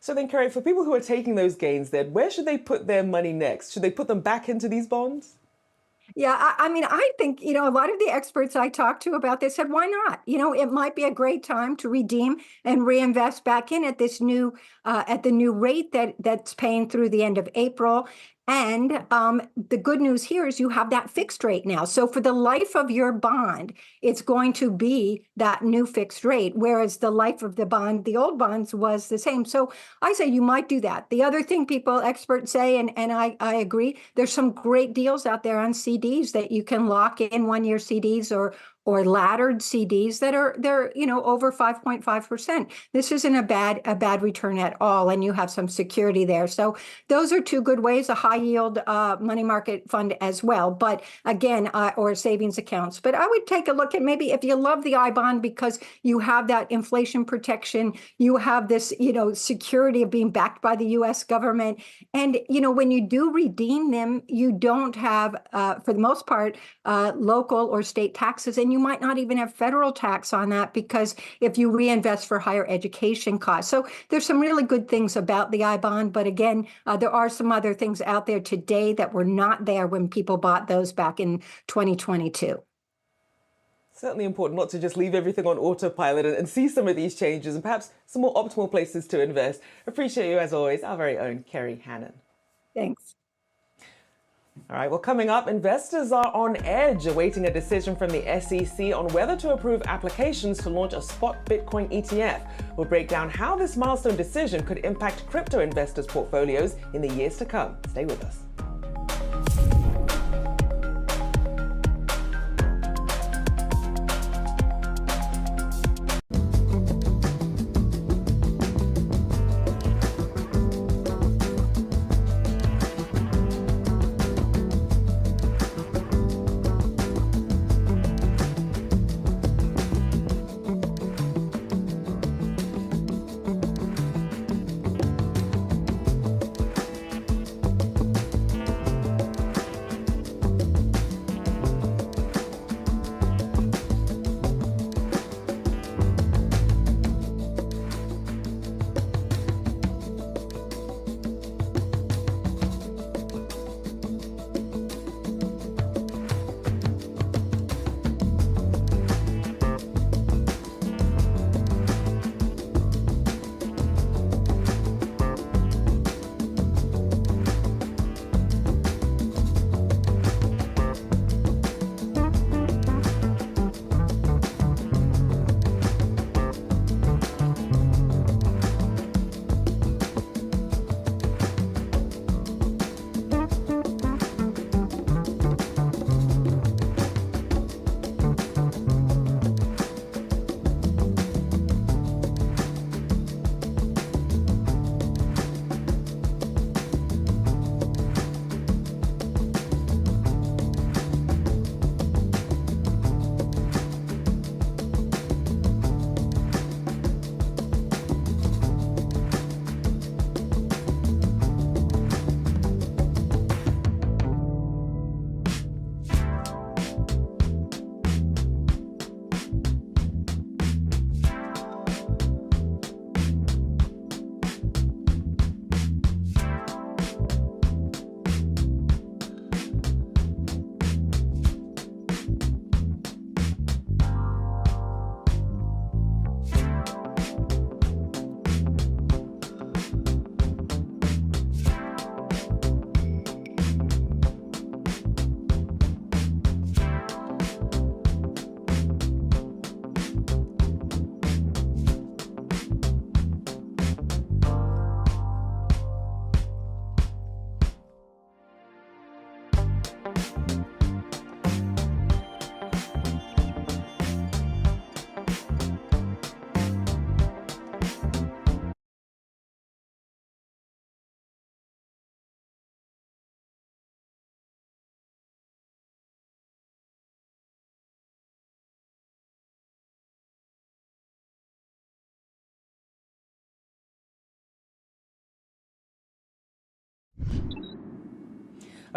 So then, Kerry, for people who are taking those gains then, where should they put their money next? Should they put them back into these bonds? Yeah, I think, a lot of the experts I talked to about this said, why not? It might be a great time to redeem and reinvest back in at this new, at the new rate that's paying through the end of April. And the good news here is you have that fixed rate now. So for the life of your bond, it's going to be that new fixed rate, whereas the life of the bond, the old bonds was the same. So I say you might do that. The other thing experts say, and I agree, there's some great deals out there on CDs that you can lock in 1-year CDs or laddered CDs that they're over 5.5%. This isn't a bad return at all, and you have some security there. So those are two good ways, a high yield money market fund as well. But again, or savings accounts. But I would take a look at maybe if you love the I bond because you have that inflation protection, you have this security of being backed by the U.S. government, and when you do redeem them, you don't have for the most part local or state taxes, and you might not even have federal tax on that because if you reinvest for higher education costs. So there's some really good things about the I bond, but again, there are some other things out there today that were not there when people bought those back in 2022. Certainly important not to just leave everything on autopilot and see some of these changes and perhaps some more optimal places to invest. Appreciate you as always, our very own Kerry Hannon. Thanks. All right, well, coming up, investors are on edge awaiting a decision from the SEC on whether to approve applications to launch a spot Bitcoin ETF. We'll break down how this milestone decision could impact crypto investors' portfolios in the years to come. Stay with us.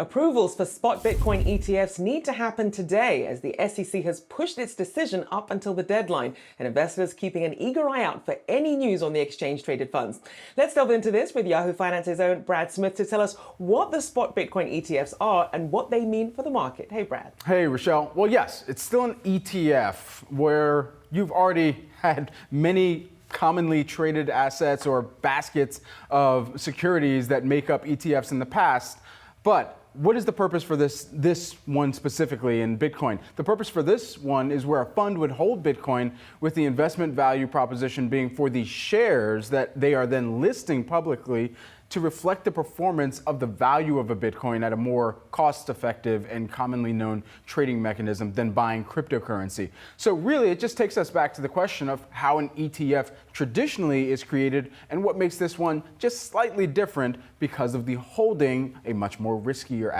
Approvals for spot Bitcoin ETFs need to happen today as the SEC has pushed its decision up until the deadline, and investors keeping an eager eye out for any news on the exchange-traded funds. Let's delve into this with Yahoo Finance's own Brad Smith to tell us what the spot Bitcoin ETFs are and what they mean for the market. Hey, Brad. Hey, Rochelle. Well, yes, it's still an ETF where you've already had many commonly traded assets or baskets of securities that make up ETFs in the past. But what is the purpose for this one specifically in Bitcoin? The purpose for this one is where a fund would hold Bitcoin with the investment value proposition being for the shares that they are then listing publicly to reflect the performance of the value of a Bitcoin at a more cost-effective and commonly known trading mechanism than buying cryptocurrency. So really, it just takes us back to the question of how an ETF traditionally is created and what makes this one just slightly different because of the holding a much more riskier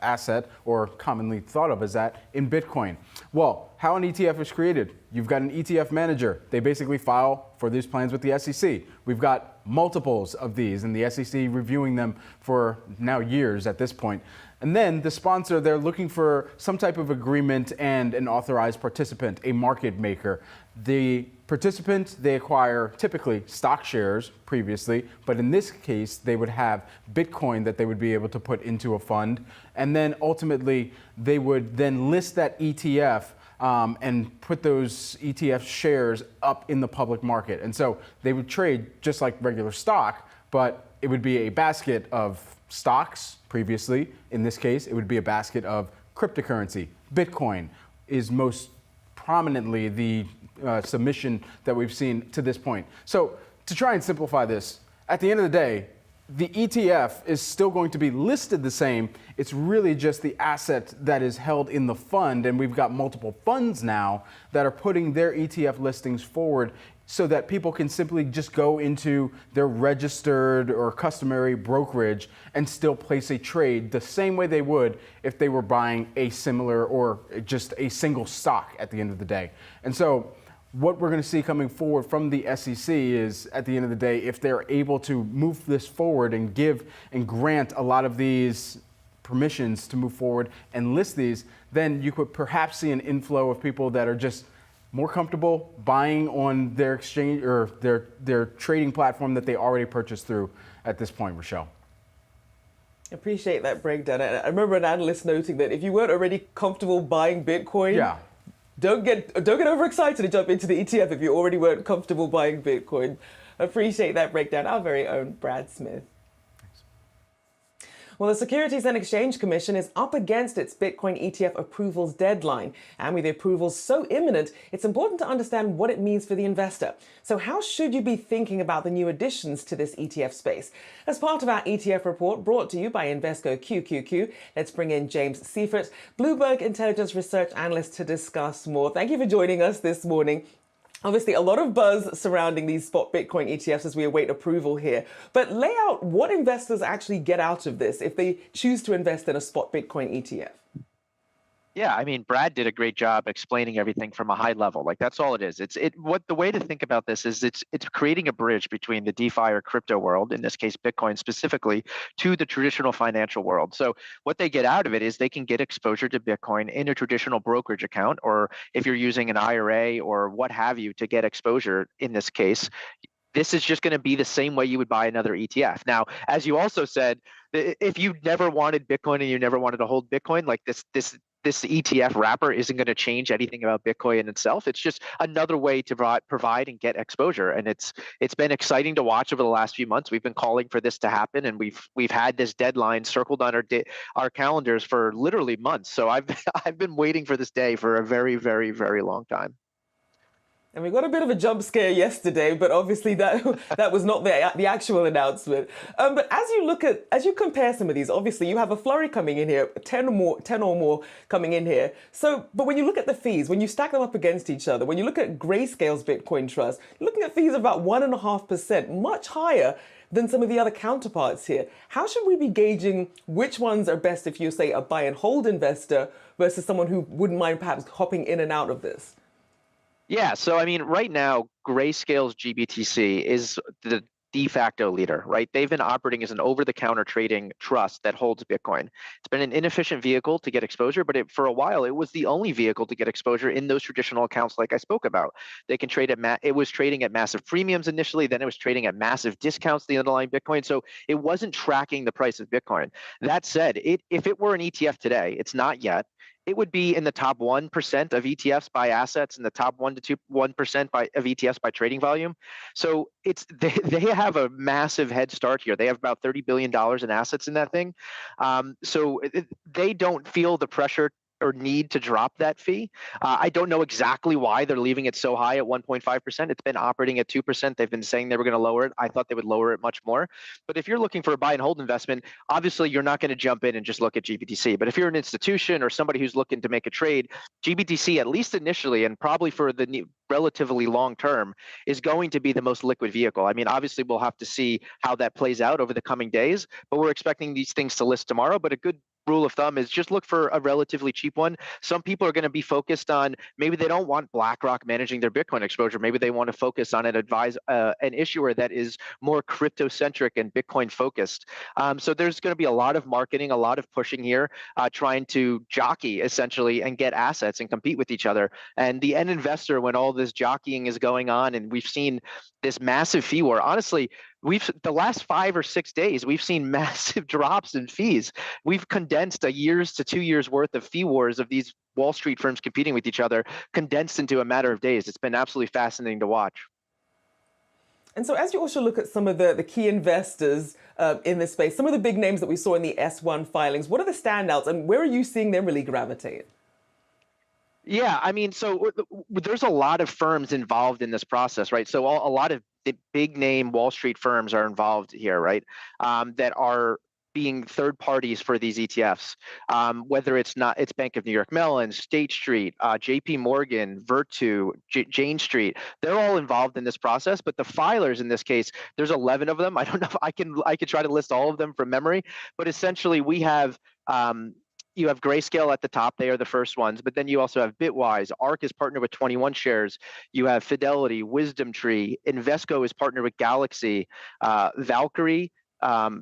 asset, or commonly thought of as that, in Bitcoin. Well, how an ETF is created. You've got an ETF manager. They basically file for these plans with the SEC. We've got multiples of these, and the SEC reviewing them for now years at this point. And then the sponsor, they're looking for some type of agreement and an authorized participant, a market maker. The participant, they acquire typically stock shares previously, but in this case, they would have Bitcoin that they would be able to put into a fund. And then ultimately, they would then list that ETF and put those ETF shares up in the public market. And so they would trade just like regular stock, but it would be a basket of stocks previously. In this case, it would be a basket of cryptocurrency. Bitcoin is most prominently the submission that we've seen to this point. So to try and simplify this, at the end of the day, the ETF is still going to be listed the same. It's really just the asset that is held in the fund. And we've got multiple funds now that are putting their ETF listings forward so that people can simply just go into their registered or customary brokerage and still place a trade the same way they would if they were buying a similar or just a single stock at the end of the day. And so what we're going to see coming forward from the SEC is, at the end of the day, if they're able to move this forward and give and grant a lot of these permissions to move forward and list these, then you could perhaps see an inflow of people that are just more comfortable buying on their exchange or their trading platform that they already purchased through at this point, Rochelle. Appreciate that breakdown. I remember an analyst noting that if you weren't already comfortable buying Bitcoin, don't get overexcited to jump into the ETF if you already weren't comfortable buying Bitcoin. Appreciate that breakdown. Our very own Brad Smith. Well, the Securities and Exchange Commission is up against its Bitcoin ETF approvals deadline. And with the approvals so imminent, it's important to understand what it means for the investor. So how should you be thinking about the new additions to this ETF space? As part of our ETF report brought to you by Invesco QQQ, let's bring in James Seifert, Bloomberg Intelligence Research Analyst, to discuss more. Thank you for joining us this morning. Obviously, a lot of buzz surrounding these spot Bitcoin ETFs as we await approval here. But lay out what investors actually get out of this if they choose to invest in a spot Bitcoin ETF. Yeah, I mean, Brad did a great job explaining everything from a high level. Like, that's all it is. The way to think about this is it's creating a bridge between the DeFi or crypto world, in this case Bitcoin specifically, to the traditional financial world. So what they get out of it is they can get exposure to Bitcoin in a traditional brokerage account, or if you're using an IRA or what have you to get exposure in this case. This is just going to be the same way you would buy another ETF. Now, as you also said, if you never wanted Bitcoin and you never wanted to hold Bitcoin, like this ETF wrapper isn't going to change anything about Bitcoin in itself. It's just another way to provide and get exposure. And it's been exciting to watch over the last few months. We've been calling for this to happen, and we've had this deadline circled on our calendars for literally months. So I've been waiting for this day for a very, very, very long time. And we got a bit of a jump scare yesterday, but obviously that was not the actual announcement. But as you compare some of these, obviously you have a flurry coming in here, 10 or more coming in here. So, but when you look at the fees, when you stack them up against each other, when you look at Grayscale's Bitcoin Trust, you're looking at fees of about 1.5%, much higher than some of the other counterparts here. How should we be gauging which ones are best if you say a buy and hold investor versus someone who wouldn't mind perhaps hopping in and out of this? Yeah, so I mean, right now, Grayscale's GBTC is de facto leader, right? They've been operating as an over-the-counter trading trust that holds Bitcoin. It's been an inefficient vehicle to get exposure, but for a while, it was the only vehicle to get exposure in those traditional accounts like I spoke about. They can trade at, it was trading at massive premiums initially, then it was trading at massive discounts to the underlying Bitcoin, so it wasn't tracking the price of Bitcoin. That said, if it were an ETF today, it's not yet, it would be in the top 1% of ETFs by assets and the top 1% of ETFs by trading volume. So they have a massive head start here. They have about $30 billion in assets in that thing. So they don't feel the pressure or need to drop that fee. I don't know exactly why they're leaving it so high at 1.5%. It's been operating at 2%. They've been saying they were going to lower it. I thought they would lower it much more. But if you're looking for a buy and hold investment, obviously you're not going to jump in and just look at GBTC. But if you're an institution or somebody who's looking to make a trade, GBTC, at least initially, and probably for the relatively long term, is going to be the most liquid vehicle. I mean, obviously we'll have to see how that plays out over the coming days, but we're expecting these things to list tomorrow. But a good rule of thumb is just look for a relatively cheap one. Some people are going to be focused on, maybe they don't want BlackRock managing their Bitcoin exposure. Maybe they want to focus on an issuer that is more crypto-centric and Bitcoin focused. So there's going to be a lot of marketing, a lot of pushing here, trying to jockey essentially and get assets and compete with each other. And the end investor, when all this jockeying is going on and we've seen this massive fee war, honestly, the last 5 or 6 days, we've seen massive drops in fees. We've condensed a year's to 2 years worth of fee wars of these Wall Street firms competing with each other, condensed into a matter of days. It's been absolutely fascinating to watch. And so as you also look at some of the key investors in this space, some of the big names that we saw in the S1 filings, what are the standouts and where are you seeing them really gravitate? Yeah, I mean, so there's a lot of firms involved in this process, right? So a lot of the big name Wall Street firms are involved here, right? That are being third parties for these ETFs, whether it's Bank of New York Mellon, State Street, JP Morgan, Virtu, Jane Street. They're all involved in this process, but the filers in this case, there's 11 of them. I don't know if I could try to list all of them from memory, but essentially we have you have Grayscale at the top. They are the first ones, but then you also have Bitwise. ARK is partnered with 21 Shares. You have Fidelity, WisdomTree. Invesco is partnered with Galaxy, Valkyrie,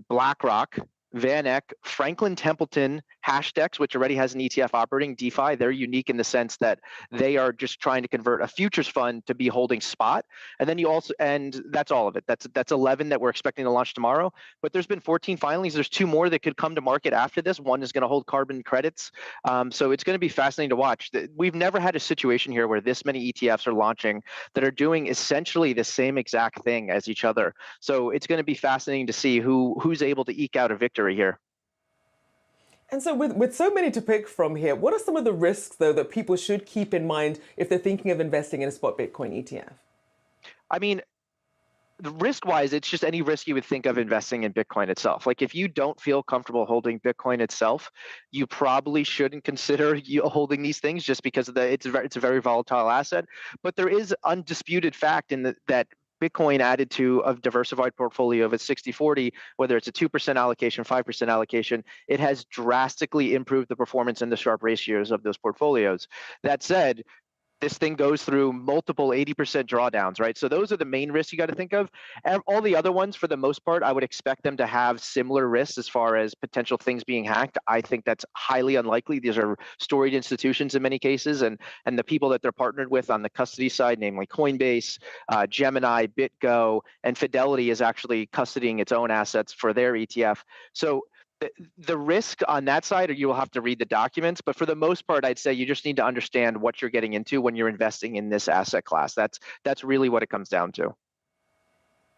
BlackRock, VanEck, Franklin Templeton, Hashdex, which already has an ETF operating, DeFi. They're unique in the sense that they are just trying to convert a futures fund to be holding spot. And then you also, and that's all of it. That's 11 that we're expecting to launch tomorrow. But there's been 14 filings. There's 2 more that could come to market after this. One is going to hold carbon credits. So it's going to be fascinating to watch. We've never had a situation here where this many ETFs are launching that are doing essentially the same exact thing as each other. So it's going to be fascinating to see who's able to eke out a victory here. And so with so many to pick from here, what are some of the risks, though, that people should keep in mind if they're thinking of investing in a spot Bitcoin ETF? I mean, risk-wise, it's just any risk you would think of investing in Bitcoin itself. Like if you don't feel comfortable holding Bitcoin itself, you probably shouldn't consider holding these things just because of it's a very volatile asset. But there is undisputed fact in that Bitcoin added to a diversified portfolio of a 60-40, whether it's a 2% allocation, 5% allocation, it has drastically improved the performance and the Sharpe ratios of those portfolios. That said, this thing goes through multiple 80% drawdowns, right? So those are the main risks you got to think of. And all the other ones, for the most part, I would expect them to have similar risks as far as potential things being hacked. I think that's highly unlikely. These are storied institutions in many cases, and the people that they're partnered with on the custody side, namely Coinbase, Gemini, BitGo, and Fidelity is actually custodying its own assets for their ETF. So the risk on that side, or you will have to read the documents, but for the most part, I'd say you just need to understand what you're getting into when you're investing in this asset class. That's really what it comes down to.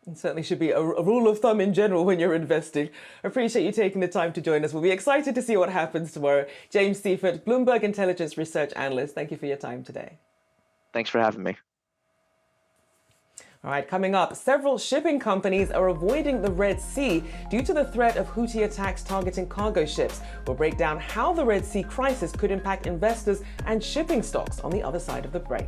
It certainly should be a rule of thumb in general when you're investing. I appreciate you taking the time to join us. We'll be excited to see what happens tomorrow. James Seifert, Bloomberg Intelligence Research Analyst, thank you for your time today. Thanks for having me. All right, coming up, several shipping companies are avoiding the Red Sea due to the threat of Houthi attacks targeting cargo ships. We'll break down how the Red Sea crisis could impact investors and shipping stocks on the other side of the break.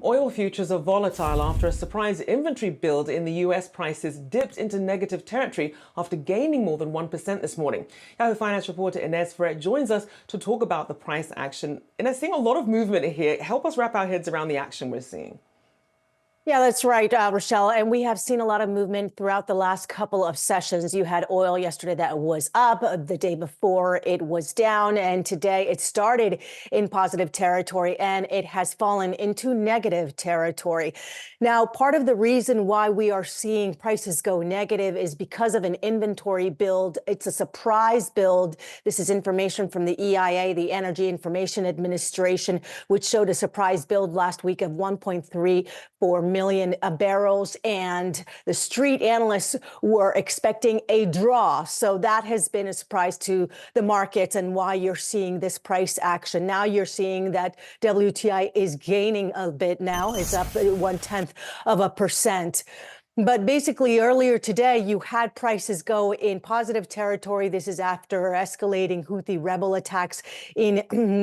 Oil futures are volatile after a surprise inventory build in the US. Prices dipped into negative territory after gaining more than 1% this morning. Yahoo Finance reporter Inez Ferret joins us to talk about the price action. Inez, seeing a lot of movement here. Help us wrap our heads around the action we're seeing. Yeah, that's right, Rochelle. And we have seen a lot of movement throughout the last couple of sessions. You had oil yesterday that was up. The day before it was down. And today it started in positive territory and it has fallen into negative territory. Now, part of the reason why we are seeing prices go negative is because of an inventory build. It's a surprise build. This is information from the EIA, the Energy Information Administration, which showed a surprise build last week of 1.34 million barrels, and the street analysts were expecting a draw. So that has been a surprise to the markets and why you're seeing this price action. Now you're seeing that WTI is gaining a bit now. It's up 0.1%. But basically, earlier today, you had prices go in positive territory. This is after escalating Houthi rebel attacks in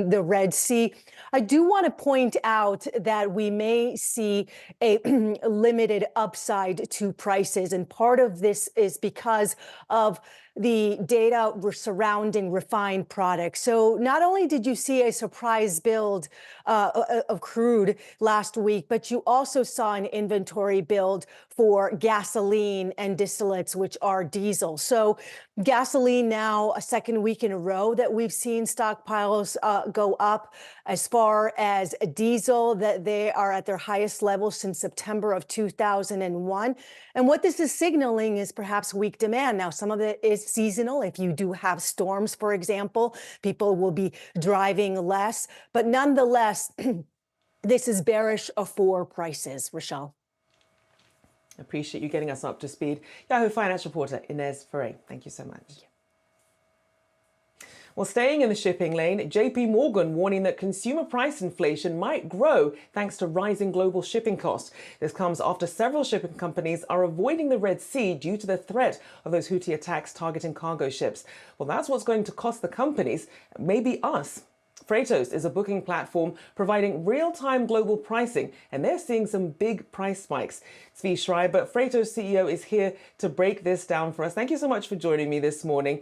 the Red Sea. I do want to point out that we may see a limited upside to prices. And part of this is because of the data surrounding refined products. So not only did you see a surprise build of crude last week, but you also saw an inventory build for gasoline and distillates, which are diesel. So gasoline now a second week in a row that we've seen stockpiles go up. As far as diesel, that they are at their highest level since September of 2001. And what this is signaling is perhaps weak demand. Now, some of it is seasonal. If you do have storms, for example, people will be driving less. But nonetheless, this is bearish for prices. Rochelle. Appreciate you getting us up to speed. Yahoo Finance reporter Inez Ferret, thank you so much. Well, staying in the shipping lane, JP Morgan warning that consumer price inflation might grow thanks to rising global shipping costs. This comes after several shipping companies are avoiding the Red Sea due to the threat of those Houthi attacks targeting cargo ships. Well, that's what's going to cost the companies, maybe us. Freightos is a booking platform providing real-time global pricing, and they're seeing some big price spikes. Zvi Schreiber, Freightos CEO, is here to break this down for us. Thank you so much for joining me this morning.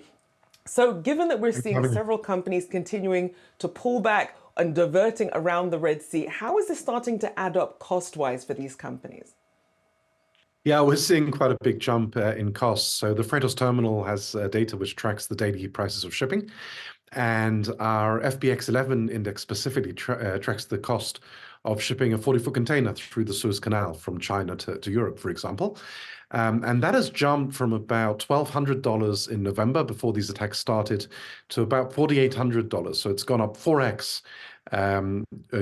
So given that we're seeing several companies continuing to pull back and diverting around the Red Sea, how is this starting to add up cost-wise for these companies? Yeah, we're seeing quite a big jump in costs. So the Freightos terminal has data which tracks the daily prices of shipping. And our FBX11 index specifically tracks the cost of shipping a 40-foot container through the Suez Canal from China to Europe, for example. And that has jumped from about $1,200 in November before these attacks started to about $4,800. So it's gone up 4x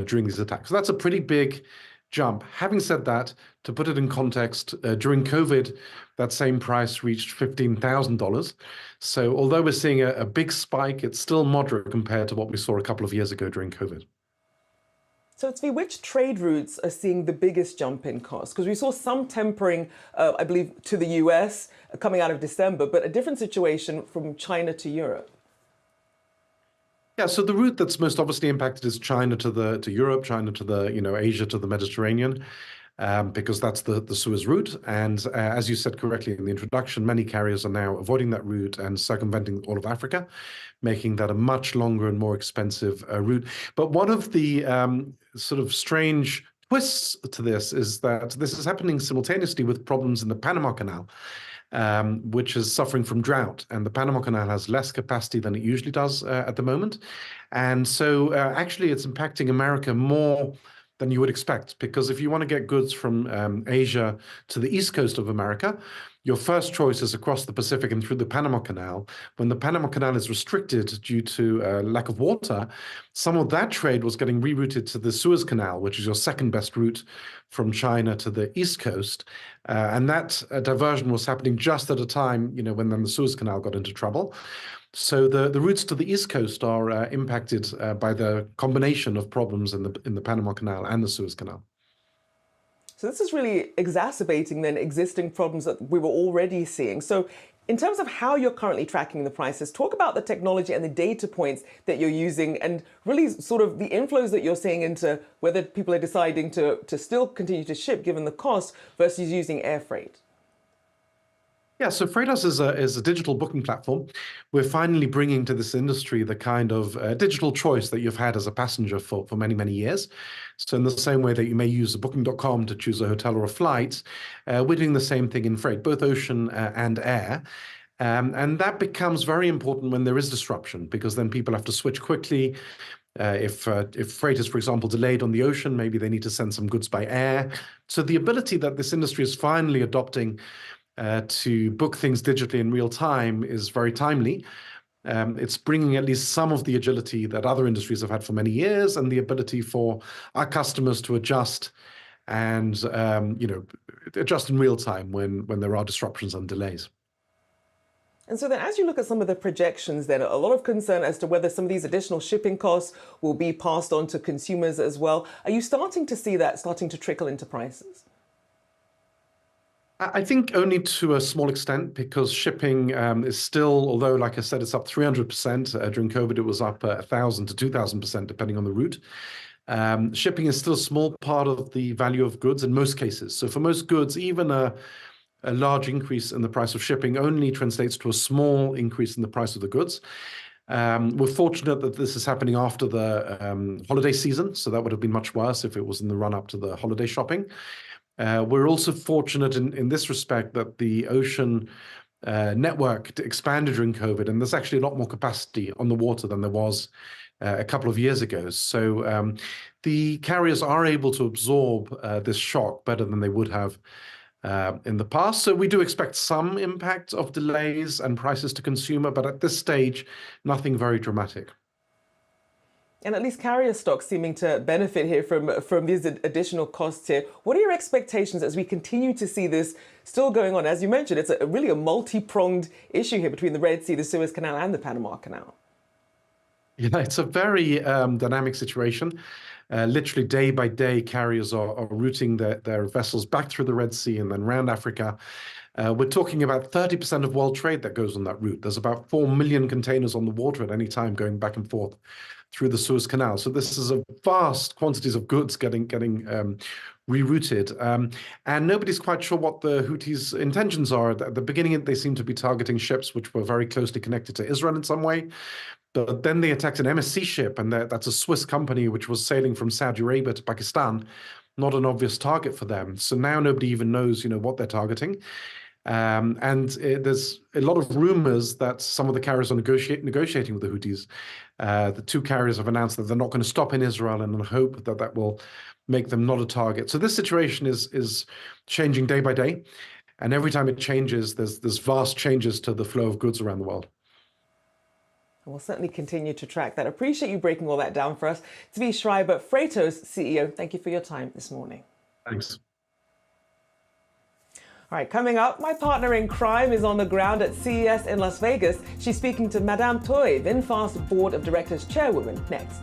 during these attacks. So that's a pretty big jump. Having said that, to put it in context, during COVID, that same price reached $15,000. So although we're seeing a big spike, it's still moderate compared to what we saw a couple of years ago during COVID. So, Zvi, which trade routes are seeing the biggest jump in cost? Because we saw some tempering, I believe, to the US coming out of December, but a different situation from China to Europe. Yeah, so the route that's most obviously impacted is China to Europe, China to the Asia to the Mediterranean, because that's the Suez route. And as you said correctly in the introduction, many carriers are now avoiding that route and circumventing all of Africa, making that a much longer and more expensive route. But one of the sort of strange twists to this is that this is happening simultaneously with problems in the Panama Canal, which is suffering from drought. And the Panama Canal has less capacity than it usually does at the moment. And so actually it's impacting America more than you would expect, because if you want to get goods from Asia to the east coast of America, your first choice is across the Pacific and through the Panama Canal. When the Panama Canal is restricted due to lack of water, some of that trade was getting rerouted to the Suez Canal, which is your second best route from China to the east coast. And that diversion was happening just at a time, when then the Suez Canal got into trouble. So the routes to the east coast are impacted by the combination of problems in the Panama Canal and the Suez Canal. So this is really exacerbating then existing problems that we were already seeing. So In terms of how you're currently tracking the prices, talk about the technology and the data points that you're using and really sort of the inflows that you're seeing into whether people are deciding to still continue to ship given the cost versus using air freight. Yeah, so Freightos is a digital booking platform. We're finally bringing to this industry the kind of digital choice that you've had as a passenger for many, many years. So in the same way that you may use a booking.com to choose a hotel or a flight, we're doing the same thing in freight, both ocean and air. And that becomes very important when there is disruption, because then people have to switch quickly. If freight is, for example, delayed on the ocean, maybe they need to send some goods by air. So the ability that this industry is finally adopting to book things digitally in real time is very timely. It's bringing at least some of the agility that other industries have had for many years, and the ability for our customers to adjust and adjust in real time when there are disruptions and delays. And so then as you look at some of the projections, then a lot of concern as to whether some of these additional shipping costs will be passed on to consumers as well. Are you starting to see that starting to trickle into prices? I think only to a small extent, because shipping is still, although, like I said, it's up 300%. During COVID, it was up 1,000 to 2,000%, depending on the route. Shipping is still a small part of the value of goods in most cases. So for most goods, even a large increase in the price of shipping only translates to a small increase in the price of the goods. We're fortunate that this is happening after the holiday season, so that would have been much worse if it was in the run-up to the holiday shopping. We're also fortunate in this respect that the ocean network expanded during COVID, and there's actually a lot more capacity on the water than there was a couple of years ago. So the carriers are able to absorb this shock better than they would have in the past. So we do expect some impact of delays and prices to consumer, but at this stage, nothing very dramatic. And at least carrier stocks seeming to benefit here from these additional costs here. What are your expectations as we continue to see this still going on? As you mentioned, it's really a multi-pronged issue here between the Red Sea, the Suez Canal, and the Panama Canal. Yeah, it's a very dynamic situation. Literally day by day, carriers are routing their vessels back through the Red Sea and then around Africa. We're talking about 30% of world trade that goes on that route. There's about 4 million containers on the water at any time going back and forth through the Suez Canal. So this is a vast quantities of goods getting rerouted. And nobody's quite sure what the Houthis' intentions are. At the beginning, they seem to be targeting ships which were very closely connected to Israel in some way. But then they attacked an MSC ship, and that's a Swiss company which was sailing from Saudi Arabia to Pakistan. Not an obvious target for them. So now nobody even knows, what they're targeting. There's a lot of rumors that some of the carriers are negotiating with the Houthis. The two carriers have announced that they're not going to stop in Israel, and hope that will make them not a target. So this situation is changing day by day. And every time it changes, there's vast changes to the flow of goods around the world. We'll certainly continue to track that. Appreciate you breaking all that down for us. Zvi Schreiber, Freightos CEO, thank you for your time this morning. Thanks. All right, coming up, my partner in crime is on the ground at CES in Las Vegas. She's speaking to Madame Toy, VinFast Board of Directors Chairwoman, next.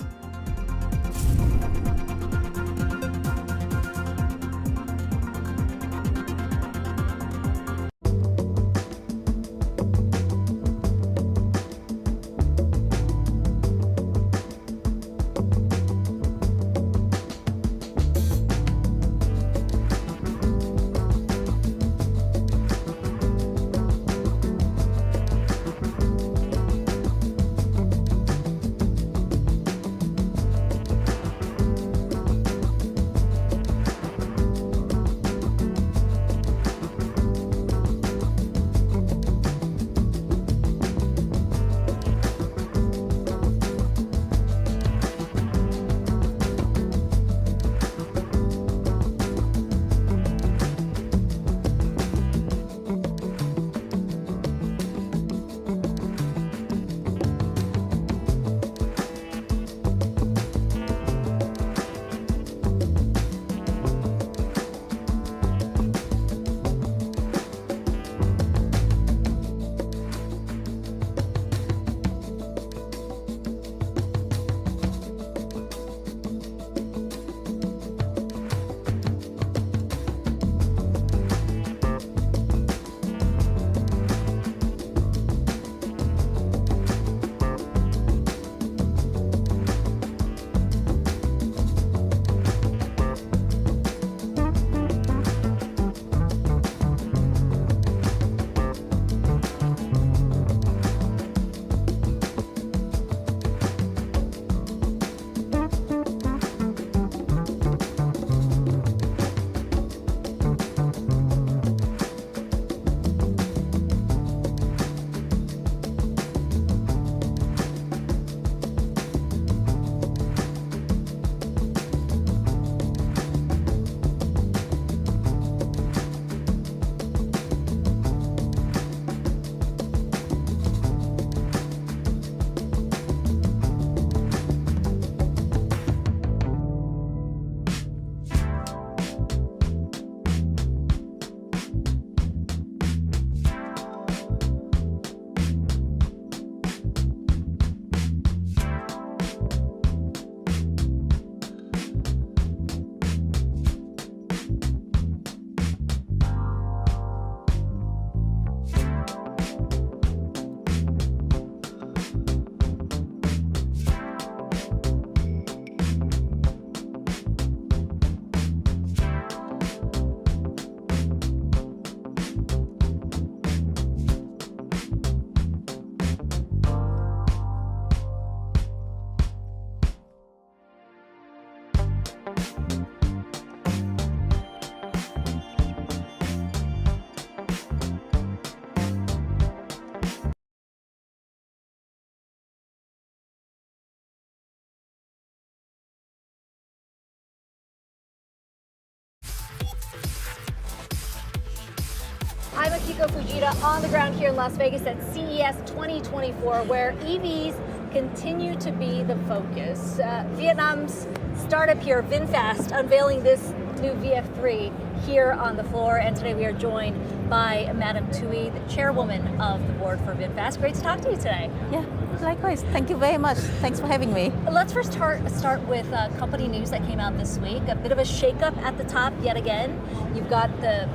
Akiko Fujita on the ground here in Las Vegas at CES 2024, where EVs continue to be the focus. Vietnam's startup here, VinFast, unveiling this new VF3 here on the floor. And today we are joined by Madam Thuy, the chairwoman of the board for VinFast. Great to talk to you today. Yeah, likewise. Thank you very much. Thanks for having me. Let's first start with company news that came out this week. A bit of a shakeup at the top yet again. You've got the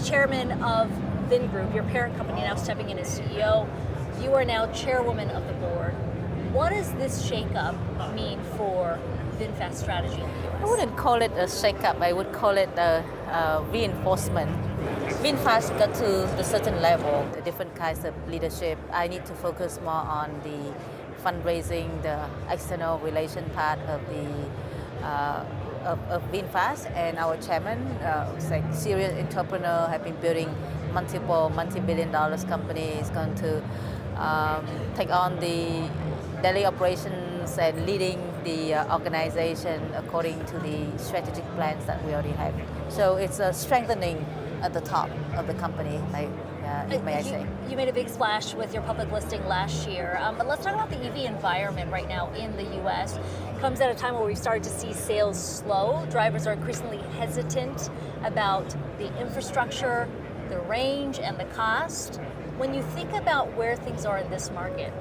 chairman of Vin Group, your parent company, now stepping in as CEO. You are now chairwoman of the board. What does this shakeup mean for VinFast strategy in the US? I wouldn't call it a shakeup. I would call it a reinforcement. VinFast got to a certain level, the different kinds of leadership. I need to focus more on the fundraising, the external relation part of the of VinFast, and our chairman, like serious entrepreneur, have been building multiple multi-billion dollars companies, going to take on the daily operations and leading the organization according to the strategic plans that we already have. So it's a strengthening at the top of the company, may I say. You made a big splash with your public listing last year, but let's talk about the EV environment right now in the US. It comes at a time where we've started to see sales slow. Drivers are increasingly hesitant about the infrastructure, the range, and the cost. When you think about where things are in this market,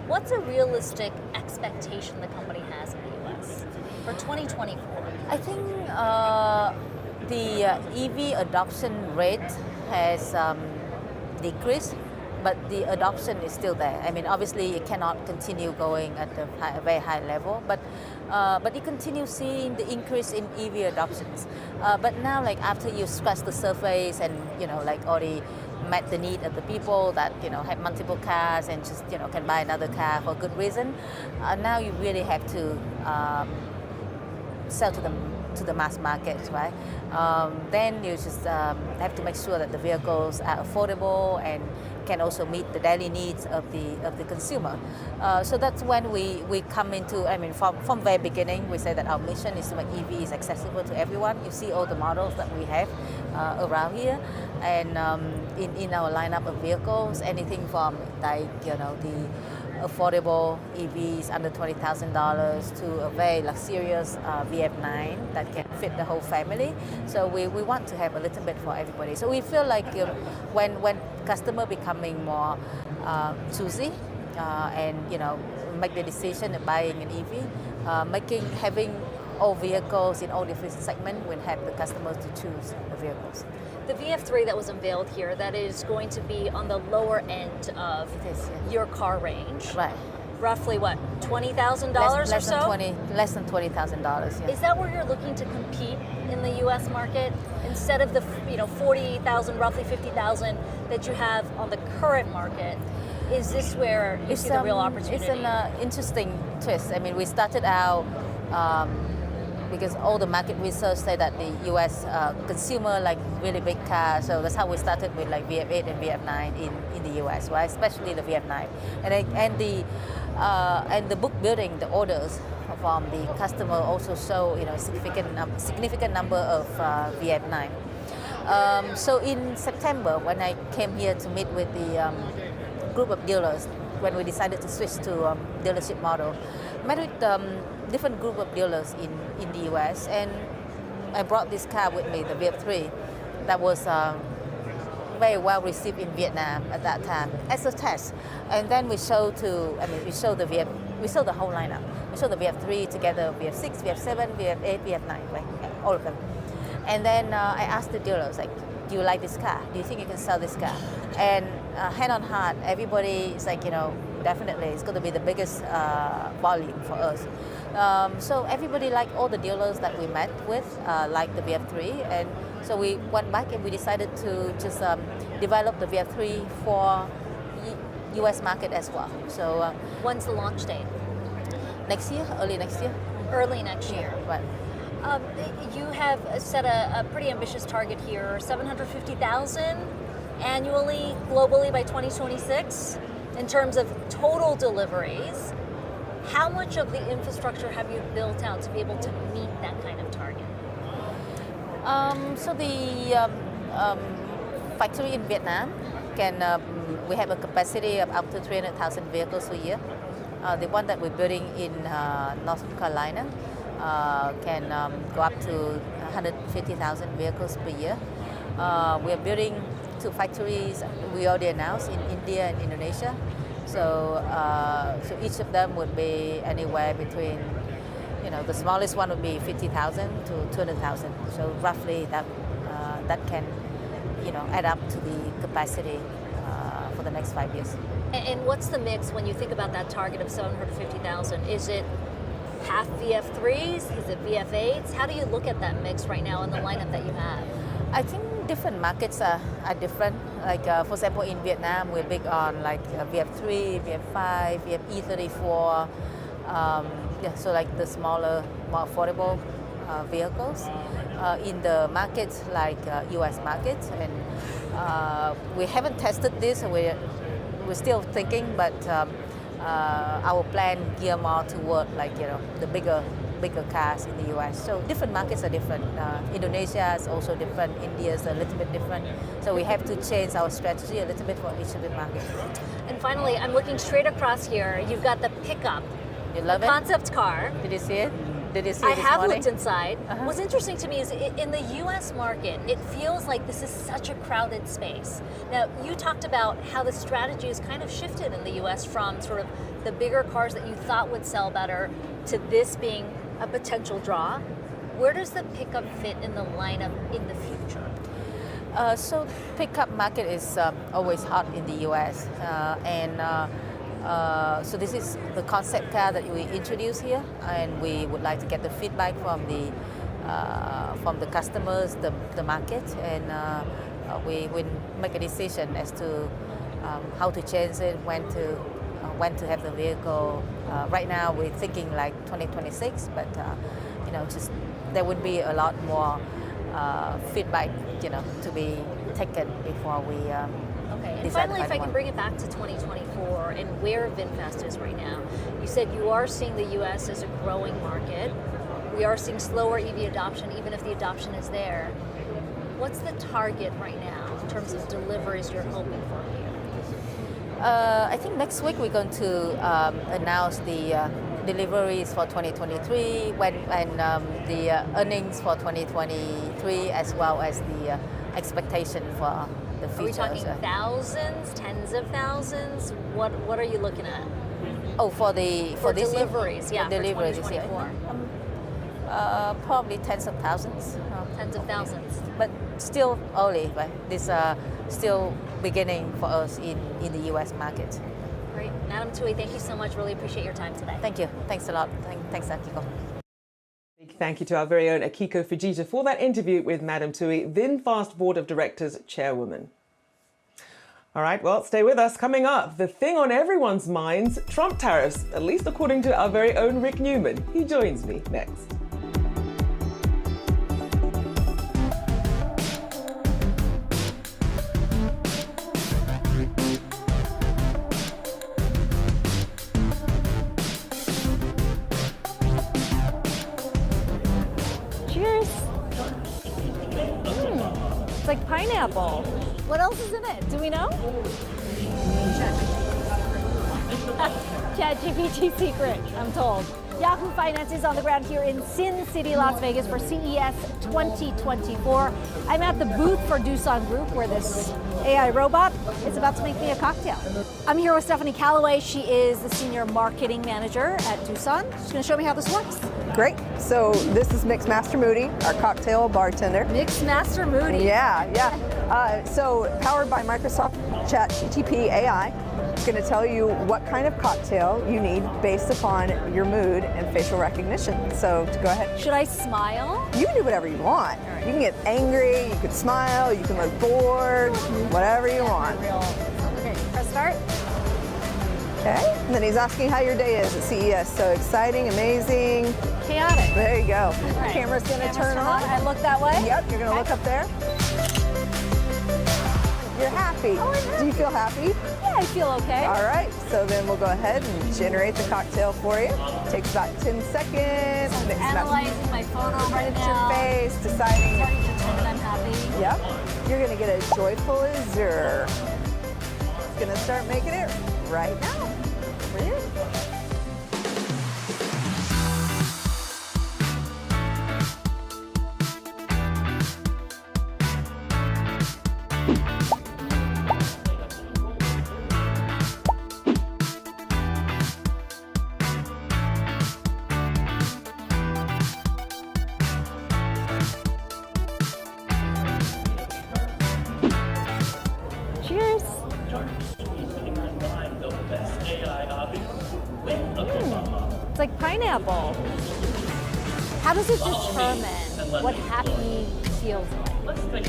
what's a realistic expectation the company has in the US for 2024? I think the EV adoption rate has decreased, but the adoption is still there. I mean, obviously, it cannot continue going at a very high level, but you continue seeing the increase in EV adoptions. But now, like after you scratch the surface and like already met the need of the people that have multiple cars and just can buy another car for good reason, now you really have to sell to the mass market, right? Then you just have to make sure that the vehicles are affordable and can also meet the daily needs of the consumer. So that's when we come into, I mean, from very beginning, we say that our mission is to make EVs accessible to everyone. You see all the models that we have around here, and in our lineup of vehicles, anything from like the affordable EVs under $20,000 to a very luxurious VF9 that can fit the whole family. So we want to have a little bit for everybody. So we feel like when customer becoming more choosy and make the decision of buying an EV, having all vehicles in all different segments will help the customers to choose the vehicles. The VF3 that was unveiled here, that is going to be on the lower end of your car range. Right. Roughly what, $20,000 or so? Less than $20,000. Yeah. Is that where you're looking to compete in the U.S. market instead of the 40,000, roughly 50,000 that you have on the current market? Is this where you see the real opportunity? It's an interesting twist. I mean, we started out. Because all the market research say that the U.S. Consumer like really big cars, so that's how we started with like VF8 and VF9 in the U.S., right? Especially the VF9, and the book building, the orders from the customer also show significant number of VF9. So in September, when I came here to meet with the group of dealers, when we decided to switch to dealership model, met with different group of dealers in the US, and I brought this car with me, the VF3, that was very well received in Vietnam at that time as a test. And then we show the whole lineup. We show the VF3 together, VF6, VF7, VF8, VF9, right? All of them. And then I asked the dealers, like, do you like this car? Do you think you can sell this car? And hand on heart, everybody is like, definitely it's going to be the biggest volume for us. So everybody, like all the dealers that we met with, like the VF3, and so we went back and we decided to just develop the VF3 for U.S. market as well. So when's the launch date? Next year, early next year. Early next year. Right. You have set a pretty ambitious target here, 750,000 annually, globally by 2026 in terms of total deliveries. How much of the infrastructure have you built out to be able to meet that kind of target? So the factory in Vietnam we have a capacity of up to 300,000 vehicles a year. The one that we're building in North Carolina can go up to 150,000 vehicles per year. We are building 2 factories we already announced in India and Indonesia. So each of them would be anywhere between, the smallest one would be 50,000 to 200,000. So roughly that can, add up to the capacity for the next 5 years. And what's the mix when you think about that target of 750,000? Is it half VF3s? Is it VF8s? How do you look at that mix right now in the lineup that you have? I think different markets are different. Like for example, in Vietnam, we're big on like VF3, VF5, VF E34. So like the smaller, more affordable vehicles. In the markets like U.S. markets, and we haven't tested this. We're still thinking, but our plan gear more toward like the bigger cars in the U.S. So different markets are different. Indonesia is also different. India is a little bit different. So we have to change our strategy a little bit for each of the markets. And finally, I'm looking straight across here. You've got the pickup, you love it? Concept car. Did you see it? Did you see it I this have morning? looked inside. What's interesting to me is in the U.S. market, it feels like this is such a crowded space. Now, you talked about how the strategy has kind of shifted in the U.S. from sort of the bigger cars that you thought would sell better to this being a potential draw. Where does the pickup fit in the lineup in the future? So pickup market is always hot in the U.S. So this is the concept car that we introduced here, and we would like to get the feedback from the customers, the market, and we will make a decision as to how to change it, when to have the vehicle. Right now we're thinking like 2026, but just there would be a lot more feedback, to be taken before we. Okay, and finally, if I can bring it back to 2024 and where VinFast is right now. You said you are seeing the U.S. as a growing market. We are seeing slower EV adoption, even if the adoption is there. What's the target right now in terms of deliveries you're hoping for here? I think next week we're going to announce the deliveries for 2023 and the earnings for 2023, as well as the expectation for the future. Are we talking thousands, tens of thousands? What are you looking at? Oh, for this deliveries, year? Yeah, for deliveries, for 2024. Probably tens of thousands. Tens of thousands. But still early, right? This still beginning for us in the U.S. market. Great. Madam Thuy, thank you so much. Really appreciate your time today. Thank you. Thanks a lot. Thanks, Akiko. Big thank you to our very own Akiko Fujita for that interview with Madam Thuy, VinFast Board of Directors Chairwoman. All right, well, stay with us. Coming up, the thing on everyone's minds, Trump tariffs, at least according to our very own Rick Newman. He joins me next. Cheers. It's like pineapple. What else is in it? Do we know? ChatGPT secret, I'm told. Yahoo Finance is on the ground here in Sin City, Las Vegas for CES 2024. I'm at the booth for Doosan Group, where this AI robot is about to make me a cocktail. I'm here with Stephanie Calloway. She is the Senior Marketing Manager at Doosan. She's going to show me how this works. Great. So this is Mixmaster Moody, our cocktail bartender. Mixmaster Moody. Yeah. So powered by Microsoft ChatGPT AI. It's going to tell you what kind of cocktail you need based upon your mood and facial recognition. So to go ahead. Should I smile? You can do whatever you want. Right. You can get angry, you can smile, you can look bored, whatever you want. Okay, press start. Okay, and then he's asking how your day is at CES. So exciting, amazing. Chaotic. There you go. Right. Camera's going to turn on. I look that way? Yep, you're going to look up there. You're happy. Oh, I'm happy. Do you feel happy? Yeah, I feel okay. All right, so then we'll go ahead and generate the cocktail for you. Takes about 10 seconds. So I'm analyzing my photo right now. Your face, deciding. Starting to pretend I'm happy. Yep. you're going to get a joyful azure. It's going to start making it right now for you. Cheers. It's like pineapple. How does it determine what happy feels like?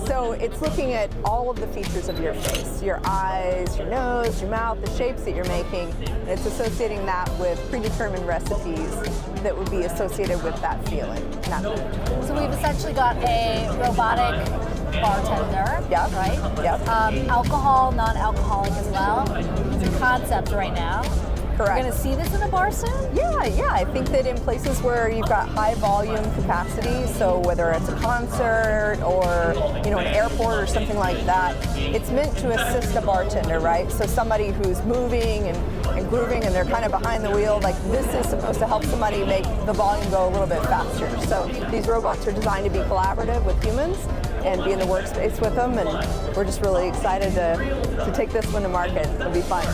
So it's looking at all of the features of your face, your eyes, your nose, your mouth, the shapes that you're making. And it's associating that with predetermined recipes that would be associated with that feeling, that mood. So we've essentially got a robotic bartender, yeah, right? Yeah. Alcohol, non-alcoholic as well. It's a concept right now. Correct. We're going to see this in a bar soon? Yeah. I think that in places where you've got high volume capacity, so whether it's a concert or an airport or something like that, it's meant to assist a bartender, right? So somebody who's moving and grooving and they're kind of behind the wheel, like this is supposed to help somebody make the volume go a little bit faster. So these robots are designed to be collaborative with humans and be in the workspace with them, and we're just really excited to take this one to market. It'll be fun.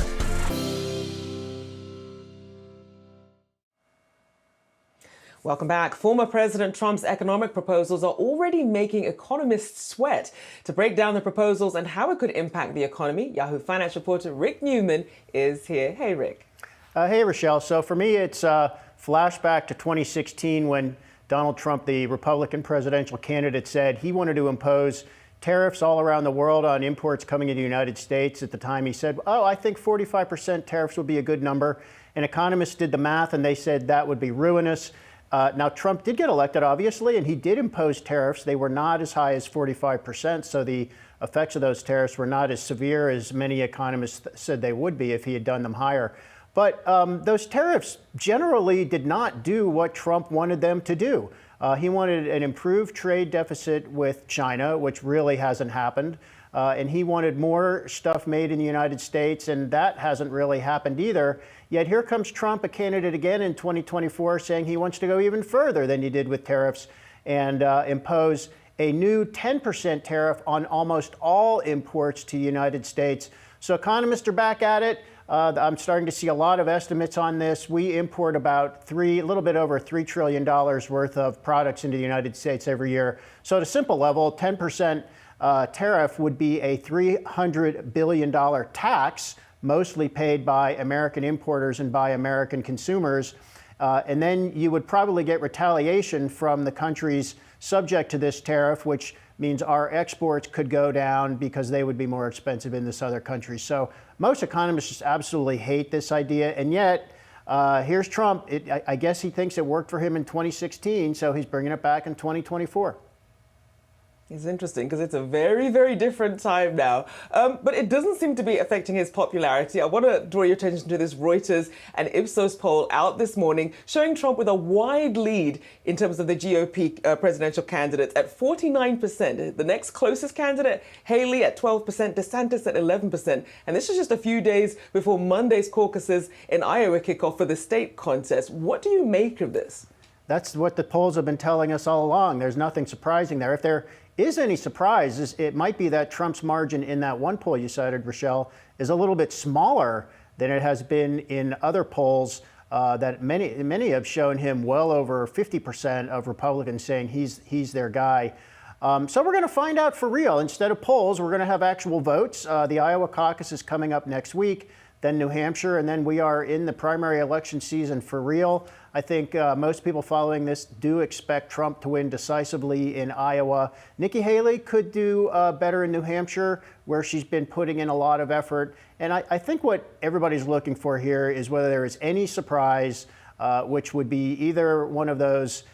Welcome back. Former President Trump's economic proposals are already making economists sweat. To break down the proposals and how it could impact the economy, Yahoo finance reporter Rick Newman is here. Hey, Rick. Hey, Rochelle. So for me, it's a flashback to 2016 when Donald Trump, the Republican presidential candidate, said he wanted to impose tariffs all around the world on imports coming into the United States. At the time, he said, I think 45% tariffs would be a good number. And economists did the math, and they said that would be ruinous. Now, Trump did get elected, obviously, and he did impose tariffs. They were not as high as 45%, so the effects of those tariffs were not as severe as many economists said they would be if he had done them higher. But those tariffs generally did not do what Trump wanted them to do. He wanted an improved trade deficit with China, which really hasn't happened. And he wanted more stuff made in the United States, and that hasn't really happened either. Yet here comes Trump, a candidate again in 2024, saying he wants to go even further than he did with tariffs and impose a new 10% tariff on almost all imports to the United States. So economists are back at it. I'm starting to see a lot of estimates on this. We import about a little bit over $3 trillion worth of products into the United States every year. So at a simple level, 10% tariff would be a $300 billion tax, mostly paid by American importers and by American consumers. And then you would probably get retaliation from the countries subject to this tariff, which means our exports could go down because they would be more expensive in this other country. So most economists just absolutely hate this idea. And yet, here's Trump. I guess he thinks it worked for him in 2016, so he's bringing it back in 2024. It's interesting because it's a very, very different time now. But it doesn't seem to be affecting his popularity. I want to draw your attention to this Reuters and Ipsos poll out this morning showing Trump with a wide lead in terms of the GOP presidential candidates at 49%. The next closest candidate, Haley, at 12%, DeSantis at 11%. And this is just a few days before Monday's caucuses in Iowa kick off for the state contest. What do you make of this? That's what the polls have been telling us all along. There's nothing surprising there. If there is any surprise, it might be that Trump's margin in that one poll you cited, Rochelle, is a little bit smaller than it has been in other polls that many have shown him well over 50% of Republicans saying he's their guy. So we're going to find out for real. Instead of polls, we're going to have actual votes. The Iowa caucus is coming up next week, then New Hampshire, and then we are in the primary election season for real. I think most people following this do expect Trump to win decisively in Iowa. Nikki Haley could do better in New Hampshire, where she's been putting in a lot of effort. And I think what everybody's looking for here is whether there is any surprise, which would be either one of those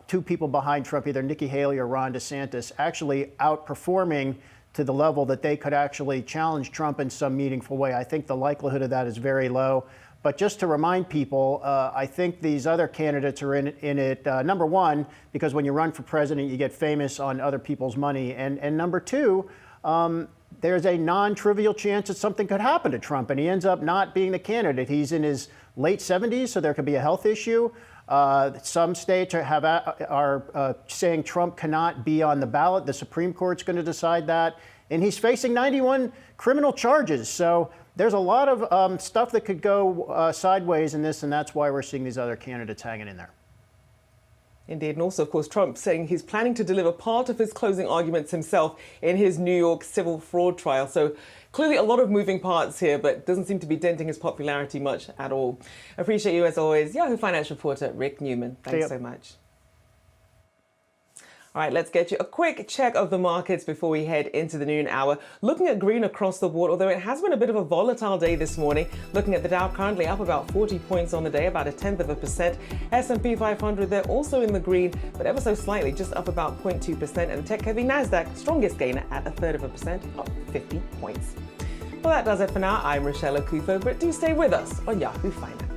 two people behind Trump, either Nikki Haley or Ron DeSantis, actually outperforming to the level that they could actually challenge Trump in some meaningful way. I think the likelihood of that is very low. But just to remind people, I think these other candidates are in it, number one, because when you run for president, you get famous on other people's money. And number two, there's a non-trivial chance that something could happen to Trump and he ends up not being the candidate. He's in his late 70s, so there could be a health issue. Some states are saying Trump cannot be on the ballot. The Supreme Court's going to decide that. And he's facing 91 criminal charges. So there's a lot of stuff that could go sideways in this, and that's why we're seeing these other candidates hanging in there. Indeed. And also, of course, Trump saying he's planning to deliver part of his closing arguments himself in his New York civil fraud trial. So clearly a lot of moving parts here, but doesn't seem to be denting his popularity much at all. Appreciate you, as always, Yahoo Finance reporter Rick Newman. Thanks so much. All right, let's get you a quick check of the markets before we head into the noon hour. Looking at green across the board, although it has been a bit of a volatile day this morning. Looking at the Dow, currently up about 40 points on the day, about 1/10%. S&P 500, they're also in the green, but ever so slightly, just up about 0.2%. And the tech-heavy Nasdaq, strongest gainer at 1/3%, up 50 points. Well, that does it for now. I'm Rochelle Akufo, but do stay with us on Yahoo Finance.